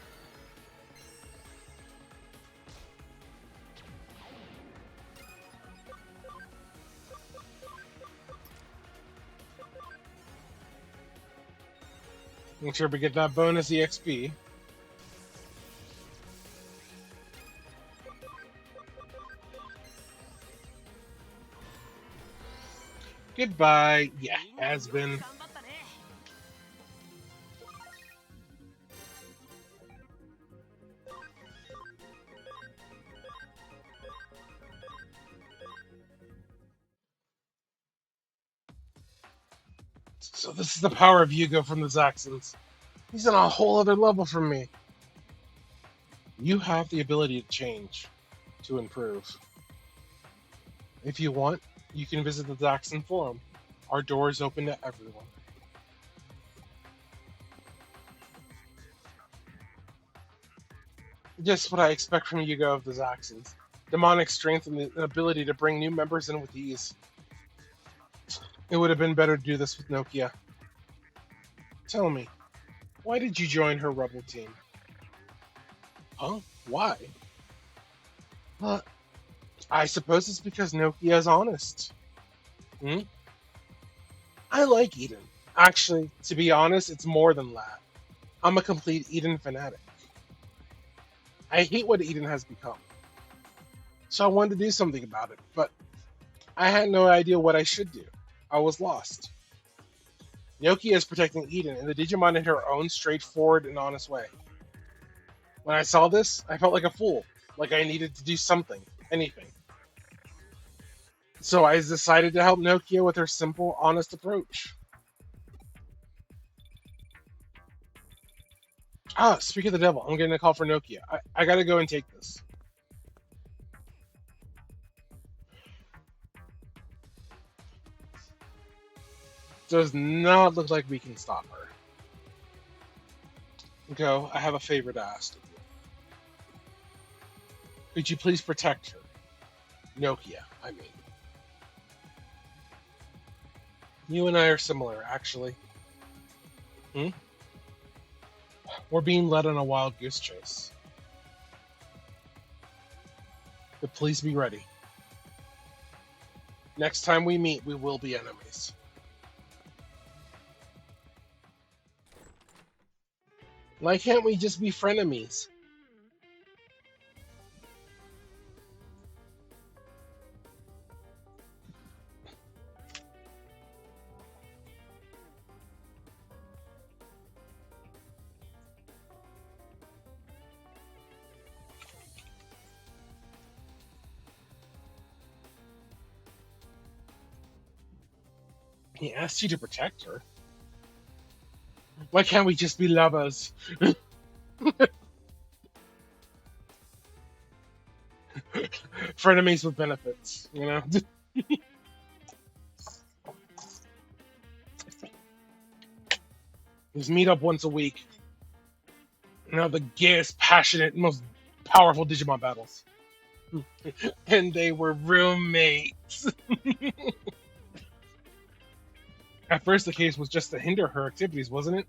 Make sure we get that bonus EXP. Goodbye. Yeah, has been. So this is the power of Hugo from the Zaxxons. He's on a whole other level from me. You have the ability to change, to improve. If you want, you can visit the Zaxxon forum. Our door is open to everyone. Just what I expect from Hugo of the Zaxxons. Demonic strength and the ability to bring new members in with ease. It would have been better to do this with Nokia. Tell me, why did you join her rebel team? Huh? Why? I suppose it's because Nokia is honest. I like Eden. Actually, to be honest, it's more than that. I'm a complete Eden fanatic. I hate what Eden has become. So I wanted to do something about it, but I had no idea what I should do. I was lost. Nokia is protecting Eden, and the Digimon in her own straightforward and honest way. When I saw this, I felt like a fool, like I needed to do something, anything. So I decided to help Nokia with her simple, honest approach. Ah, speak of the devil, I'm getting a call for Nokia. I gotta go and take this. Does not look like we can stop her. Go, I have a favor to ask of you. Could you please protect her? Nokia, I mean. You and I are similar, actually. Hmm? We're being led on a wild goose chase. But please be ready. Next time we meet, we will be enemies. Why can't we just be frenemies? He asked you to protect her. Why can't we just be lovers? Frenemies with benefits, you know? Just meet up once a week. You know, the gayest, passionate, most powerful Digimon battles. And they were roommates. At first, the case was just to hinder her activities, wasn't it?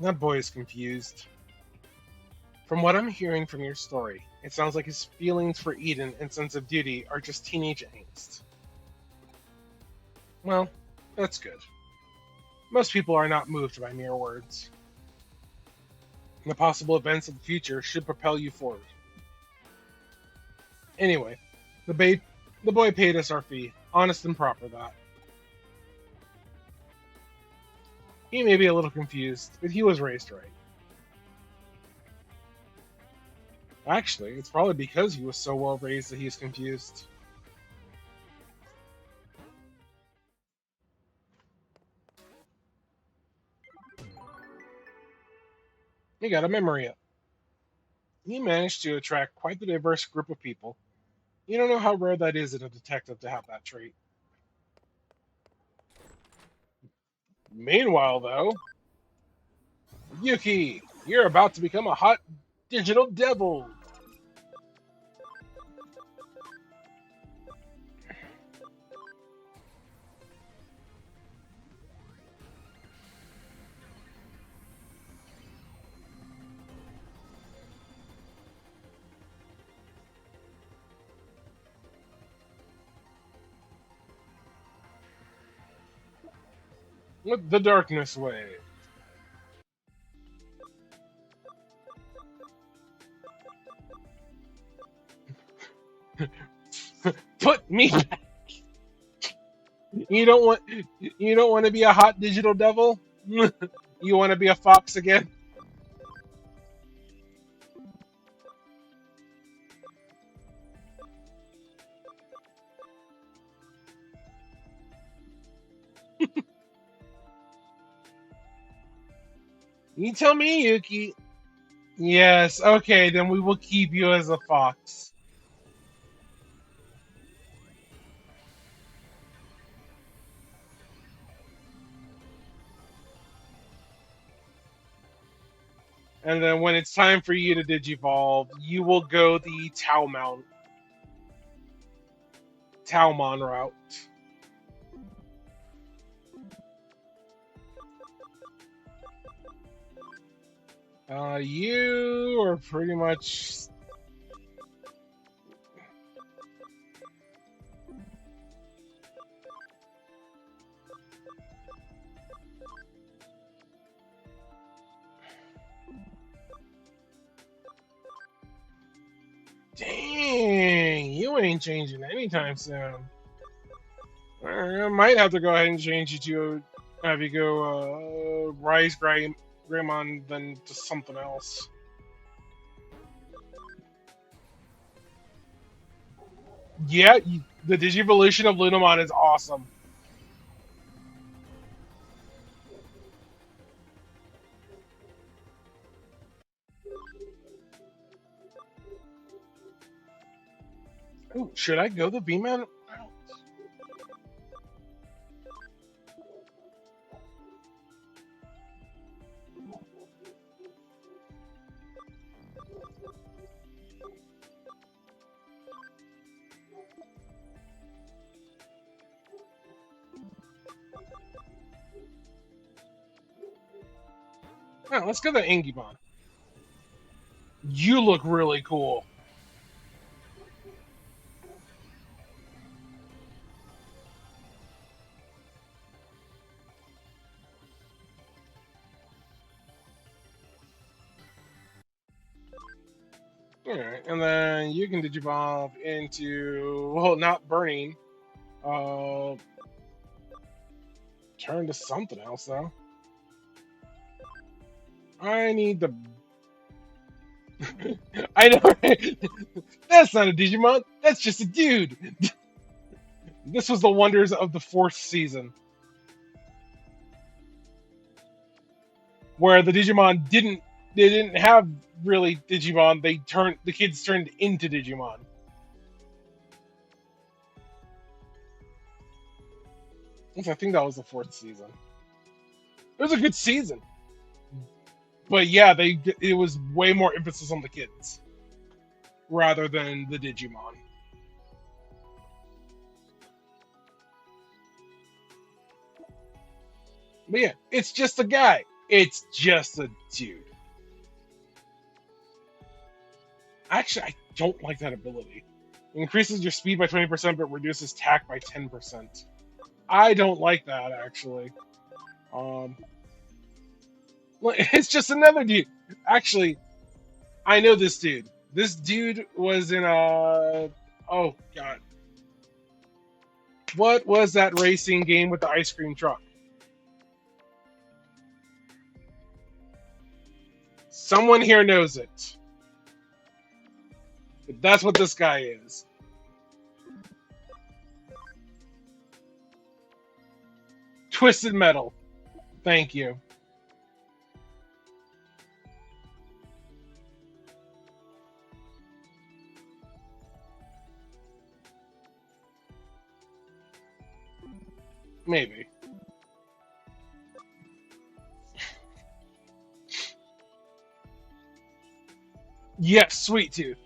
That boy is confused. From what I'm hearing from your story, it sounds like his feelings for Eden and sense of duty are just teenage angst. Well, that's good. Most people are not moved by mere words. The possible events of the future should propel you forward. Anyway, the boy paid us our fee. Honest and proper, that. He may be a little confused, but he was raised right. Actually, it's probably because he was so well raised that he is confused. He got a memory up. He managed to attract quite the diverse group of people. You don't know how rare that is in a detective to have that trait. Meanwhile, though, Yuki, you're about to become a hot digital devil. With the darkness way. Put me back. You don't want you don't want to be a hot digital devil? You want to be a fox again? You tell me, Yuki. Yes, okay, then we will keep you as a fox. And then when it's time for you to digivolve, you will go the Taumon route. You are pretty much. Dang, you ain't changing anytime soon. I might have to go ahead and change you to have you go Rise Greymon than to something else. Yeah, The Digivolution of Lunamon is awesome. Ooh, should I go the V-Man route? Oh, let's go the Ingimon. You look really cool. Alright, and then you can digivolve into, well, not burning. Uh, turn to something else, though. I need the. I know, right? That's not a Digimon. That's just a dude. This was the wonders of the fourth season, where the Digimon didn't. They didn't have really Digimon. The kids turned into Digimon. I think that was the fourth season. It was a good season, but yeah, it was way more emphasis on the kids rather than the Digimon. But yeah, it's just a guy. It's just a dude. Actually, I don't like that ability. It increases your speed by 20%, but reduces tack by 10%. I don't like that, actually. Um, it's just another dude. Actually, I know this dude. This dude was in a. Oh, God. What was that racing game with the ice cream truck? Someone here knows it. But that's what this guy is. Twisted Metal. Thank you. Maybe. Yes, Sweet Tooth.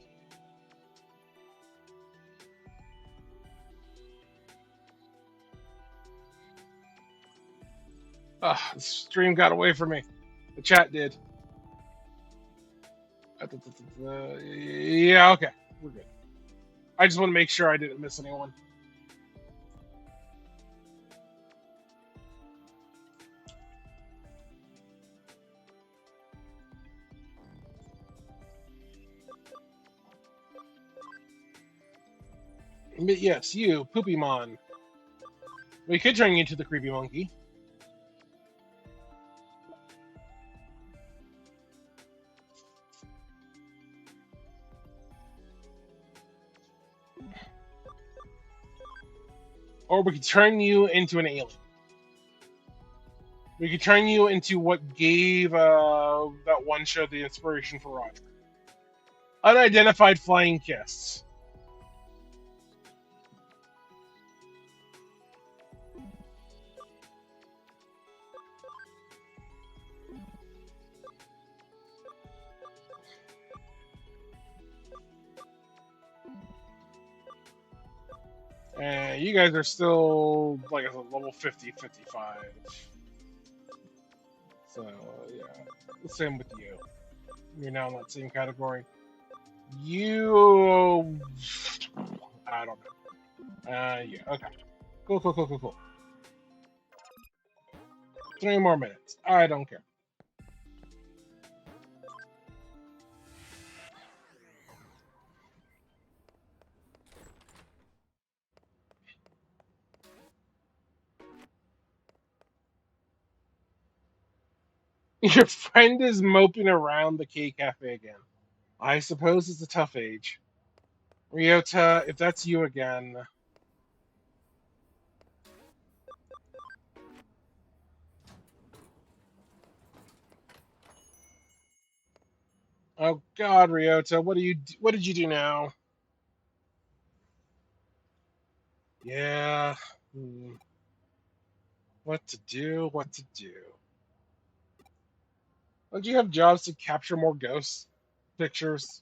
The stream got away from me. The chat did. Yeah, okay. We're good. I just want to make sure I didn't miss anyone. But yes, you, Poopymon. We could turn you into the creepy monkey. Or we could turn you into an alien. We could turn you into what gave that one show the inspiration for Roger. Unidentified flying kiss. And you guys are still, like I said, level 50, 55. So, yeah. The same with you. You're now in that same category. You. I don't know. Yeah, okay. Cool. 3 more minutes. I don't care. Your friend is moping around the K Cafe again. I suppose it's a tough age. Ryota, if that's you again, Oh God, Ryota, what did you do now? Yeah. What to do? What to do? Don't you have jobs to capture more ghost pictures?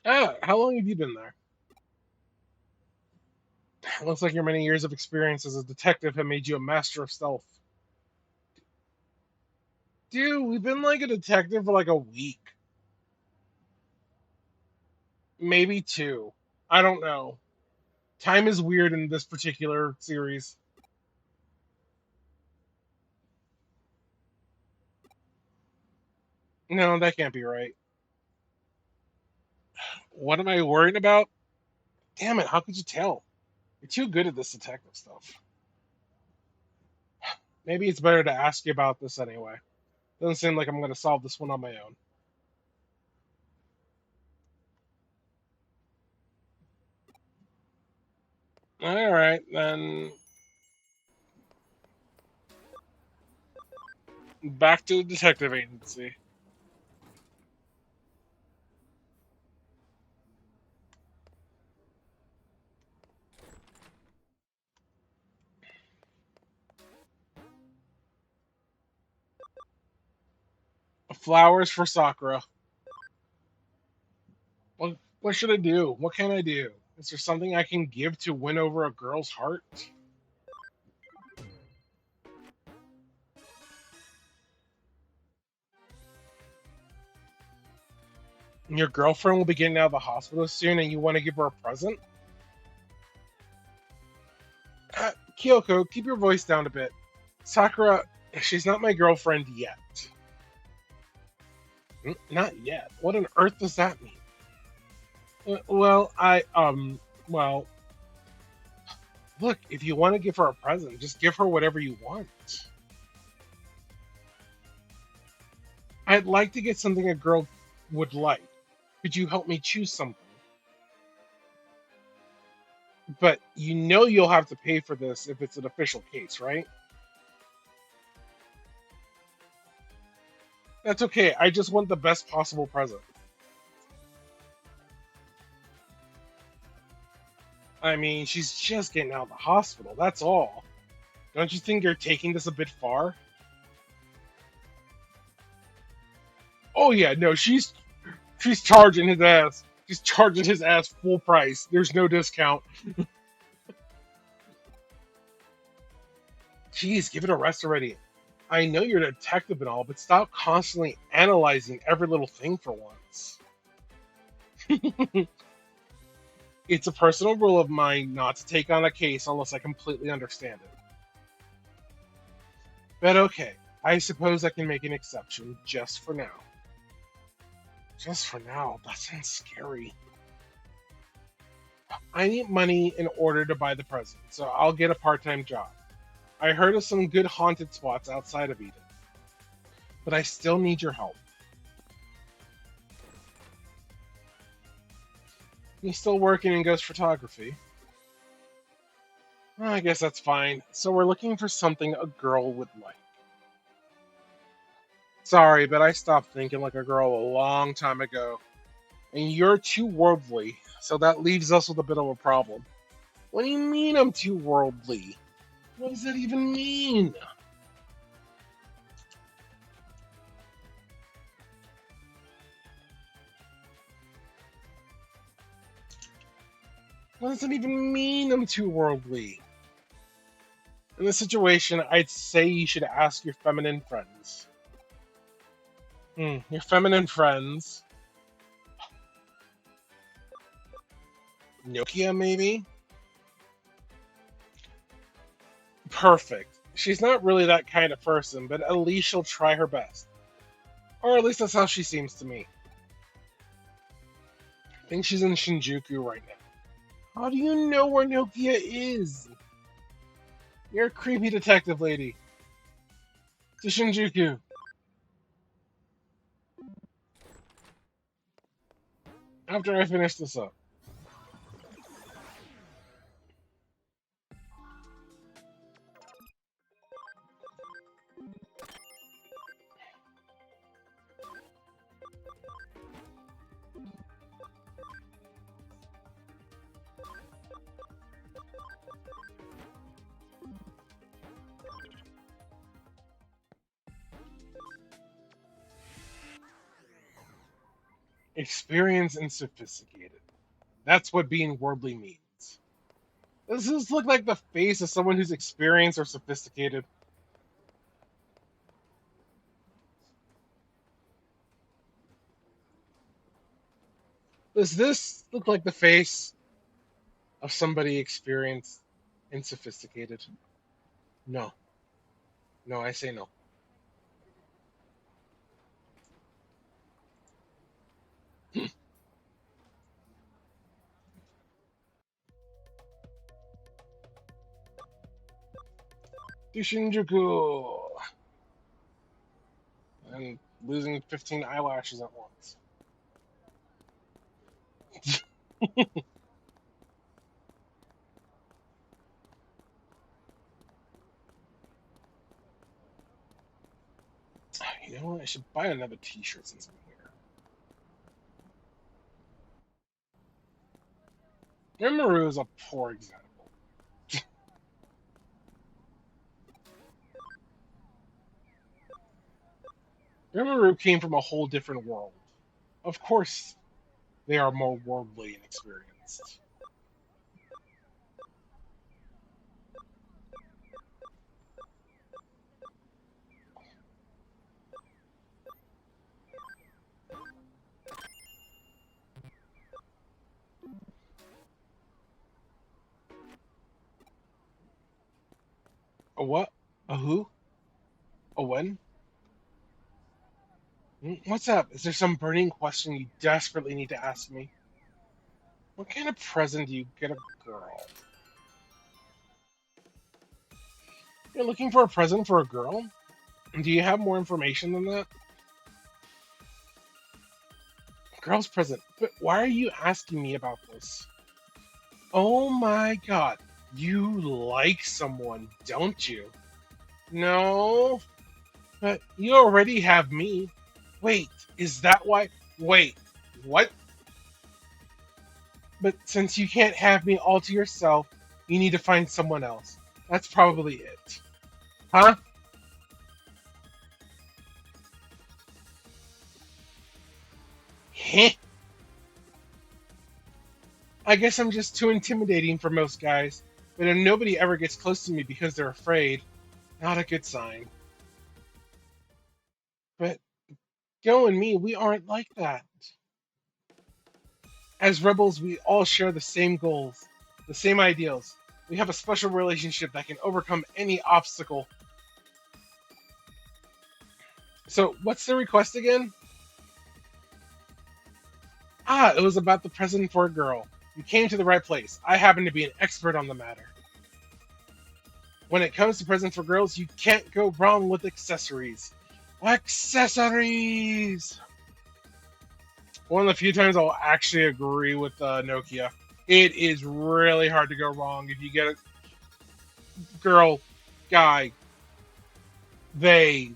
Ah, how long have you been there? Looks like your many years of experience as a detective have made you a master of stealth. Dude, we've been like a detective for like a week. Maybe two. I don't know. Time is weird in this particular series. No, that can't be right. What am I worried about? Damn it, how could you tell? You're too good at this detective stuff. Maybe it's better to ask you about this anyway. Doesn't seem like I'm going to solve this one on my own. Alright, then. Back to the detective agency. Flowers for Sakura. What should I do? What can I do? Is there something I can give to win over a girl's heart? Your girlfriend will be getting out of the hospital soon and you want to give her a present? Kyoko, keep your voice down a bit. Sakura, she's not my girlfriend yet. Not yet? What on earth does that mean? Well, well, look, if you want to give her a present, just give her whatever you want. I'd like to get something a girl would like. Could you help me choose something? But you know you'll have to pay for this if it's an official case, right? That's okay. I just want the best possible present. I mean, she's just getting out of the hospital. That's all. Don't you think you're taking this a bit far? Oh yeah, no, she's charging his ass. She's charging his ass full price. There's no discount. Jeez, give it a rest already. I know you're a detective and all, but stop constantly analyzing every little thing for once. It's a personal rule of mine not to take on a case unless I completely understand it. But okay, I suppose I can make an exception just for now. Just for now? That sounds scary. I need money in order to buy the present, so I'll get a part-time job. I heard of some good haunted spots outside of Eden, but I still need your help. He's still working in ghost photography. Well, I guess that's fine. So we're looking for something a girl would like. Sorry, but I stopped thinking like a girl a long time ago. And you're too worldly, so that leaves us with a bit of a problem. What do you mean I'm too worldly? What does that even mean? What does it even mean I'm too worldly? In this situation, I'd say you should ask your feminine friends. Your feminine friends. Nokia, maybe? Perfect. She's not really that kind of person, but at least she'll try her best. Or at least that's how she seems to me. I think she's in Shinjuku right now. How do you know where Nokia is? You're a creepy detective lady. To Shinjuku. After I finish this up. Experienced and sophisticated. That's what being worldly means. Does this look like the face of someone who's experienced or sophisticated? Does this look like the face of somebody experienced and sophisticated? No. No, I say no. To Shinjuku! And losing 15 eyelashes at once. You know what? I should buy another t-shirt since I'm here. Rimuru is a poor example. Rimuru came from a whole different world. Of course, they are more worldly and experienced. A what? A who? A when? What's up? Is there some burning question you desperately need to ask me? What kind of present do you get a girl? You're looking for a present for a girl? Do you have more information than that? Girl's present. But why are you asking me about this? Oh my god. You like someone, don't you? No. But you already have me. Wait, is that why? Wait, what? But since you can't have me all to yourself, you need to find someone else. That's probably it. Huh? Heh. I guess I'm just too intimidating for most guys. But if nobody ever gets close to me because they're afraid, not a good sign. But Joe and me, we aren't like that. As rebels, we all share the same goals, the same ideals. We have a special relationship that can overcome any obstacle. So, what's the request again? Ah, it was about the present for a girl. You came to the right place. I happen to be an expert on the matter. When it comes to presents for girls, you can't go wrong with accessories. Accessories! One of the few times I'll actually agree with Nokia. It is really hard to go wrong if you get a girl, guy, they,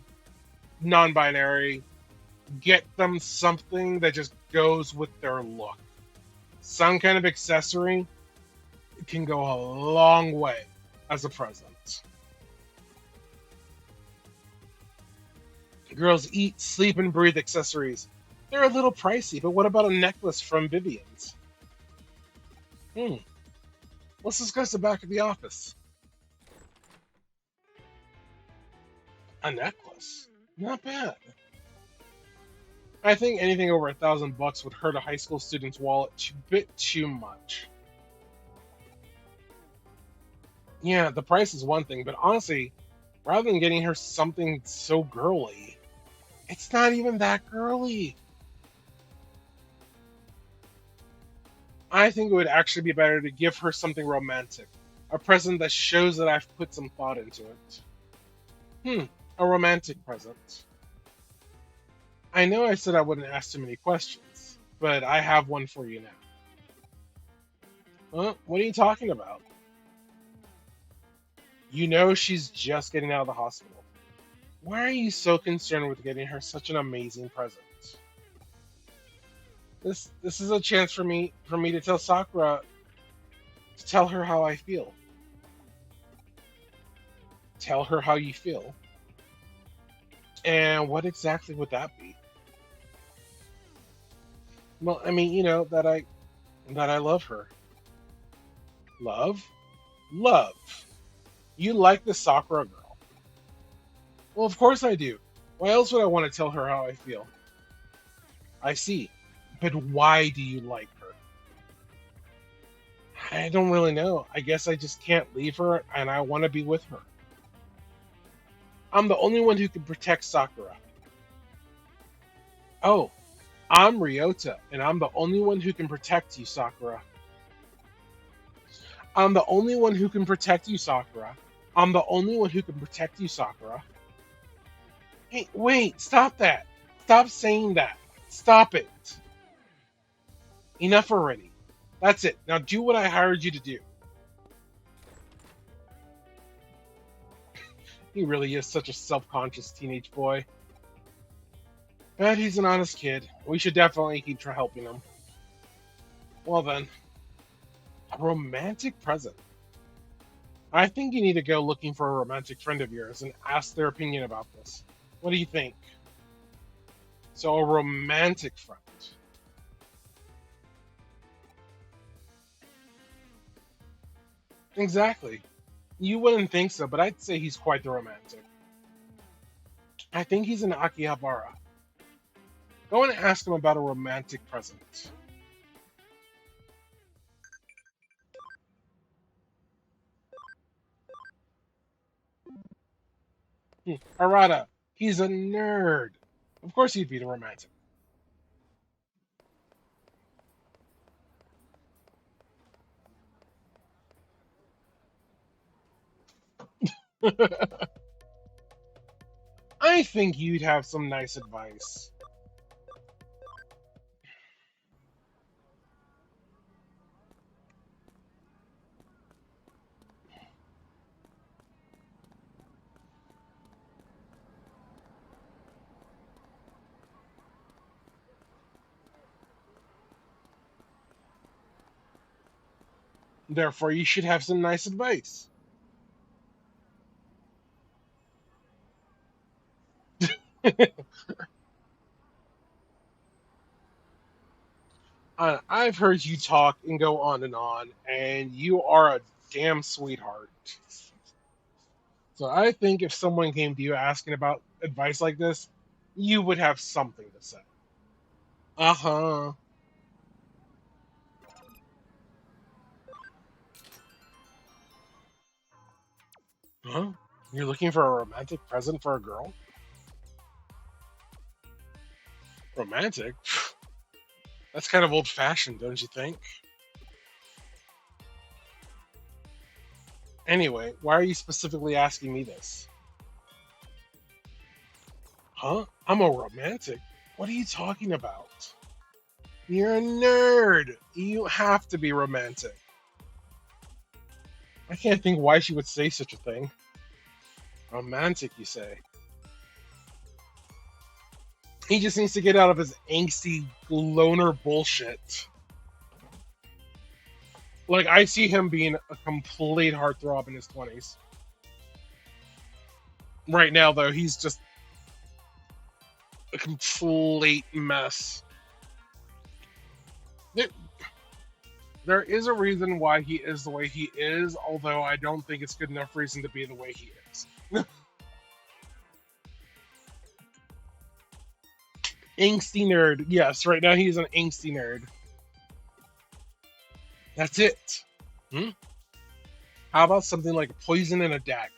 non binary, get them something that just goes with their look. Some kind of accessory can go a long way as a present. Girls eat, sleep, and breathe accessories. They're a little pricey, but what about a necklace from Vivian's? Let's discuss it back at the office. A necklace? Not bad. I think anything over $1,000 would hurt a high school student's wallet a bit too much. Yeah, the price is one thing, but honestly, rather than getting her something so girly, it's not even that girly. I think it would actually be better to give her something romantic, a present that shows that I've put some thought into it. A romantic present. I know I said I wouldn't ask too many questions, but I have one for you now. What are you talking about? You know she's just getting out of the hospital. Why are you so concerned with getting her such an amazing present? This is a chance for me to tell Sakura, to tell her how I feel. Tell her how you feel. And what exactly would that be? Well, I mean, you know, that I love her. Love? Love. You like the Sakura girl. Well, of course I do. Why else would I want to tell her how I feel? I see. But why do you like her? I don't really know. I guess I just can't leave her and I want to be with her. I'm the only one who can protect Sakura. Oh, I'm Ryota, and I'm the only one who can protect you, Sakura. I'm the only one who can protect you, Sakura. I'm the only one who can protect you, Sakura. Hey, wait, stop that. Stop saying that. Stop it. Enough already. That's it. Now do what I hired you to do. He really is such a self-conscious teenage boy. But he's an honest kid. We should definitely keep helping him. Well then, a romantic present. I think you need to go looking for a romantic friend of yours and ask their opinion about this. What do you think? So, a romantic friend. Exactly. You wouldn't think so, but I'd say he's quite the romantic. I think he's an Akihabara. Go and ask him about a romantic present. Arata, he's a nerd. Of course he'd be the romantic. I think you'd have some nice advice. Therefore, you should have some nice advice. I've heard you talk and go on, and you are a damn sweetheart. So I think if someone came to you asking about advice like this, you would have something to say. Uh huh. Huh? You're looking for a romantic present for a girl? Romantic? That's kind of old fashioned, don't you think? Anyway, why are you specifically asking me this? Huh? I'm a romantic? What are you talking about? You're a nerd. You have to be romantic. I can't think why she would say such a thing. Romantic, you say? He just needs to get out of his angsty loner bullshit. Like, I see him being a complete heartthrob in his 20s. Right now, though, he's just a complete mess. There is a reason why he is the way he is, although I don't think it's good enough reason to be the way he is. Angsty nerd. Yes, right now he's an angsty nerd. That's it. Hmm? How about something like poison and a dagger?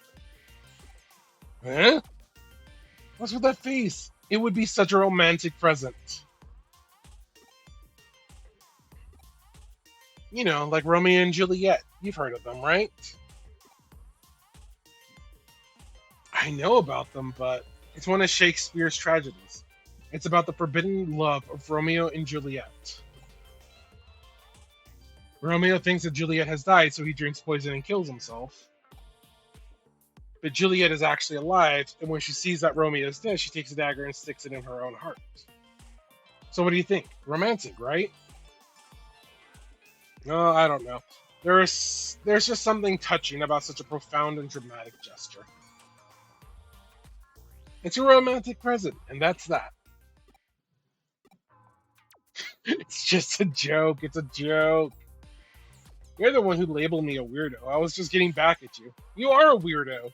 Huh? What's with that face? It would be such a romantic present. You know, like Romeo and Juliet. You've heard of them, right? I know about them, but it's one of Shakespeare's tragedies. It's about the forbidden love of Romeo and Juliet. Romeo thinks that Juliet has died, so he drinks poison and kills himself. But Juliet is actually alive, and when she sees that Romeo is dead, she takes a dagger and sticks it in her own heart. So what do you think? Romantic, right? No, I don't know. There's just something touching about such a profound and dramatic gesture. It's a romantic present, and that's that. It's just a joke. It's a joke. You're the one who labeled me a weirdo. I was just getting back at you. You are a weirdo.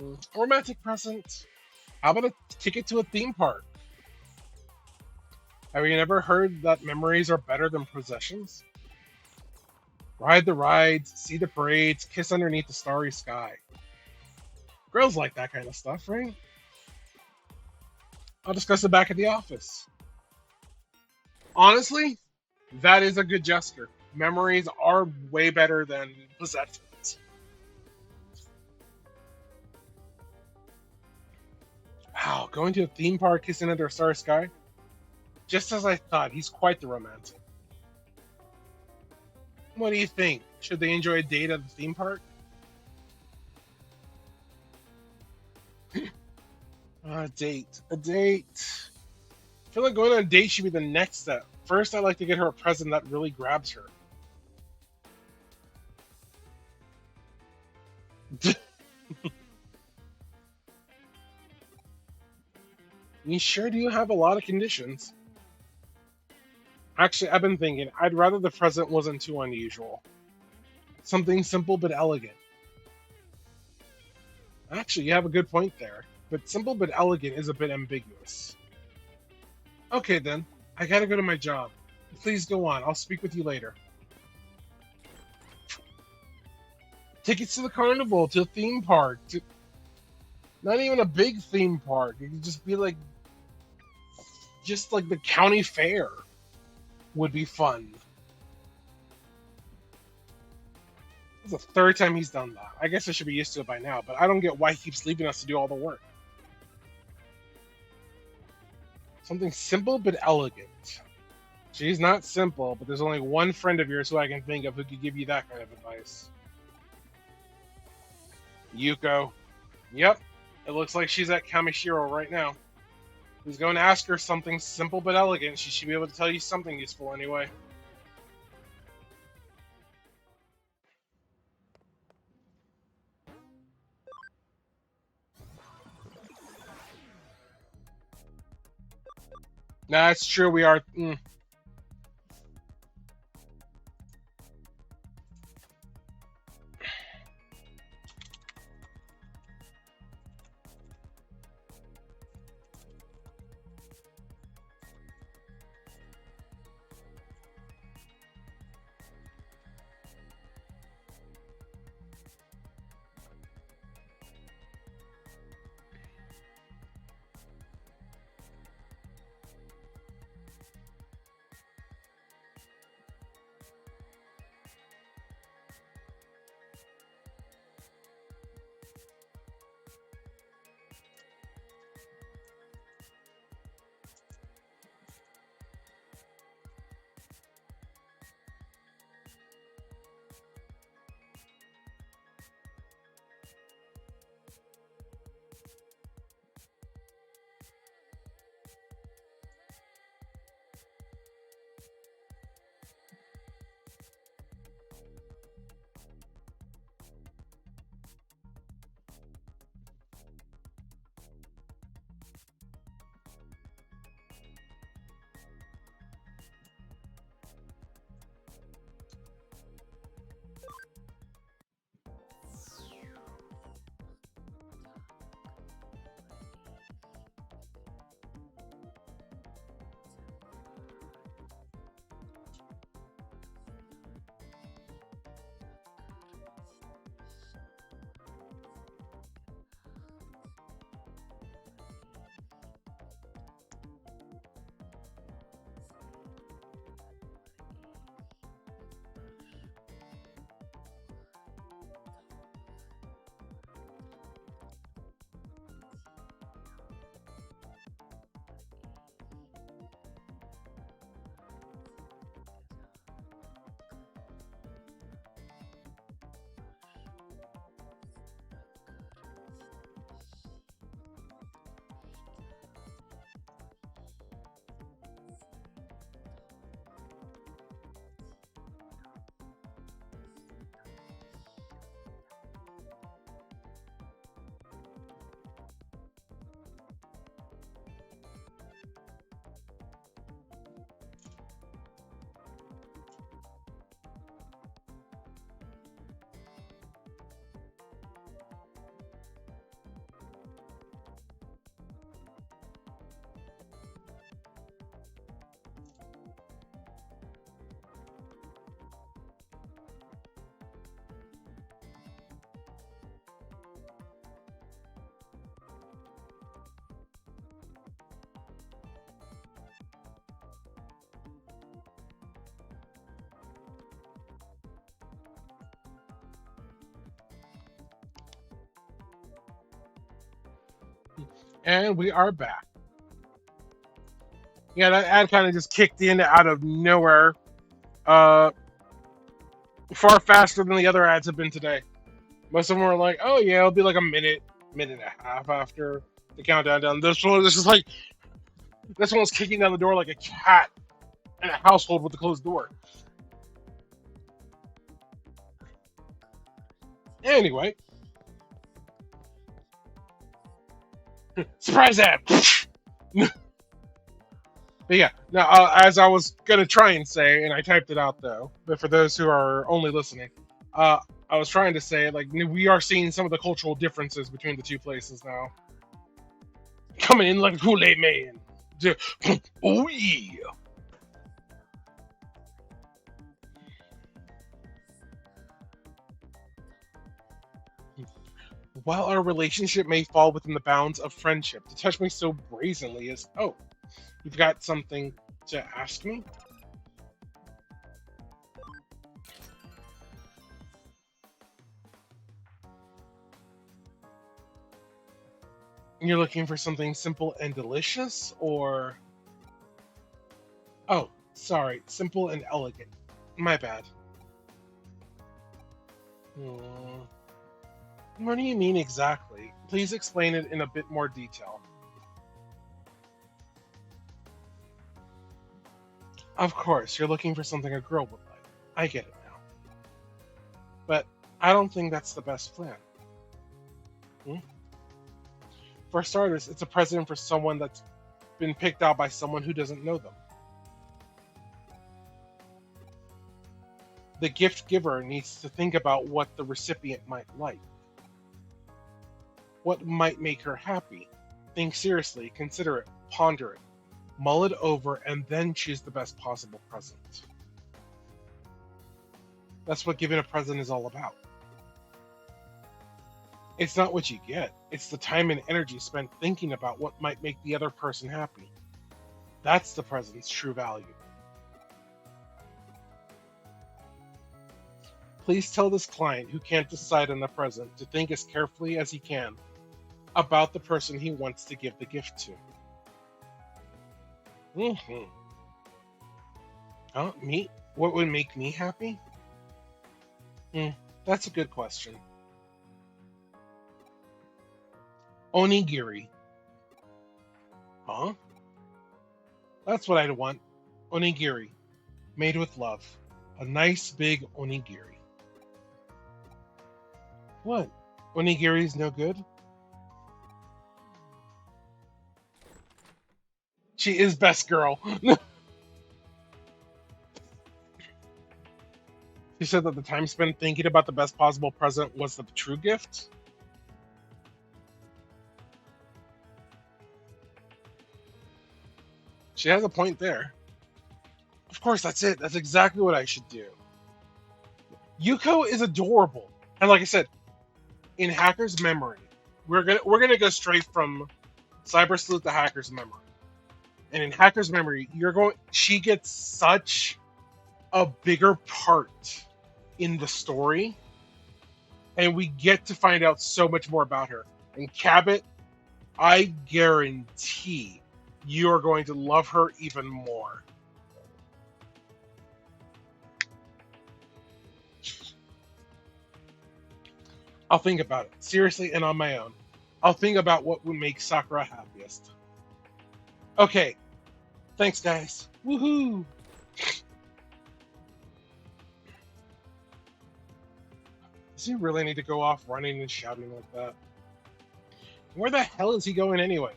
A romantic present. How about a ticket to a theme park? Have you never heard that memories are better than possessions? Ride the rides, see the parades, kiss underneath the starry sky. Girls like that kind of stuff, right? I'll discuss it back at the office. Honestly, that is a good gesture. Memories are way better than possessions. Wow, going to a theme park kissing under a starry sky? Just as I thought, he's quite the romantic. What do you think? Should they enjoy a date at the theme park? A date. A date. I feel like going on a date should be the next step. First, I'd like to get her a present that really grabs her. You sure do have a lot of conditions. Actually, I've been thinking, I'd rather the present wasn't too unusual. Something simple but elegant. Actually, you have a good point there. But simple but elegant is a bit ambiguous. Okay then, I gotta go to my job. Please go on, I'll speak with you later. Tickets to the carnival, to a theme park, to... Not even a big theme park. It could just be like... Just like the county fair would be fun. It's the third time he's done that. I guess I should be used to it by now, but I don't get why he keeps leaving us to do all the work. Something simple but elegant. She's not simple, but there's only one friend of yours who I can think of who could give you that kind of advice. Yuko. Yep, it looks like she's at Kamishiro right now. He's going to ask her something simple but elegant. She should be able to tell you something useful anyway. Nah, it's true, we are... And we are back. Yeah, that ad kind of just kicked in out of nowhere. Uh, Far faster than the other ads have been today. Most of them were like, "Oh yeah, it'll be like a minute, minute and a half after the countdown done." This is like this one was kicking down the door like a cat in a household with a closed door. Anyway, surprise ad. But yeah, now as I was gonna try and say, and I typed it out though, but for those who are only listening, uh, I was trying to say like we are seeing some of the cultural differences between the two places now. Coming in like a Kool-Aid man. Oh yeah. While our relationship may fall within the bounds of friendship, to touch me so brazenly is, oh, you've got something to ask me? You're looking for something simple and delicious, or... Oh, sorry, simple and elegant. My bad. Hmm. What do you mean exactly? Please explain it in a bit more detail. Of course, you're looking for something a girl would like. I get it now. But I don't think that's the best plan. Hmm? For starters, it's a present for someone that's been picked out by someone who doesn't know them. The gift giver needs to think about what the recipient might like. What might make her happy? Think seriously, consider it, ponder it, mull it over, and then choose the best possible present. That's what giving a present is all about. It's not what you get, it's the time and energy spent thinking about what might make the other person happy. That's the present's true value. Please tell this client who can't decide on the present to think as carefully as he can about the person he wants to give the gift to. Mm-hmm. Me? What would make me happy? Hmm, that's a good question. Onigiri. Huh? That's what I'd want. Onigiri. Made with love. A nice big onigiri. What? Onigiri's no good? She is best girl. She said that the time spent thinking about the best possible present was the true gift. She has a point there. Of course, that's it. That's exactly what I should do. Yuko is adorable, and like I said, in Hacker's Memory, we're gonna go straight from Cyber Sleuth to Hacker's Memory. And in Hacker's Memory, she gets such a bigger part in the story, and we get to find out so much more about her. And Cabot, I guarantee you are going to love her even more. I'll think about it seriously and on my own. I'll think about what would make Sakura happiest. Okay, thanks, guys. Woohoo! Does he really need to go off running and shouting like that? Where the hell is he going anyway?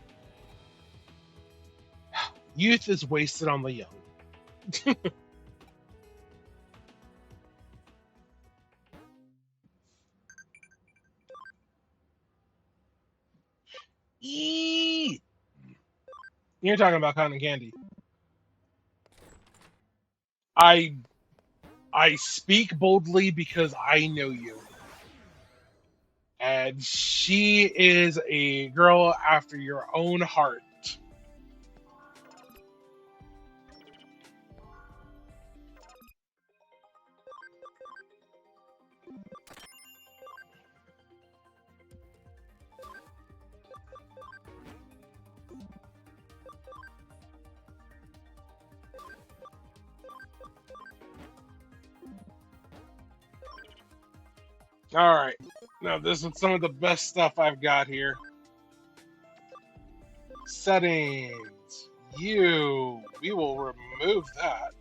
Youth is wasted on the young. Eee! You're talking about cotton candy. I I speak boldly because I know you. And she is a girl after your own heart. Alright. Now, this is some of the best stuff I've got here. Settings. We will remove that.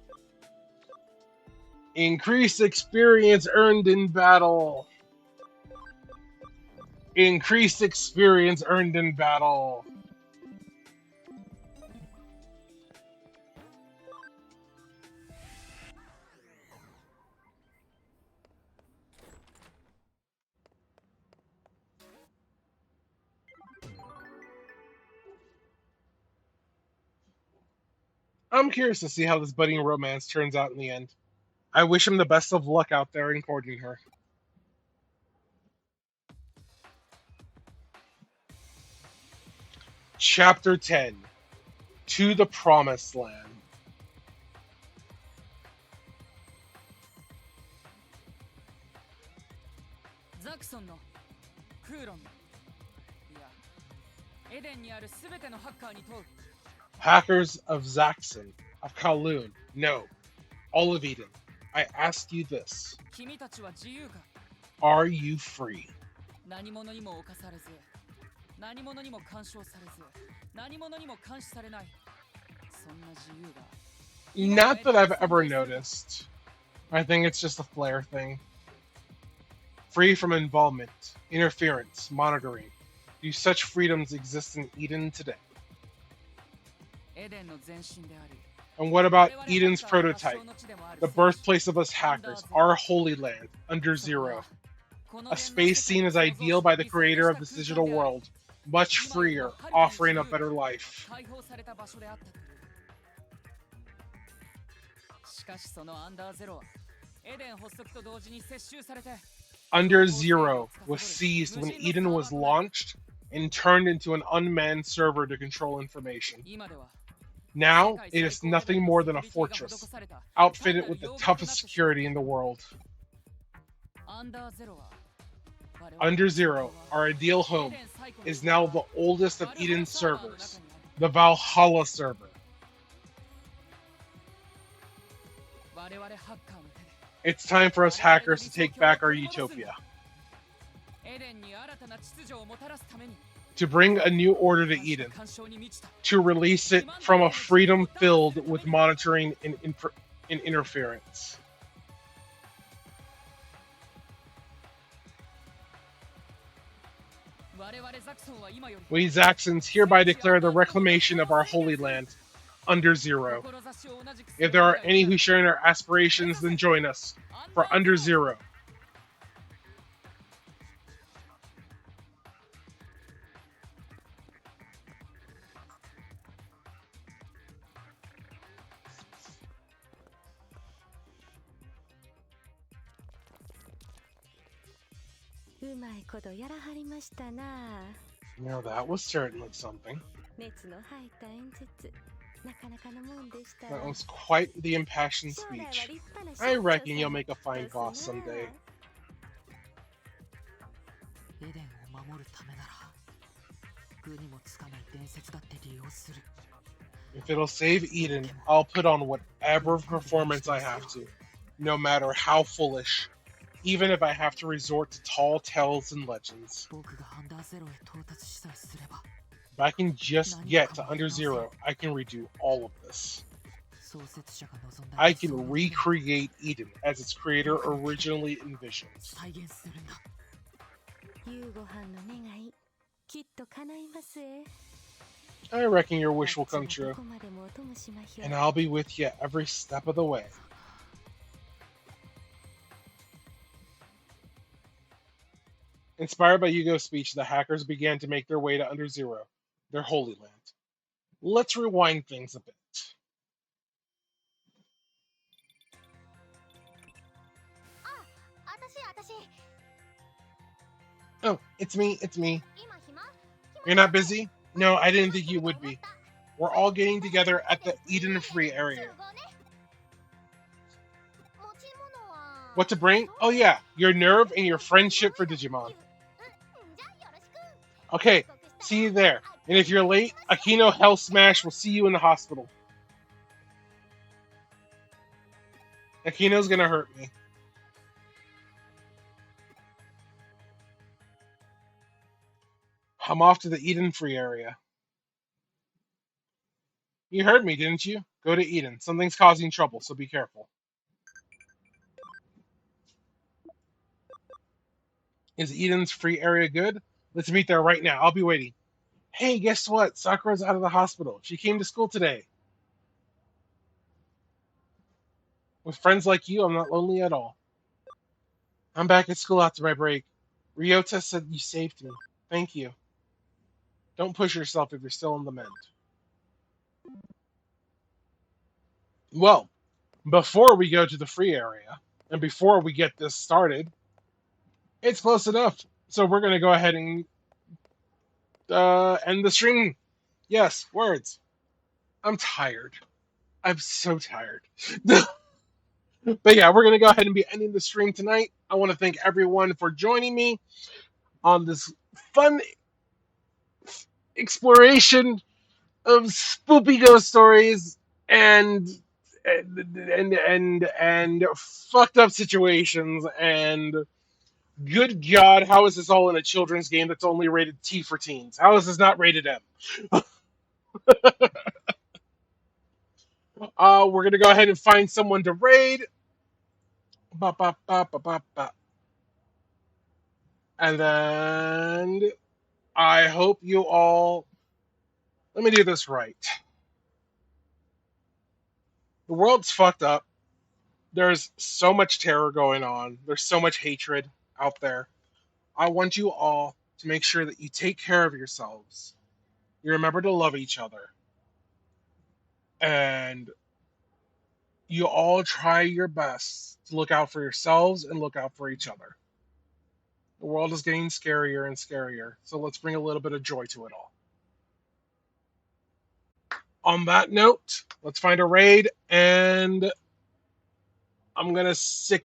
Increase experience earned in battle. Increased experience earned in battle. I'm curious to see how this budding romance turns out in the end. I wish him the best of luck out there in courting her. Chapter 10. To the Promised Land. ザクソンのクーロンいやエデンにあるすべてのハッカーに問う Hackers of Zaxxon, of Kowloon, no, all of Eden. I ask you this. 君たちは自由か Are you free? 何者にも侵されず何者にも干渉されず何者にも監視されないそんな自由が Not that I've ever noticed. I think it's just a Flare thing. Free from involvement, interference, monitoring. Do such freedoms exist in Eden today? エデンの前身であり And what about Eden's prototype, the birthplace of us hackers, our holy land, Under Zero? A space seen as ideal by the creator of this digital world, much freer, offering a better life. 解放された場所であったとしかしそのアンダーゼロはエデン発足と同時に接収されて Under Zero was seized when Eden was launched and turned into an unmanned server to control information. 今では Now, it is nothing more than a fortress, outfitted with the toughest security in the world. アンダーゼロは Under Zero, our ideal home, is now the oldest of Eden's servers, the Valhalla server. 我々ハッカーの手で It's time for us hackers to take back our utopia, エデンに新たな秩序をもたらすために to bring a new order to Eden, 干渉に満ちた to release it from a freedom filled with monitoring and interference. 我々ザクソンは今より We Zaxxons hereby declare the reclamation of our holy land, Under Zero. 志を同じく If there are any who share in our aspirations, then join us for Under Zero. Now that was certainly something. That was quite the impassioned speech. I reckon you'll make a fine boss someday. エデンを守るためなら具にもつかない伝説だって利用する If it'll save Eden, I'll put on whatever performance I have to, no matter how foolish, even if I have to resort to tall tales and legends. 僕がアンダーゼロへ到達しさえすれば If I can just get to Under Zero, I can redo all of this. 創設者が望んだ I can recreate Eden as its creator originally envisioned. 再現するんだ I reckon your wish will come true, and I'll be with you every step of the way. Inspired by Yugo's speech, the hackers began to make their way to Under Zero, their holy land. Let's rewind things a bit. Oh, it's me. You're not busy? No, I didn't think you would be. We're all getting together at the Eden Free area. What to bring? Oh yeah, your nerve and your friendship for Digimon. Okay, see you there. And if you're late, Akino Hell Smash will see you in the hospital. Akino's gonna hurt me. I'm off to the Eden free area. You heard me, didn't you? Go to Eden. Something's causing trouble, so be careful. Is Eden's free area good? Let's meet there right now. I'll be waiting. Hey, guess what? Sakura's out of the hospital. She came to school today. With friends like you, I'm not lonely at all. I'm back at school after my break. Ryota said you saved me. Thank you. Don't push yourself if you're still in the mend. Well, before we go to the free area, and before we get this started, it's close enough. So we're going to go ahead and end the stream. Yes, words. I'm tired. I'm so tired. But yeah, we're going to go ahead and be ending the stream tonight. I want to thank everyone for joining me on this fun exploration of spoopy ghost stories and and fucked up situations. And good God, how is this all in a children's game that's only rated T for teens? How is this not rated M? We're gonna go ahead and find someone to raid. Ba, ba, ba, ba, ba, ba. And then I hope you all. Let me do this right. The world's fucked up. There's so much terror going on. There's so much hatred out there. I want you all to make sure that you take care of yourselves. You remember to love each other. And you all try your best to look out for yourselves and look out for each other. The world is getting scarier and scarier, so let's bring a little bit of joy to it all. On that note, let's find a raid, and I'm going to sick